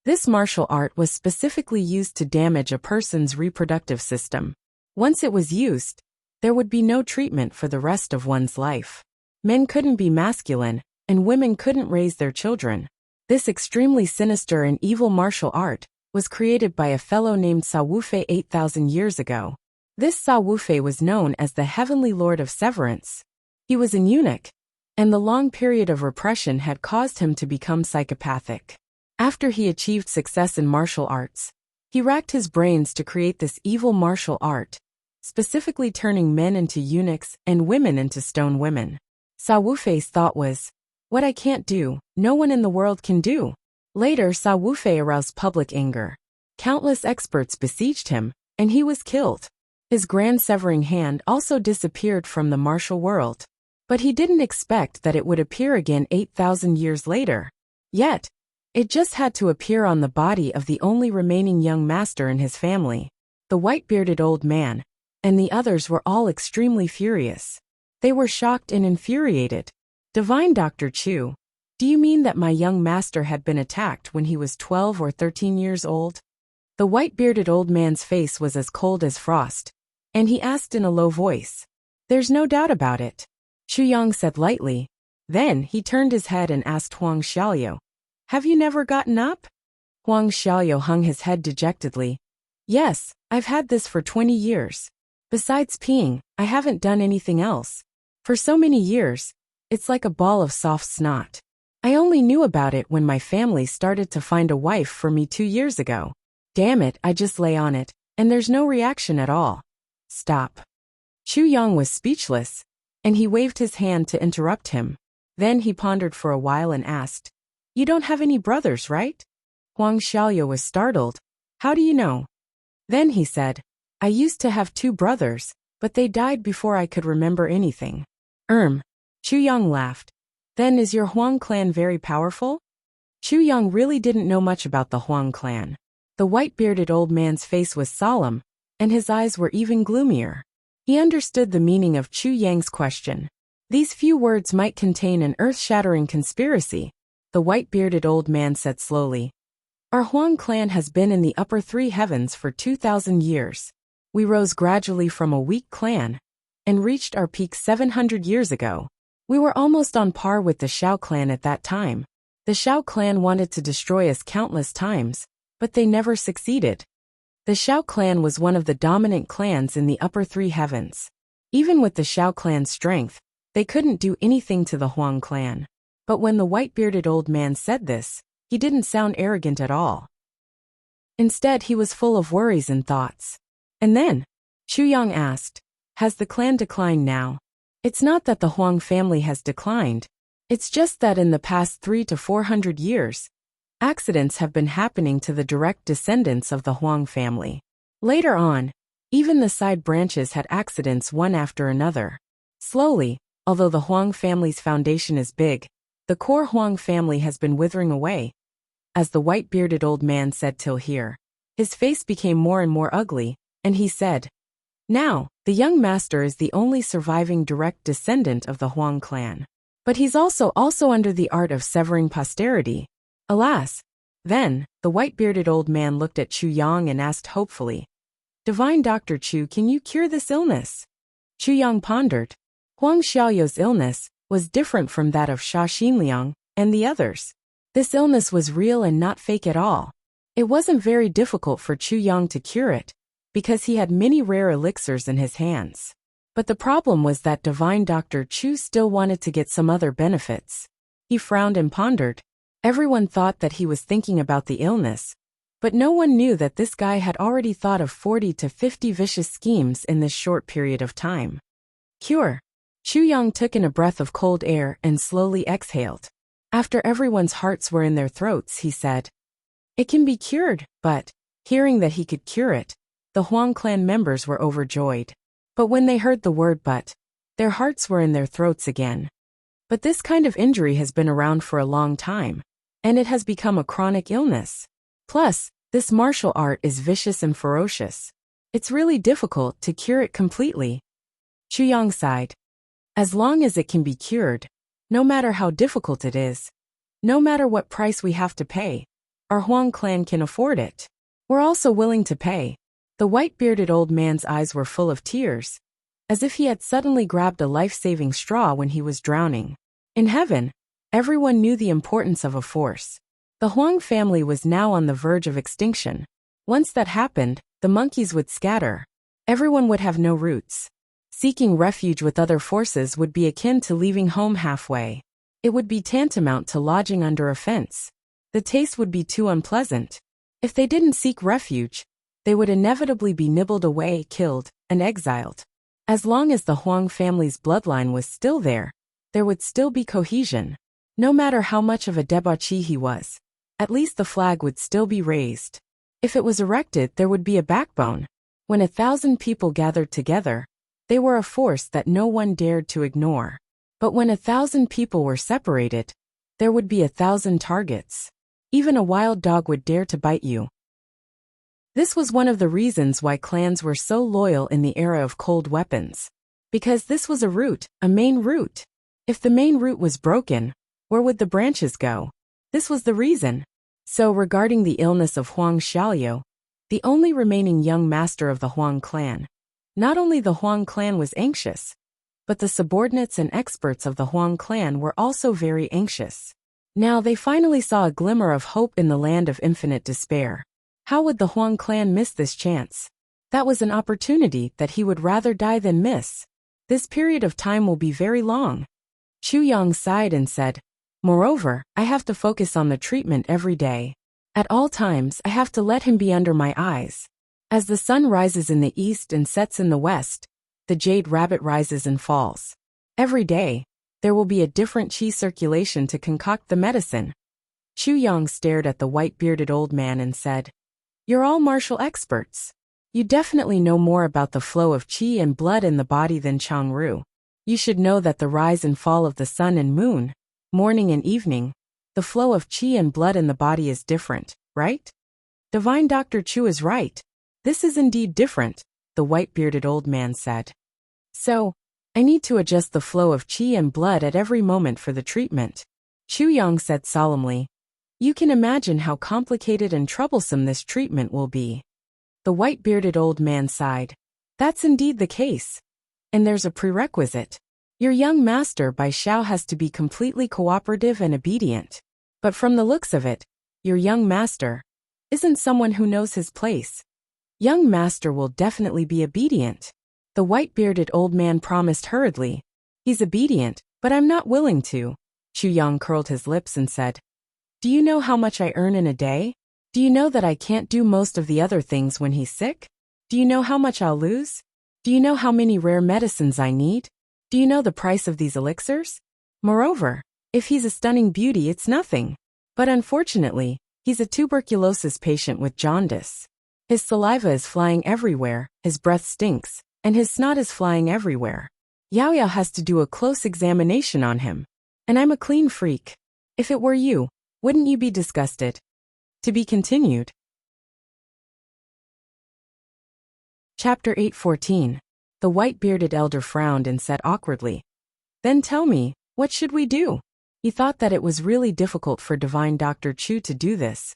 This martial art was specifically used to damage a person's reproductive system. Once it was used, there would be no treatment for the rest of one's life. Men couldn't be masculine, and women couldn't raise their children. This extremely sinister and evil martial art was created by a fellow named Sawufe 8,000 years ago. This Sawufe was known as the Heavenly Lord of Severance. He was an eunuch, and the long period of repression had caused him to become psychopathic. After he achieved success in martial arts, he racked his brains to create this evil martial art, specifically turning men into eunuchs and women into stone women. Sawufei's thought was, "What I can't do, no one in the world can do." Later, Sawufei aroused public anger. Countless experts besieged him, and he was killed. His grand severing hand also disappeared from the martial world. But he didn't expect that it would appear again 8,000 years later. Yet, it just had to appear on the body of the only remaining young master in his family, the white-bearded old man, and the others were all extremely furious. They were shocked and infuriated. "Divine Dr. Chu, do you mean that my young master had been attacked when he was 12 or 13 years old?" The white-bearded old man's face was as cold as frost, and he asked in a low voice, "There's no doubt about it," Chu Yang said lightly. Then he turned his head and asked Huang Xiaoyu, "Have you never gotten up?" Huang Xiaoyu hung his head dejectedly. "Yes, I've had this for 20 years. Besides peeing, I haven't done anything else. For so many years, it's like a ball of soft snot. I only knew about it when my family started to find a wife for me 2 years ago. Damn it, I just lay on it, and there's no reaction at all." "Stop." Chu Yang was speechless, and he waved his hand to interrupt him. Then he pondered for a while and asked, "You don't have any brothers, right?" Huang Xiaoyu was startled. "How do you know?" Then he said, "I used to have 2 brothers, but they died before I could remember anything." Chu Yang laughed. "Then is your Huang clan very powerful?" Chu Yang really didn't know much about the Huang clan. The white-bearded old man's face was solemn, and his eyes were even gloomier. He understood the meaning of Chu Yang's question. These few words might contain an earth-shattering conspiracy. The white-bearded old man said slowly, "Our Huang clan has been in the upper 3 heavens for 2,000 years. We rose gradually from a weak clan and reached our peak 700 years ago. We were almost on par with the Shao clan at that time. The Shao clan wanted to destroy us countless times, but they never succeeded. The Shao clan was one of the dominant clans in the upper 3 heavens. Even with the Shao clan's strength, they couldn't do anything to the Huang clan." But when the white-bearded old man said this, he didn't sound arrogant at all. Instead, he was full of worries and thoughts. And then, Chu Yang asked, "Has the clan declined now?" "It's not that the Huang family has declined. It's just that in the past 300 to 400 years, accidents have been happening to the direct descendants of the Huang family. Later on, even the side branches had accidents one after another. Slowly, although the Huang family's foundation is big, the core Huang family has been withering away." As the white-bearded old man said till here, his face became more and more ugly, and he said, "Now, the young master is the only surviving direct descendant of the Huang clan. But he's also under the art of severing posterity. Alas." Then, the white-bearded old man looked at Chu Yang and asked hopefully, "Divine Dr. Chu, can you cure this illness?" Chu Yang pondered. Huang Xiaoyu's illness was different from that of Sha Xinliang and the others. This illness was real and not fake at all. It wasn't very difficult for Chu Yang to cure it, because he had many rare elixirs in his hands. But the problem was that Divine Dr. Chu still wanted to get some other benefits. He frowned and pondered. Everyone thought that he was thinking about the illness, but no one knew that this guy had already thought of 40 to 50 vicious schemes in this short period of time. Cure. Chu Yang took in a breath of cold air and slowly exhaled. After everyone's hearts were in their throats, he said, "It can be cured," but, hearing that he could cure it, the Huang clan members were overjoyed. But when they heard the word "but," their hearts were in their throats again. But this kind of injury has been around for a long time, and it has become a chronic illness. Plus, this martial art is vicious and ferocious. It's really difficult to cure it completely. Chu Yang sighed. As long as it can be cured, no matter how difficult it is, no matter what price we have to pay, Our Huang clan can afford it. We're also willing to pay. The white-bearded old man's eyes were full of tears, as if he had suddenly grabbed a life-saving straw when he was drowning. In heaven, everyone knew the importance of a force. The Huang family was now on the verge of extinction. Once that happened, the monkeys would scatter. Everyone would have no roots. Seeking refuge with other forces would be akin to leaving home halfway. It would be tantamount to lodging under a fence. The taste would be too unpleasant. If they didn't seek refuge, they would inevitably be nibbled away, killed, and exiled. As long as the Huang family's bloodline was still there would still be cohesion. No matter how much of a debauchee he was, at least the flag would still be raised. If it was erected, there would be a backbone. When 1,000 people gathered together, they were a force that no one dared to ignore. But when 1,000 people were separated, there would be 1,000 targets. Even a wild dog would dare to bite you. This was one of the reasons why clans were so loyal in the era of cold weapons. Because this was a root, a main root. If the main root was broken, where would the branches go? This was the reason. So regarding the illness of Huang Xiaoliu, the only remaining young master of the Huang clan, not only the Huang clan was anxious, but the subordinates and experts of the Huang clan were also very anxious. Now they finally saw a glimmer of hope in the land of infinite despair. How would the Huang clan miss this chance? That was an opportunity that he would rather die than miss. This period of time will be very long. Chu Yang sighed and said, "Moreover, I have to focus on the treatment every day. At all times, I have to let him be under my eyes. As the sun rises in the east and sets in the west, the jade rabbit rises and falls. Every day, there will be a different qi circulation to concoct the medicine." Chu Yang stared at the white-bearded old man and said, "You're all martial experts. You definitely know more about the flow of qi and blood in the body than Changru. You should know that the rise and fall of the sun and moon, morning and evening, the flow of qi and blood in the body is different, right?" "Divine Dr. Chu is right. This is indeed different," the white-bearded old man said. "So, I need to adjust the flow of qi and blood at every moment for the treatment," Chu Yang said solemnly. "You can imagine how complicated and troublesome this treatment will be." The white-bearded old man sighed. "That's indeed the case. And there's a prerequisite. Your young master Bai Xiao has to be completely cooperative and obedient. But from the looks of it, your young master isn't someone who knows his place." "Young master will definitely be obedient," the white-bearded old man promised hurriedly. "He's obedient, but I'm not willing to." Chu Yang curled his lips and said, "Do you know how much I earn in a day? Do you know that I can't do most of the other things when he's sick? Do you know how much I'll lose? Do you know how many rare medicines I need? Do you know the price of these elixirs? Moreover, if he's a stunning beauty, it's nothing. But unfortunately, he's a tuberculosis patient with jaundice. His saliva is flying everywhere, his breath stinks, and his snot is flying everywhere. Yao Yao has to do a close examination on him. And I'm a clean freak. If it were you, wouldn't you be disgusted?" To be continued. Chapter 8:14. The white-bearded elder frowned and said awkwardly, "Then tell me, what should we do?" He thought that it was really difficult for Divine Dr. Chu to do this.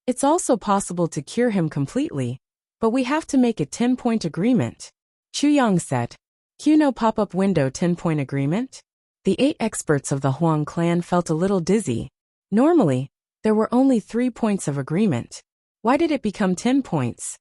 It's also possible to cure him completely, but we have to make a 10-point agreement. Chu Yang said, "Q no pop-up window 10-point agreement?" The 8 experts of the Huang clan felt a little dizzy. Normally, there were only 3 points of agreement. Why did it become 10 points?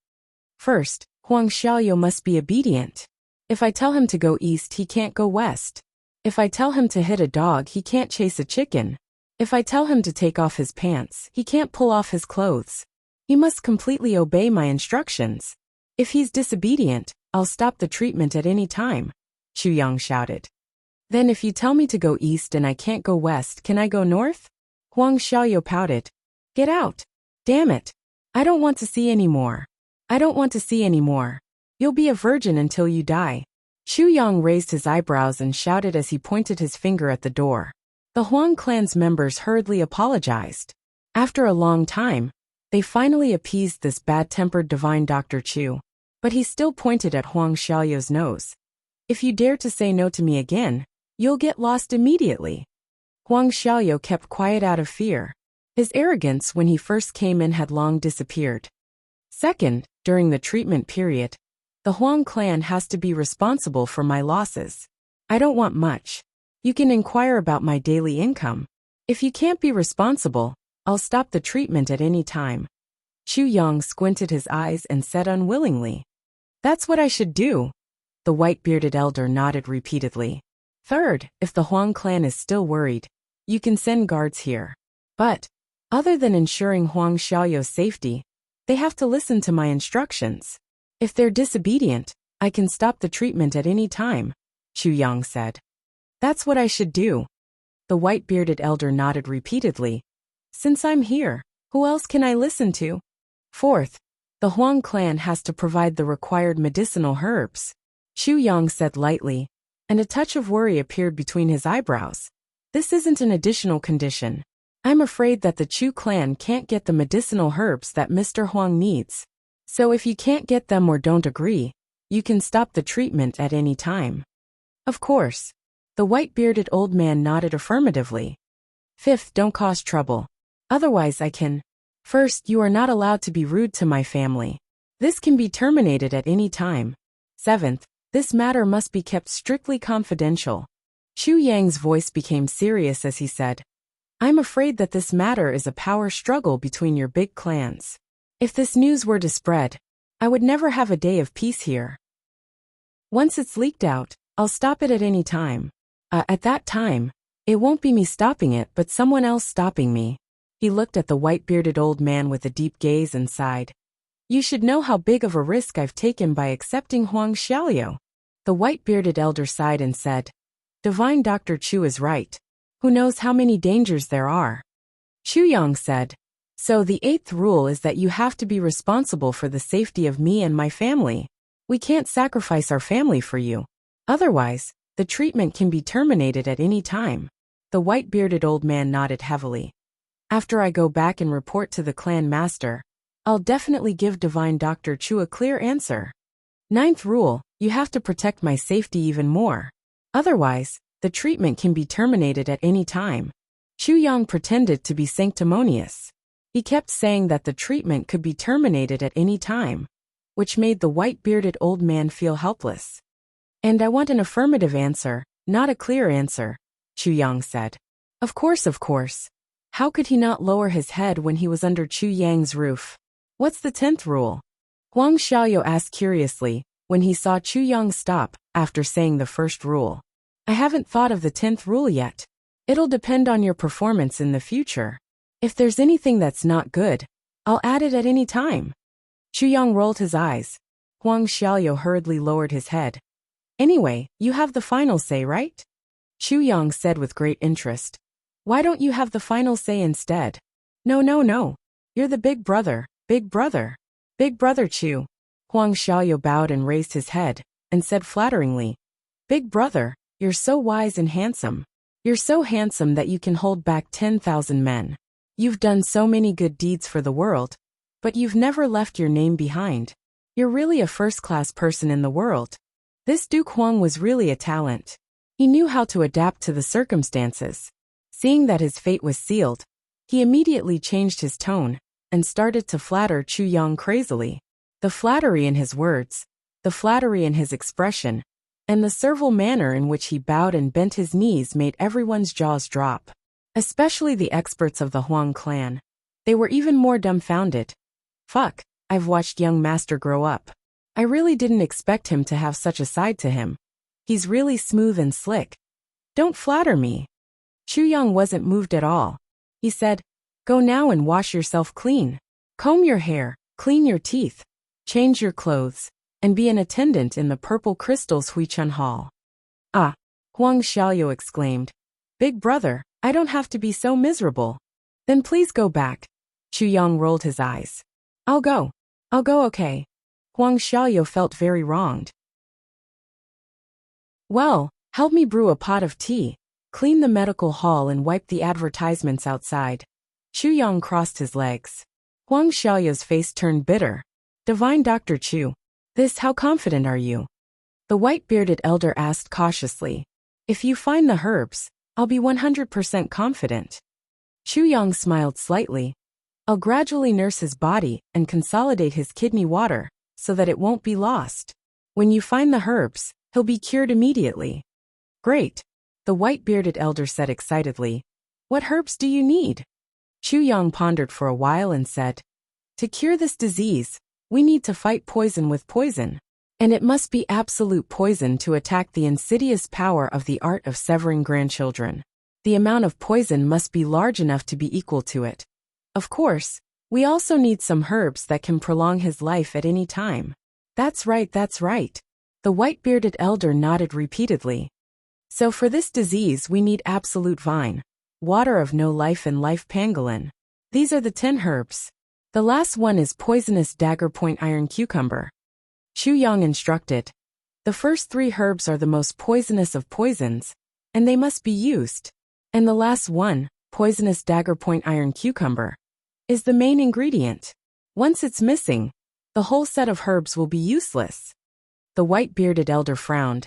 First, Huang Xiaoliu must be obedient. If I tell him to go east, he can't go west. If I tell him to hit a dog, he can't chase a chicken. If I tell him to take off his pants, he can't pull off his clothes. He must completely obey my instructions. If he's disobedient, I'll stop the treatment at any time," Chu Yang shouted. "Then if you tell me to go east and I can't go west, can I go north?" Huang Xiaoliu pouted. "Get out. Damn it. I don't want to see any more. I don't want to see any more. You'll be a virgin until you die." Chu Yang raised his eyebrows and shouted as he pointed his finger at the door. The Huang clan's members hurriedly apologized. After a long time, they finally appeased this bad-tempered Divine Dr. Chu. But he still pointed at Huang Xiaoliu's nose. "If you dare to say no to me again, you'll get lost immediately." Huang Xiaoliu kept quiet out of fear. His arrogance when he first came in had long disappeared. Second, during the treatment period, the Huang clan has to be responsible for my losses. I don't want much. You can inquire about my daily income. If you can't be responsible, I'll stop the treatment at any time. Chu Yang squinted his eyes and said unwillingly, "That's what I should do." The white-bearded elder nodded repeatedly. Third, if the Huang clan is still worried, you can send guards here. But, other than ensuring Huang Xiaoyou's safety, they have to listen to my instructions. If they're disobedient, I can stop the treatment at any time, Chu Yang said. That's what I should do. The white-bearded elder nodded repeatedly. Since I'm here, who else can I listen to? Fourth, the Huang clan has to provide the required medicinal herbs, Chu Yang said lightly, and a touch of worry appeared between his eyebrows. This isn't an additional condition. I'm afraid that the Chu clan can't get the medicinal herbs that Mr. Huang needs. So if you can't get them or don't agree, you can stop the treatment at any time. Of course. The white-bearded old man nodded affirmatively. Fifth, don't cause trouble. Otherwise I can. First, you are not allowed to be rude to my family. This can be terminated at any time. Seventh, this matter must be kept strictly confidential. Chu Yang's voice became serious as he said, I'm afraid that this matter is a power struggle between your big clans. If this news were to spread, I would never have a day of peace here. Once it's leaked out, I'll stop it at any time. At that time, it won't be me stopping it but someone else stopping me. He looked at the white-bearded old man with a deep gaze and sighed. You should know how big of a risk I've taken by accepting Huang Xiaoyou. The white-bearded elder sighed and said, Divine Dr. Chu is right. Who knows how many dangers there are? Chu Yang said, So the eighth rule is that you have to be responsible for the safety of me and my family. We can't sacrifice our family for you. Otherwise, the treatment can be terminated at any time. The white-bearded old man nodded heavily. After I go back and report to the clan master, I'll definitely give Divine Dr. Chu a clear answer. Ninth rule, you have to protect my safety even more. Otherwise, the treatment can be terminated at any time. Chu Yang pretended to be sanctimonious. He kept saying that the treatment could be terminated at any time, which made the white-bearded old man feel helpless. And I want an affirmative answer, not a clear answer, Chu Yang said. Of course. How could he not lower his head when he was under Chu Yang's roof? What's the 10th rule? Huang Xiaoyou asked curiously, when he saw Chu Yang stop, after saying the first rule. I haven't thought of the 10th rule yet. It'll depend on your performance in the future. If there's anything that's not good, I'll add it at any time. Chu Yang rolled his eyes. Huang Xiaoyou hurriedly lowered his head. Anyway, you have the final say, right? Chu Yang said with great interest. Why don't you have the final say instead? No. You're the big brother. Big brother Chu. Huang Xiaoyou bowed and raised his head, and said flatteringly, Big brother, you're so wise and handsome. You're so handsome that you can hold back 10,000 men. You've done so many good deeds for the world, but you've never left your name behind. You're really a first-class person in the world. This Duke Huang was really a talent. He knew how to adapt to the circumstances. Seeing that his fate was sealed, he immediately changed his tone, and started to flatter Chu Yang crazily. The flattery in his words, the flattery in his expression, and the servile manner in which he bowed and bent his knees made everyone's jaws drop. Especially the experts of the Huang clan. They were even more dumbfounded. Fuck, I've watched young master grow up. I really didn't expect him to have such a side to him. He's really smooth and slick. Don't flatter me. Chu Yang wasn't moved at all. He said, Go now and wash yourself clean. Comb your hair, clean your teeth, change your clothes, and be an attendant in the Purple Crystal's Huichun Hall. Ah, Huang Xiaoyou exclaimed. Big brother, I don't have to be so miserable. Then please go back. Chu Yang rolled his eyes. I'll go, okay. Huang Xiaoyou felt very wronged. Well, help me brew a pot of tea, clean the medical hall and wipe the advertisements outside. Chu Yang crossed his legs. Huang Xiaoyou's face turned bitter. Divine Dr. Chu, how confident are you? The white-bearded elder asked cautiously. If you find the herbs, I'll be 100% confident. Chu Yang smiled slightly. I'll gradually nurse his body and consolidate his kidney water so that it won't be lost. When you find the herbs, he'll be cured immediately. Great, the white-bearded elder said excitedly. What herbs do you need? Chu Yang pondered for a while and said, to cure this disease, we need to fight poison with poison. And it must be absolute poison to attack the insidious power of the art of severing grandchildren. The amount of poison must be large enough to be equal to it. Of course, we also need some herbs that can prolong his life at any time. That's right, that's right. The white-bearded elder nodded repeatedly. So for this disease we need absolute vine, water of no life and life pangolin. These are the 10 herbs. The last one is poisonous dagger point iron cucumber. Chu Yang instructed. The first 3 herbs are the most poisonous of poisons, and they must be used. And the last one, poisonous dagger point iron cucumber, is the main ingredient. Once it's missing, the whole set of herbs will be useless. The white-bearded elder frowned.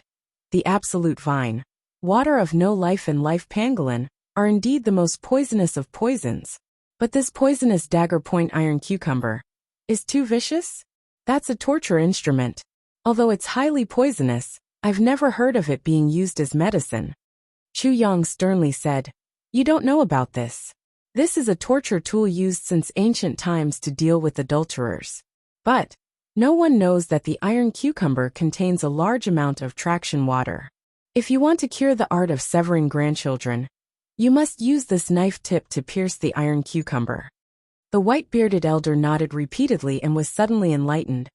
The absolute vine, water of no life and life pangolin, are indeed the most poisonous of poisons. But this poisonous dagger point iron cucumber is too vicious? That's a torture instrument. Although it's highly poisonous, I've never heard of it being used as medicine. Chu Yang sternly said, you don't know about this. This is a torture tool used since ancient times to deal with adulterers. But no one knows that the iron cucumber contains a large amount of traction water. If you want to cure the art of severing grandchildren, you must use this knife tip to pierce the iron cucumber. The white-bearded elder nodded repeatedly and was suddenly enlightened.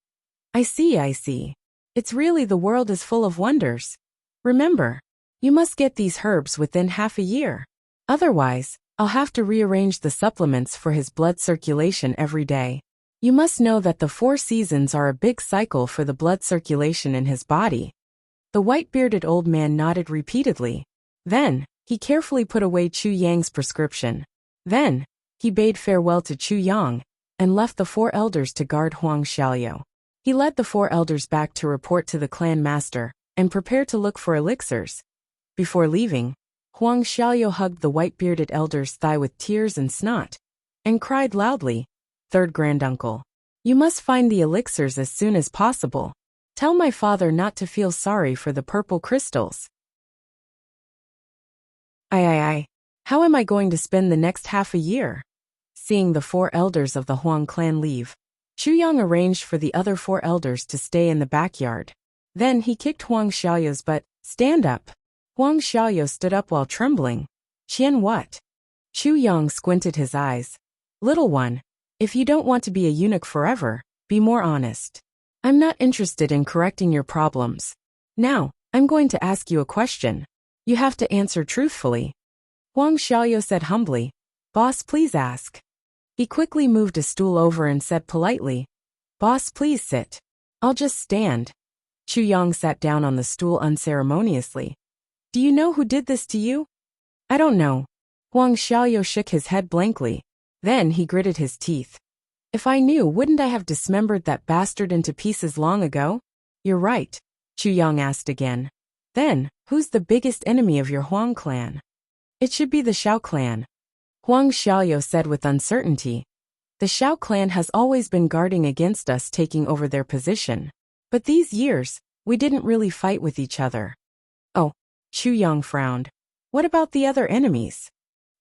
I see, I see. It's really the world is full of wonders. Remember, you must get these herbs within half a year. Otherwise, I'll have to rearrange the supplements for his blood circulation every day. You must know that the 4 seasons are a big cycle for the blood circulation in his body. The white-bearded old man nodded repeatedly. Then, he carefully put away Chu Yang's prescription. Then, he bade farewell to Chu Yang and left the 4 elders to guard Huang Xiaoliu. He led the 4 elders back to report to the clan master and prepared to look for elixirs. Before leaving, Huang Xiaoliu hugged the white-bearded elder's thigh with tears and snot, and cried loudly, Third granduncle, you must find the elixirs as soon as possible. Tell my father not to feel sorry for the purple crystals. Aye. How am I going to spend the next half a year? Seeing the 4 elders of the Huang clan leave, Chu Yang arranged for the other 4 elders to stay in the backyard. Then he kicked Huang Xiaoliu's butt. Stand up. Huang Xiaoliu stood up while trembling. Qian what? Chu Yang squinted his eyes. Little one, if you don't want to be a eunuch forever, be more honest. I'm not interested in correcting your problems. Now, I'm going to ask you a question. You have to answer truthfully. Huang Xiaoliu said humbly. Boss, please ask. He quickly moved a stool over and said politely, Boss, please sit. I'll just stand. Chu Yang sat down on the stool unceremoniously. Do you know who did this to you? I don't know. Huang Xiaoliu shook his head blankly. Then he gritted his teeth. If I knew, wouldn't I have dismembered that bastard into pieces long ago? You're right, Chu Yang asked again. Then, who's the biggest enemy of your Huang clan? It should be the Xiao clan. Huang Xiaoliu said with uncertainty. The Xiao clan has always been guarding against us taking over their position. But these years, we didn't really fight with each other. Oh, Chu Yang frowned. What about the other enemies?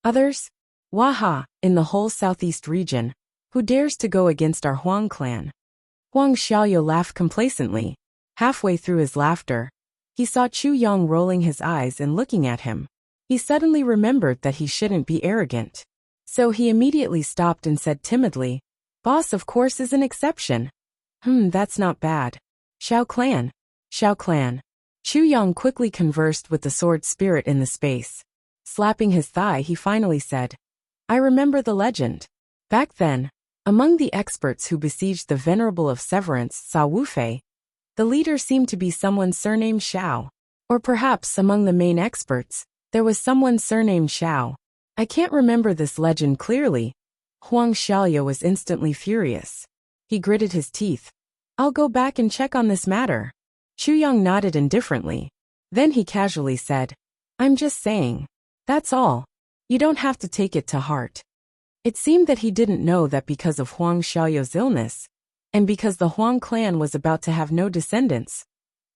Others? Waha, in the whole southeast region. Who dares to go against our Huang clan? Huang Xiaoliu laughed complacently. Halfway through his laughter, he saw Chu Yang rolling his eyes and looking at him. He suddenly remembered that he shouldn't be arrogant. So he immediately stopped and said timidly, Boss of course is an exception. That's not bad. Xiao clan. Xiao clan. Chu Yang quickly conversed with the sword spirit in the space. Slapping his thigh, he finally said, I remember the legend. Back then, among the experts who besieged the venerable of Severance, Sa Wufei, the leader seemed to be someone surnamed Xiao. Or perhaps among the main experts, there was someone surnamed Xiao. I can't remember this legend clearly. Huang Xiaoliu was instantly furious. He gritted his teeth. I'll go back and check on this matter. Chu Yang nodded indifferently. Then he casually said, I'm just saying. That's all. You don't have to take it to heart. It seemed that he didn't know that because of Huang Xiaoyou's illness, and because the Huang clan was about to have no descendants,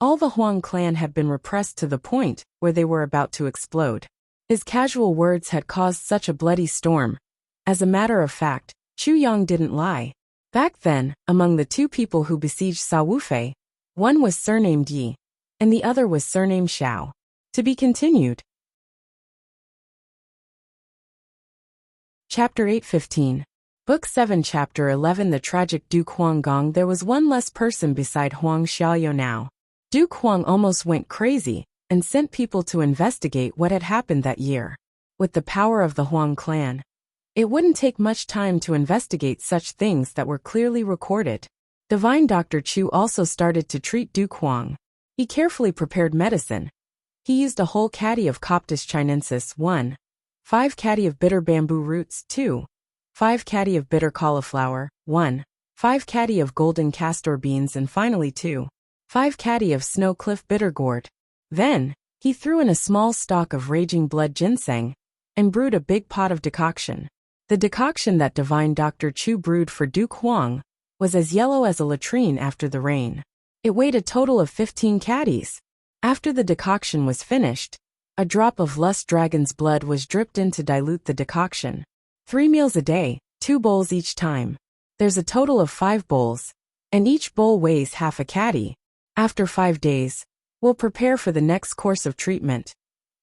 all the Huang clan had been repressed to the point where they were about to explode. His casual words had caused such a bloody storm. As a matter of fact, Chu Yang didn't lie. Back then, among the two people who besieged Sawufei, one was surnamed Yi, and the other was surnamed Xiao. To be continued. Chapter 8:15. Book 7 Chapter 11 The Tragic Duke Huang Gong. There was one less person beside Huang Xiaoyou now. Duke Huang almost went crazy and sent people to investigate what had happened that year. With the power of the Huang clan, it wouldn't take much time to investigate such things that were clearly recorded. Divine Dr. Chu also started to treat Duke Huang. He carefully prepared medicine. He used a whole caddy of Coptis chinensis 1, 5 caddy of bitter bamboo roots 2, 5 caddy of bitter cauliflower 1, 5 caddy of golden castor beans and finally 2, 5 caddy of snow cliff bitter gourd. Then, he threw in a small stalk of raging blood ginseng and brewed a big pot of decoction. The decoction that Divine Dr. Chu brewed for Duke Huang was as yellow as a latrine after the rain. It weighed a total of 15 caddies. After the decoction was finished, a drop of Lust Dragon's blood was dripped in to dilute the decoction. 3 meals a day, 2 bowls each time. There's a total of 5 bowls, and each bowl weighs half a caddy. After 5 days, we'll prepare for the next course of treatment.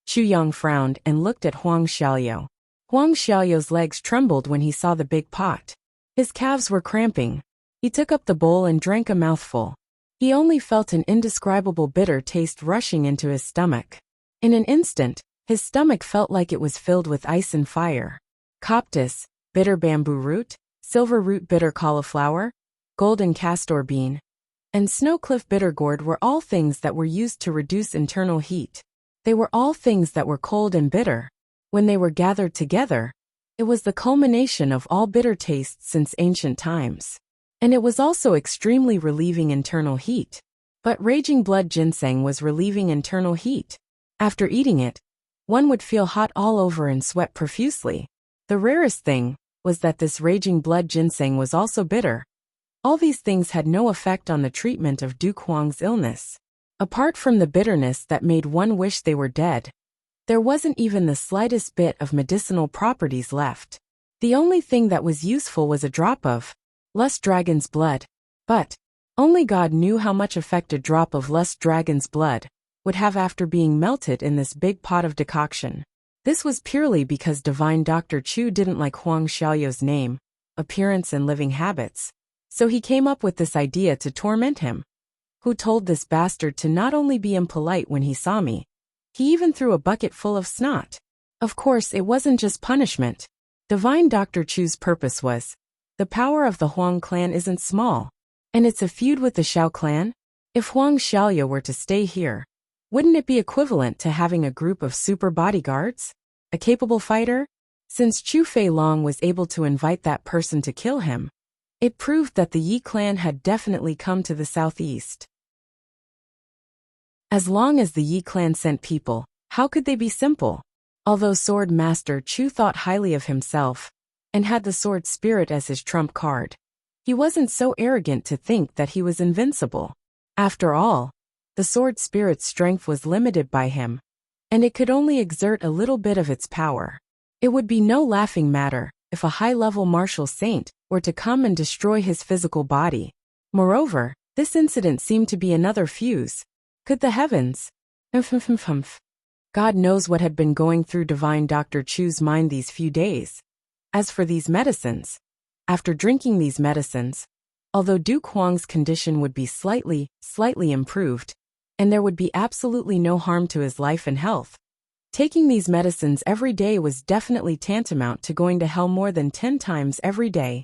Chu Yang frowned and looked at Huang Xiaoyou. Huang Xiaoyou's legs trembled when he saw the big pot. His calves were cramping. He took up the bowl and drank a mouthful. He only felt an indescribable bitter taste rushing into his stomach. In an instant, his stomach felt like it was filled with ice and fire. Coptis, bitter bamboo root, silver root bitter cauliflower, golden castor bean, and snowcliff bitter gourd were all things that were used to reduce internal heat. They were all things that were cold and bitter. When they were gathered together, it was the culmination of all bitter tastes since ancient times. And it was also extremely relieving internal heat. But raging blood ginseng was relieving internal heat. After eating it, one would feel hot all over and sweat profusely. The rarest thing was that this raging blood ginseng was also bitter. All these things had no effect on the treatment of Duke Huang's illness. Apart from the bitterness that made one wish they were dead, there wasn't even the slightest bit of medicinal properties left. The only thing that was useful was a drop of Lust Dragon's blood. But only God knew how much effect a drop of Lust Dragon's blood would have after being melted in this big pot of decoction. This was purely because Divine Dr. Chu didn't like Huang Xiaoyou's name, appearance and living habits. So he came up with this idea to torment him. Who told this bastard to not only be impolite when he saw me, he even threw a bucket full of snot. Of course, it wasn't just punishment. Divine Dr. Chu's purpose was, the power of the Huang clan isn't small, and it's a feud with the Xiao clan. If Huang Xiaoyou were to stay here, wouldn't it be equivalent to having a group of super bodyguards? A capable fighter? Since Chu Fei Long was able to invite that person to kill him, it proved that the Yi clan had definitely come to the southeast. As long as the Yi clan sent people, how could they be simple? Although Sword Master Chu thought highly of himself, and had the sword spirit as his trump card, he wasn't so arrogant to think that he was invincible. After all, the sword spirit's strength was limited by him, and it could only exert a little bit of its power. It would be no laughing matter if a high-level martial saint were to come and destroy his physical body. Moreover, this incident seemed to be another fuse. Could the heavens? God knows what had been going through Divine Dr. Chu's mind these few days. As for these medicines, after drinking these medicines, although Duke Huang's condition would be slightly improved, and there would be absolutely no harm to his life and health, taking these medicines every day was definitely tantamount to going to hell more than 10 times every day.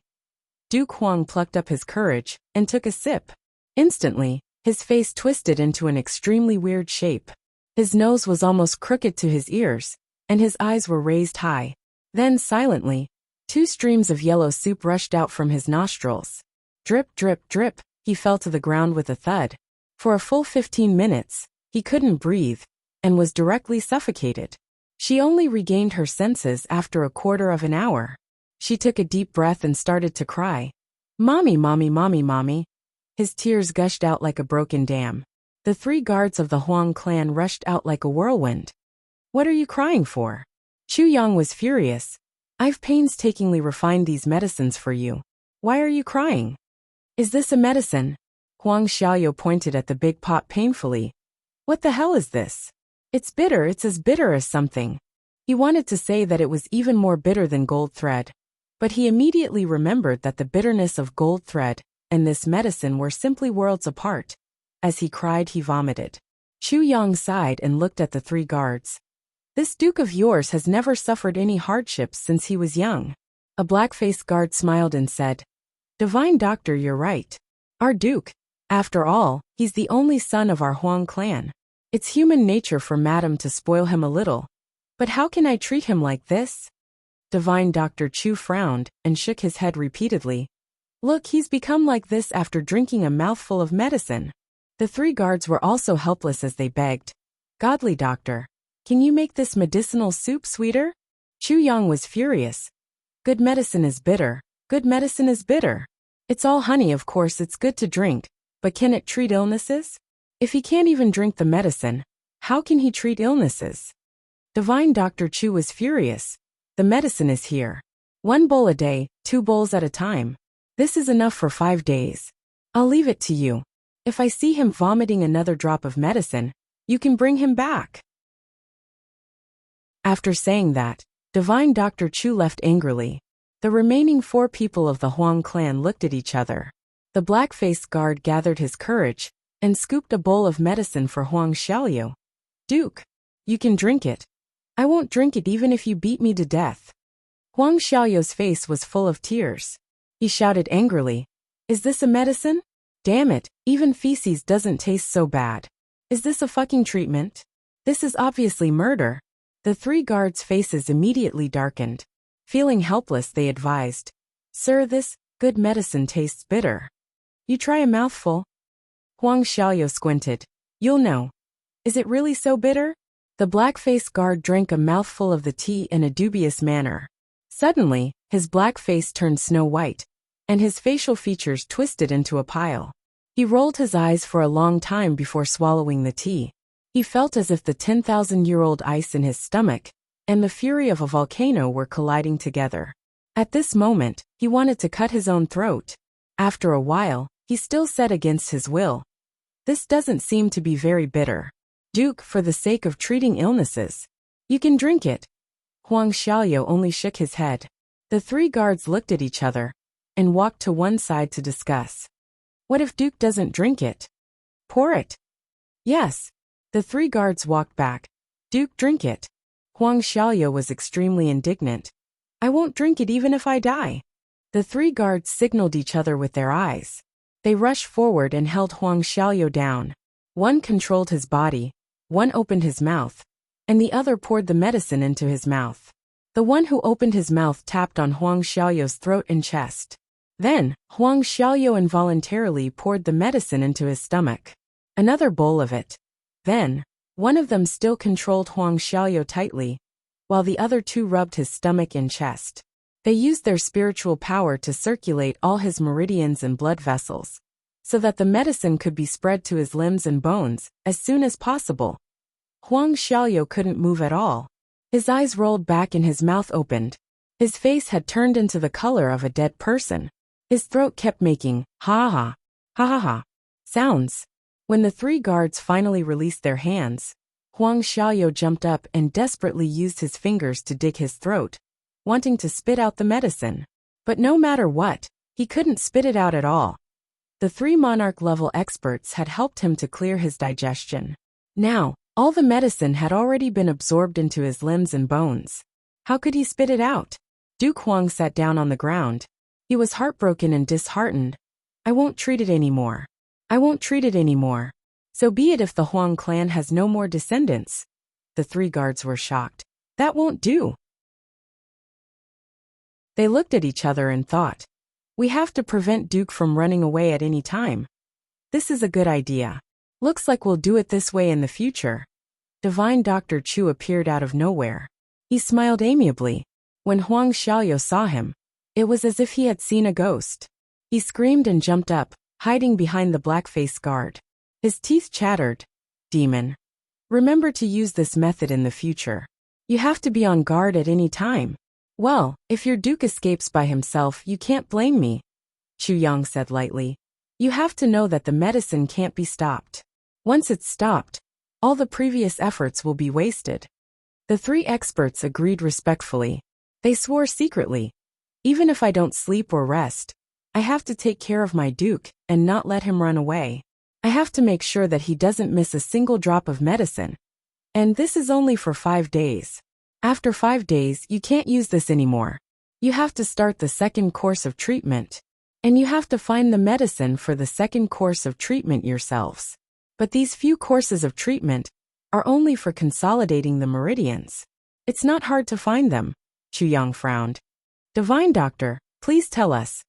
Duke Huang plucked up his courage and took a sip. Instantly, his face twisted into an extremely weird shape. His nose was almost crooked to his ears, and his eyes were raised high. Then silently, 2 streams of yellow soup rushed out from his nostrils. Drip, drip, drip, he fell to the ground with a thud. For a full 15 minutes, he couldn't breathe, and was directly suffocated. She only regained her senses after a quarter of an hour. She took a deep breath and started to cry. Mommy, mommy, mommy, mommy. His tears gushed out like a broken dam. The 3 guards of the Huang clan rushed out like a whirlwind. What are you crying for? Chu Yang was furious. I've painstakingly refined these medicines for you. Why are you crying? Is this a medicine? Huang Xiaoyu pointed at the big pot painfully. What the hell is this? It's bitter, it's as bitter as something. He wanted to say that it was even more bitter than gold thread. But he immediately remembered that the bitterness of gold thread and this medicine were simply worlds apart. As he cried, he vomited. Chu Yang sighed and looked at the 3 guards. This duke of yours has never suffered any hardships since he was young. A black-faced guard smiled and said, Divine Doctor, you're right. Our duke. After all, he's the only son of our Huang clan. It's human nature for Madam to spoil him a little. But how can I treat him like this? Divine Dr. Chu frowned and shook his head repeatedly. Look, he's become like this after drinking a mouthful of medicine. The 3 guards were also helpless as they begged. Godly doctor, can you make this medicinal soup sweeter? Chu Yang was furious. Good medicine is bitter. Good medicine is bitter. It's all honey, of course it's good to drink, but can it treat illnesses? If he can't even drink the medicine, how can he treat illnesses? Divine Dr. Chu was furious. The medicine is here. 1 bowl a day, 2 bowls at a time. This is enough for 5 days. I'll leave it to you. If I see him vomiting another drop of medicine, you can bring him back. After saying that, Divine Dr. Chu left angrily. The remaining 4 people of the Huang clan looked at each other. The black-faced guard gathered his courage and scooped a bowl of medicine for Huang Xiaoyu. Duke, you can drink it. I won't drink it even if you beat me to death. Huang Xiaoyu's face was full of tears. He shouted angrily, Is this a medicine? Damn it, even feces doesn't taste so bad. Is this a fucking treatment? This is obviously murder. The 3 guards' faces immediately darkened. Feeling helpless, they advised, Sir, this good medicine tastes bitter. You try a mouthful. Huang Xiaoyu squinted. You'll know. Is it really so bitter? The black-faced guard drank a mouthful of the tea in a dubious manner. Suddenly, his black face turned snow white, and his facial features twisted into a pile. He rolled his eyes for a long time before swallowing the tea. He felt as if the 10,000-year-old ice in his stomach and the fury of a volcano were colliding together. At this moment, he wanted to cut his own throat. After a while, he still said against his will, This doesn't seem to be very bitter. Duke, for the sake of treating illnesses, you can drink it. Huang Xiaoyu only shook his head. The 3 guards looked at each other and walked to one side to discuss. What if Duke doesn't drink it? Pour it. Yes. The 3 guards walked back. Duke, drink it. Huang Xiaoyu was extremely indignant. I won't drink it even if I die. The 3 guards signaled each other with their eyes. They rushed forward and held Huang Xiaoyu down. One controlled his body, one opened his mouth, and the other poured the medicine into his mouth. The one who opened his mouth tapped on Huang Xiaoyu's throat and chest. Then, Huang Xiaoyu involuntarily poured the medicine into his stomach. Another bowl of it. Then, one of them still controlled Huang Xiaoyu tightly, while the other 2 rubbed his stomach and chest. They used their spiritual power to circulate all his meridians and blood vessels, so that the medicine could be spread to his limbs and bones as soon as possible. Huang Xiaoyu couldn't move at all. His eyes rolled back and his mouth opened. His face had turned into the color of a dead person. His throat kept making ha ha sounds. When the 3 guards finally released their hands, Huang Xiaoyu jumped up and desperately used his fingers to dig his throat, wanting to spit out the medicine. But no matter what, he couldn't spit it out at all. The 3 monarch-level experts had helped him to clear his digestion. Now, all the medicine had already been absorbed into his limbs and bones. How could he spit it out? Duke Huang sat down on the ground. He was heartbroken and disheartened. I won't treat it anymore. I won't treat it anymore. So be it if the Huang clan has no more descendants. The 3 guards were shocked. That won't do. They looked at each other and thought, we have to prevent Duke from running away at any time. This is a good idea. Looks like we'll do it this way in the future. Divine Dr. Chu appeared out of nowhere. He smiled amiably. When Huang Xiaoyou saw him, it was as if he had seen a ghost. He screamed and jumped up, hiding behind the black-faced guard. His teeth chattered. Demon. Remember to use this method in the future. You have to be on guard at any time. Well, if your duke escapes by himself, you can't blame me, Chu Yang said lightly. You have to know that the medicine can't be stopped. Once it's stopped, all the previous efforts will be wasted. The three experts agreed respectfully. They swore secretly. Even if I don't sleep or rest, I have to take care of my duke and not let him run away. I have to make sure that he doesn't miss a single drop of medicine. And this is only for 5 days. After 5 days, you can't use this anymore. You have to start the second course of treatment. And you have to find the medicine for the second course of treatment yourselves. But these few courses of treatment are only for consolidating the meridians. It's not hard to find them, Chu Yang frowned. Divine Doctor, please tell us.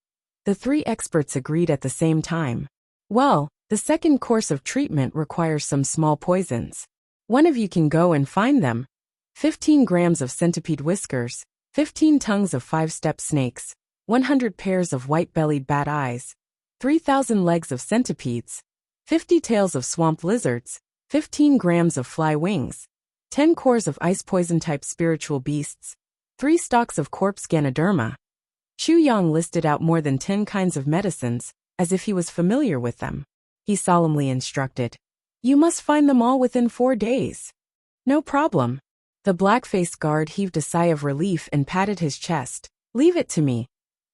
The three experts agreed at the same time. Well, the second course of treatment requires some small poisons. One of you can go and find them. 15 grams of centipede whiskers, 15 tongues of 5-step snakes, 100 pairs of white-bellied bat eyes, 3,000 legs of centipedes, 50 tails of swamp lizards, 15 grams of fly wings, 10 cores of ice poison-type spiritual beasts, 3 stalks of corpse Ganoderma. Chu Yang listed out more than 10 kinds of medicines, as if he was familiar with them. He solemnly instructed. You must find them all within 4 days. No problem. The black-faced guard heaved a sigh of relief and patted his chest. Leave it to me.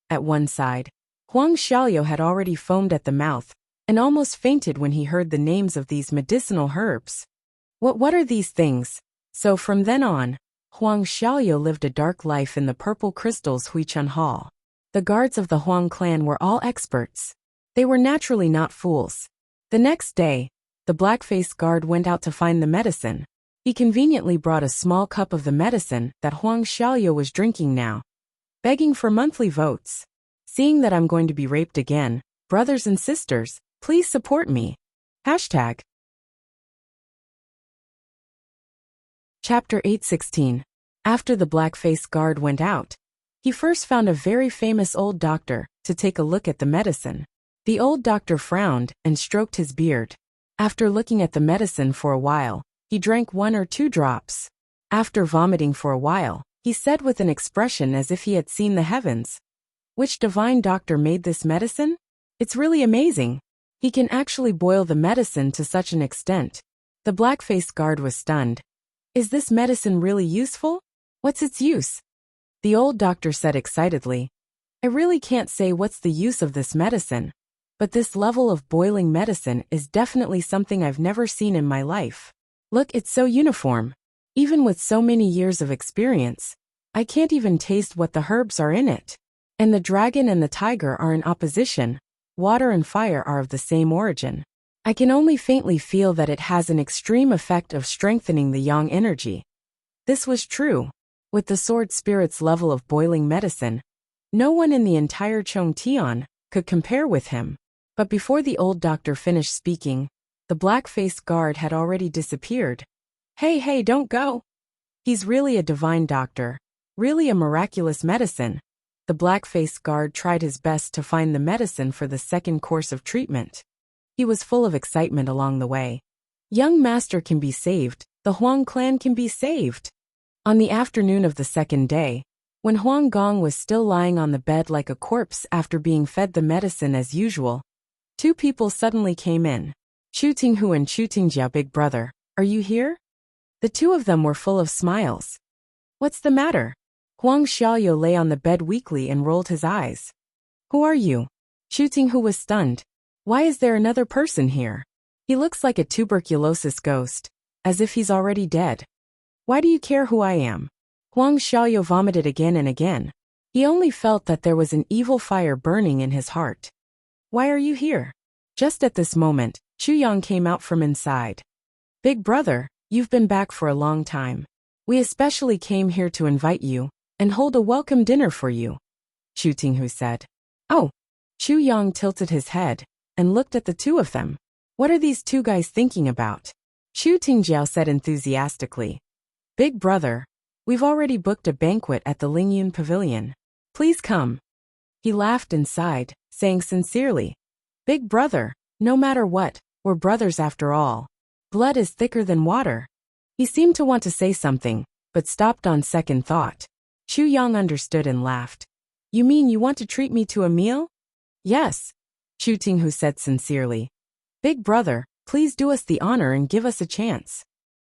At one side, Huang Xiaoyou had already foamed at the mouth and almost fainted when he heard the names of these medicinal herbs. What are these things? So from then on, Huang Xiaoyou lived a dark life in the Purple Crystal's Huichun Hall. The guards of the Huang clan were all experts. They were naturally not fools. The next day, the black-faced guard went out to find the medicine. He conveniently brought a small cup of the medicine that Huang Xiaoyou was drinking now, begging for monthly votes. Seeing that I'm going to be raped again, brothers and sisters, please support me. Hashtag. Chapter 816. After the black-faced guard went out, he first found a very famous old doctor to take a look at the medicine. The old doctor frowned and stroked his beard. After looking at the medicine for a while, he drank 1 or 2 drops. After vomiting for a while, he said with an expression as if he had seen the heavens. Which divine doctor made this medicine? It's really amazing. He can actually boil the medicine to such an extent. The black-faced guard was stunned. Is this medicine really useful? What's its use? The old doctor said excitedly. I really can't say what's the use of this medicine, but this level of boiling medicine is definitely something I've never seen in my life. Look, it's so uniform. Even with so many years of experience, I can't even taste what the herbs are in it. And the dragon and the tiger are in opposition. Water and fire are of the same origin. I can only faintly feel that it has an extreme effect of strengthening the yang energy. This was true. With the sword spirit's level of boiling medicine, no one in the entire Chongtian could compare with him. But before the old doctor finished speaking, the black-faced guard had already disappeared. Hey, don't go. He's really a divine doctor. Really a miraculous medicine. The black-faced guard tried his best to find the medicine for the second course of treatment. He was full of excitement along the way. Young master can be saved. The Huang clan can be saved. On the afternoon of the second day, when Huang Gong was still lying on the bed like a corpse after being fed the medicine as usual, 2 people suddenly came in. Chu Tinghu and Chu Tingjia, big brother, are you here? The 2 of them were full of smiles. What's the matter? Huang Xiaoyou lay on the bed weakly and rolled his eyes. Who are you? Chu Tinghu was stunned. Why is there another person here? He looks like a tuberculosis ghost, as if he's already dead. Why do you care who I am? Huang Xiaoyou vomited again and again. He only felt that there was an evil fire burning in his heart. Why are you here? Just at this moment, Chu Yang came out from inside. Big brother, you've been back for a long time. We especially came here to invite you and hold a welcome dinner for you, Chu Tinghu said. Oh. Chu Yang tilted his head and looked at the 2 of them. What are these 2 guys thinking about? Chu Tingjiao said enthusiastically. Big brother, We've already booked a banquet at the Lingyun Pavilion. Please come. He laughed and sighed, saying sincerely, Big brother, no matter what, we're brothers after all. Blood is thicker than water. He seemed to want to say something, but stopped on second thought. Chu Yang understood and laughed. You mean you want to treat me to a meal? Yes, Chu Tinghu said sincerely. Big brother, please do us the honor and give us a chance.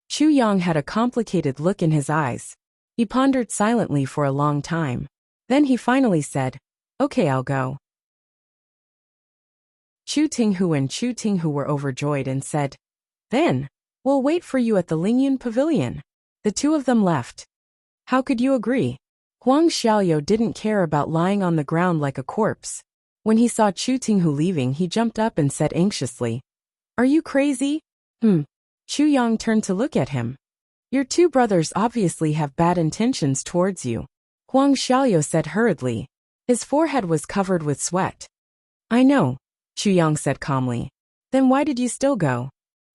Chu Yang had a complicated look in his eyes. He pondered silently for a long time. Then he finally said, Okay, I'll go. Chu Tinghu and Chu Tinghu were overjoyed and said, Then, we'll wait for you at the Lingyun Pavilion. The two of them left. How could you agree? Huang Xiaoyou didn't care about lying on the ground like a corpse. When he saw Chu Tinghu leaving, he jumped up and said anxiously, Are you crazy? Chu Yang turned to look at him. Your two brothers obviously have bad intentions towards you. Huang Xiaoyou said hurriedly. His forehead was covered with sweat. I know, Chu Yang said calmly. Then why did you still go?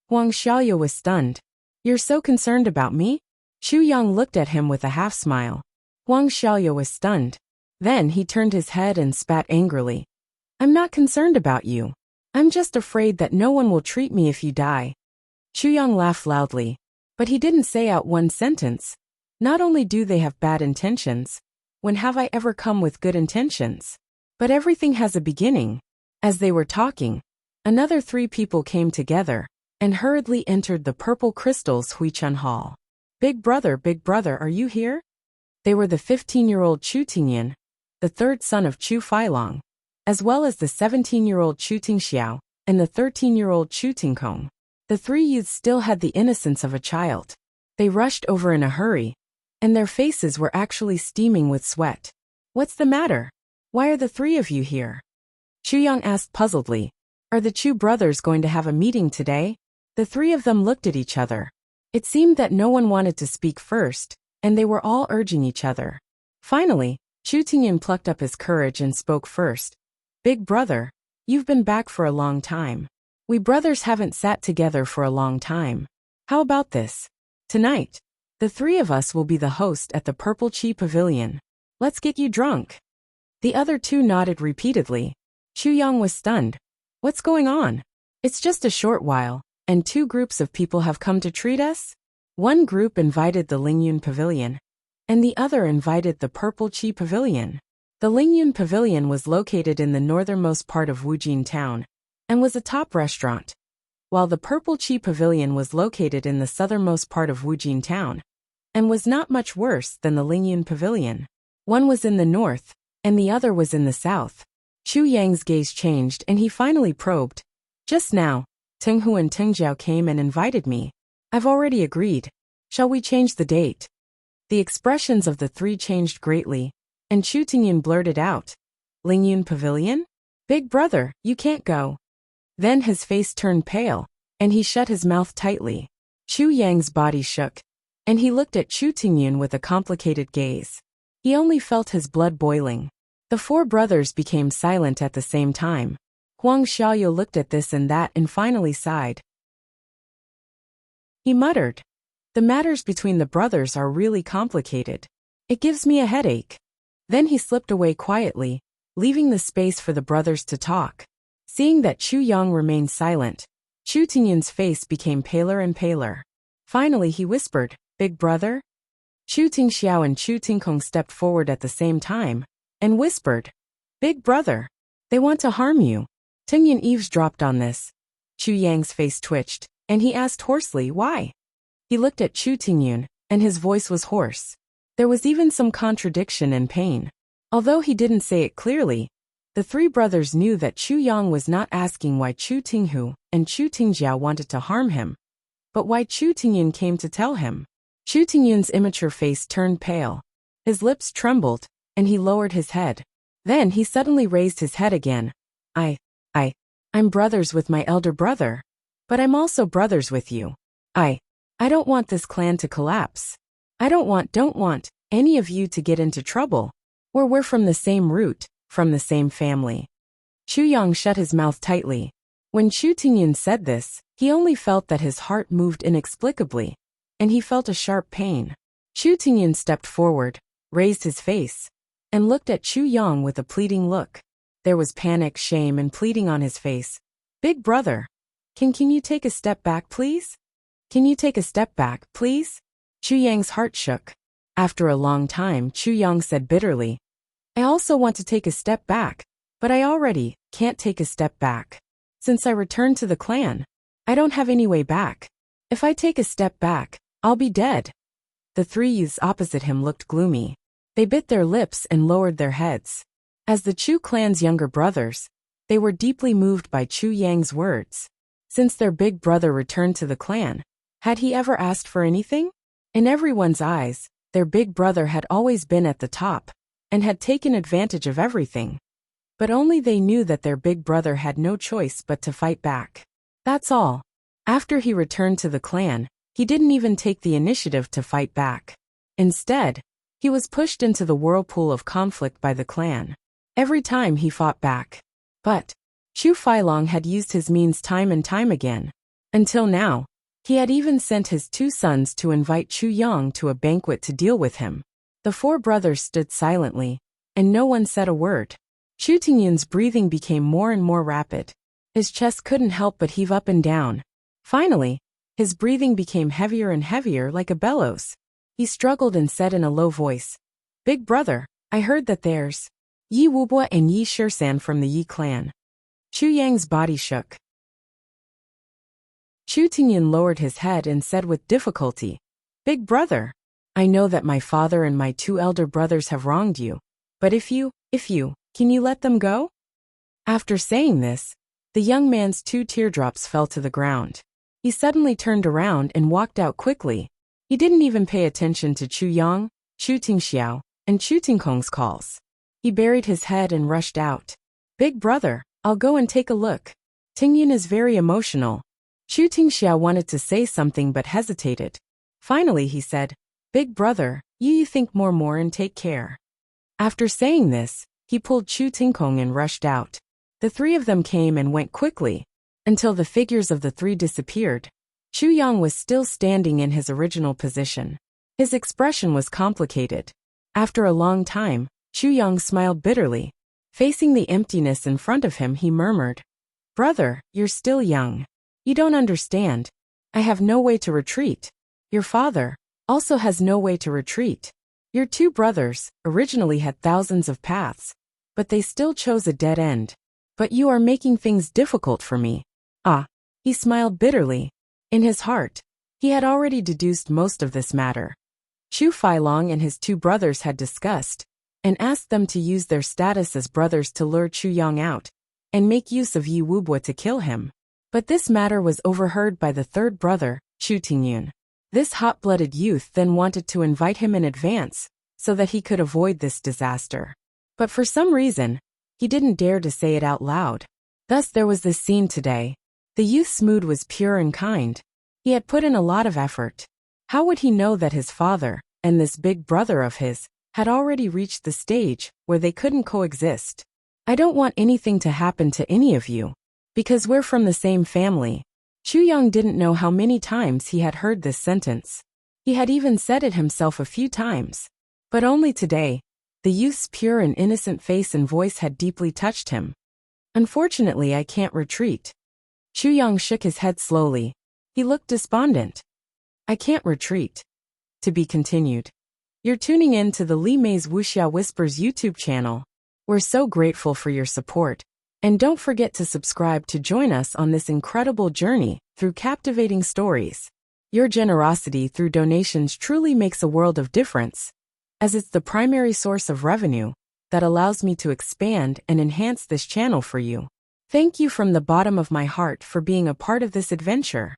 Huang Xiaoyou was stunned. You're so concerned about me? Chu Yang looked at him with a half-smile. Huang Xiaoyou was stunned. Then he turned his head and spat angrily. I'm not concerned about you. I'm just afraid that no one will treat me if you die. Chu Yang laughed loudly. But he didn't say out one sentence. Not only do they have bad intentions, when have I ever come with good intentions? But everything has a beginning. As they were talking, another three people came together and hurriedly entered the Purple Crystal's Huichun Hall. Big brother, are you here? They were the 15-year-old Chu Tingyan, the third son of Chu Feilong, as well as the 17-year-old Chu Tingxiao and the 13-year-old Chu Tingkong. The three youths still had the innocence of a child. They rushed over in a hurry, and their faces were actually steaming with sweat. What's the matter? Why are the three of you here? Chu Yang asked puzzledly. Are the Chu brothers going to have a meeting today? The three of them looked at each other. It seemed that no one wanted to speak first, and they were all urging each other. Finally, Chu Tingyan plucked up his courage and spoke first. Big brother, you've been back for a long time. We brothers haven't sat together for a long time. How about this? Tonight, the three of us will be the host at the Purple Chi Pavilion. Let's get you drunk. The other two nodded repeatedly. Chu Yang was stunned. What's going on? It's just a short while, and two groups of people have come to treat us? One group invited the Lingyun Pavilion, and the other invited the Purple Chi Pavilion. The Lingyun Pavilion was located in the northernmost part of Wujin town, and was a top restaurant, while the Purple Chi Pavilion was located in the southernmost part of Wujin town, and was not much worse than the Lingyun Pavilion. One was in the north, and the other was in the south. Chu Yang's gaze changed and he finally probed. Just now, Tenghu and Tengjiao came and invited me. I've already agreed. Shall we change the date? The expressions of the three changed greatly, and Chu Tingyan blurted out. Lingyun Pavilion? Big brother, you can't go. Then his face turned pale, and he shut his mouth tightly. Chu Yang's body shook, and he looked at Chu Tingyan with a complicated gaze. He only felt his blood boiling. The four brothers became silent at the same time. Huang Xiaoyou looked at this and that and finally sighed. He muttered, The matters between the brothers are really complicated. It gives me a headache. Then he slipped away quietly, leaving the space for the brothers to talk. Seeing that Chu Yang remained silent, Chu Tingyan's face became paler and paler. Finally he whispered, Big brother? Chu Tingxiao and Chu Tingkong stepped forward at the same time, and whispered, Big brother, they want to harm you. Tingyan eavesdropped on this. Chu Yang's face twitched, and he asked hoarsely, Why? He looked at Chu Tingyan, and his voice was hoarse. There was even some contradiction and pain. Although he didn't say it clearly, the three brothers knew that Chu Yang was not asking why Chu Tinghu and Chu Tingjiao wanted to harm him, but why Chu Tingyan came to tell him. Chu Tingyan's immature face turned pale. His lips trembled, and he lowered his head. Then he suddenly raised his head again. I'm brothers with my elder brother. But I'm also brothers with you. I don't want this clan to collapse. I don't want any of you to get into trouble. We're from the same root, from the same family. Chu Yang shut his mouth tightly. When Chu Tingyan said this, he only felt that his heart moved inexplicably, and he felt a sharp pain. Chu Tingyan stepped forward, raised his face, and looked at Chu Yang with a pleading look. There was panic, shame, and pleading on his face. Big brother, can you take a step back, please? Can you take a step back, please? Chu Yang's heart shook. After a long time, Chu Yang said bitterly, I also want to take a step back, but I already can't take a step back. Since I returned to the clan, I don't have any way back. If I take a step back, I'll be dead. The three youths opposite him looked gloomy. They bit their lips and lowered their heads. As the Chu clan's younger brothers, they were deeply moved by Chu Yang's words. Since their big brother returned to the clan, had he ever asked for anything? In everyone's eyes, their big brother had always been at the top, and had taken advantage of everything. But only they knew that their big brother had no choice but to fight back. That's all. After he returned to the clan, he didn't even take the initiative to fight back. Instead, he was pushed into the whirlpool of conflict by the clan. Every time he fought back. But Chu Failong had used his means time and time again. Until now, he had even sent his two sons to invite Chu Yang to a banquet to deal with him. The four brothers stood silently, and no one said a word. Chu Tingyan's breathing became more and more rapid. His chest couldn't help but heave up and down. Finally, his breathing became heavier and heavier like a bellows. He struggled and said in a low voice, Big brother, I heard that there's Yi Wubwa and Yi Shirsan from the Yi clan. Chu Yang's body shook. Chu Tingyan lowered his head and said with difficulty, Big brother, I know that my father and my two elder brothers have wronged you, but if you, can you let them go? After saying this, the young man's two teardrops fell to the ground. He suddenly turned around and walked out quickly. He didn't even pay attention to Chu Yang, Chu Tingxiao, and Chu Tingkong's calls. He buried his head and rushed out. Big brother, I'll go and take a look. Tingyan is very emotional. Chu Tingxiao wanted to say something but hesitated. Finally he said, Big brother, you think more and take care. After saying this, he pulled Chu Tingkong and rushed out. The three of them came and went quickly, until the figures of the three disappeared. Chu Yang was still standing in his original position. His expression was complicated. After a long time, Chu Yang smiled bitterly. Facing the emptiness in front of him, he murmured, Brother, you're still young. You don't understand. I have no way to retreat. Your father also has no way to retreat. Your two brothers originally had thousands of paths, but they still chose a dead end. But you are making things difficult for me. Ah, he smiled bitterly. In his heart, he had already deduced most of this matter. Chu Failong and his two brothers had discussed and asked them to use their status as brothers to lure Chu Yang out and make use of Yi Wubwa to kill him. But this matter was overheard by the third brother, Chu Tingyun. This hot-blooded youth then wanted to invite him in advance so that he could avoid this disaster. But for some reason, he didn't dare to say it out loud. Thus there was this scene today. The youth's mood was pure and kind. He had put in a lot of effort. How would he know that his father and this big brother of his had already reached the stage where they couldn't coexist? I don't want anything to happen to any of you, because we're from the same family. Chu Yang didn't know how many times he had heard this sentence. He had even said it himself a few times. But only today, the youth's pure and innocent face and voice had deeply touched him. Unfortunately, I can't retreat. Chu Yang shook his head slowly. He looked despondent. I can't retreat. To be continued. You're tuning in to the Li Mei's Wuxia Whispers YouTube channel. We're so grateful for your support. And don't forget to subscribe to join us on this incredible journey through captivating stories. Your generosity through donations truly makes a world of difference, as it's the primary source of revenue that allows me to expand and enhance this channel for you. Thank you from the bottom of my heart for being a part of this adventure.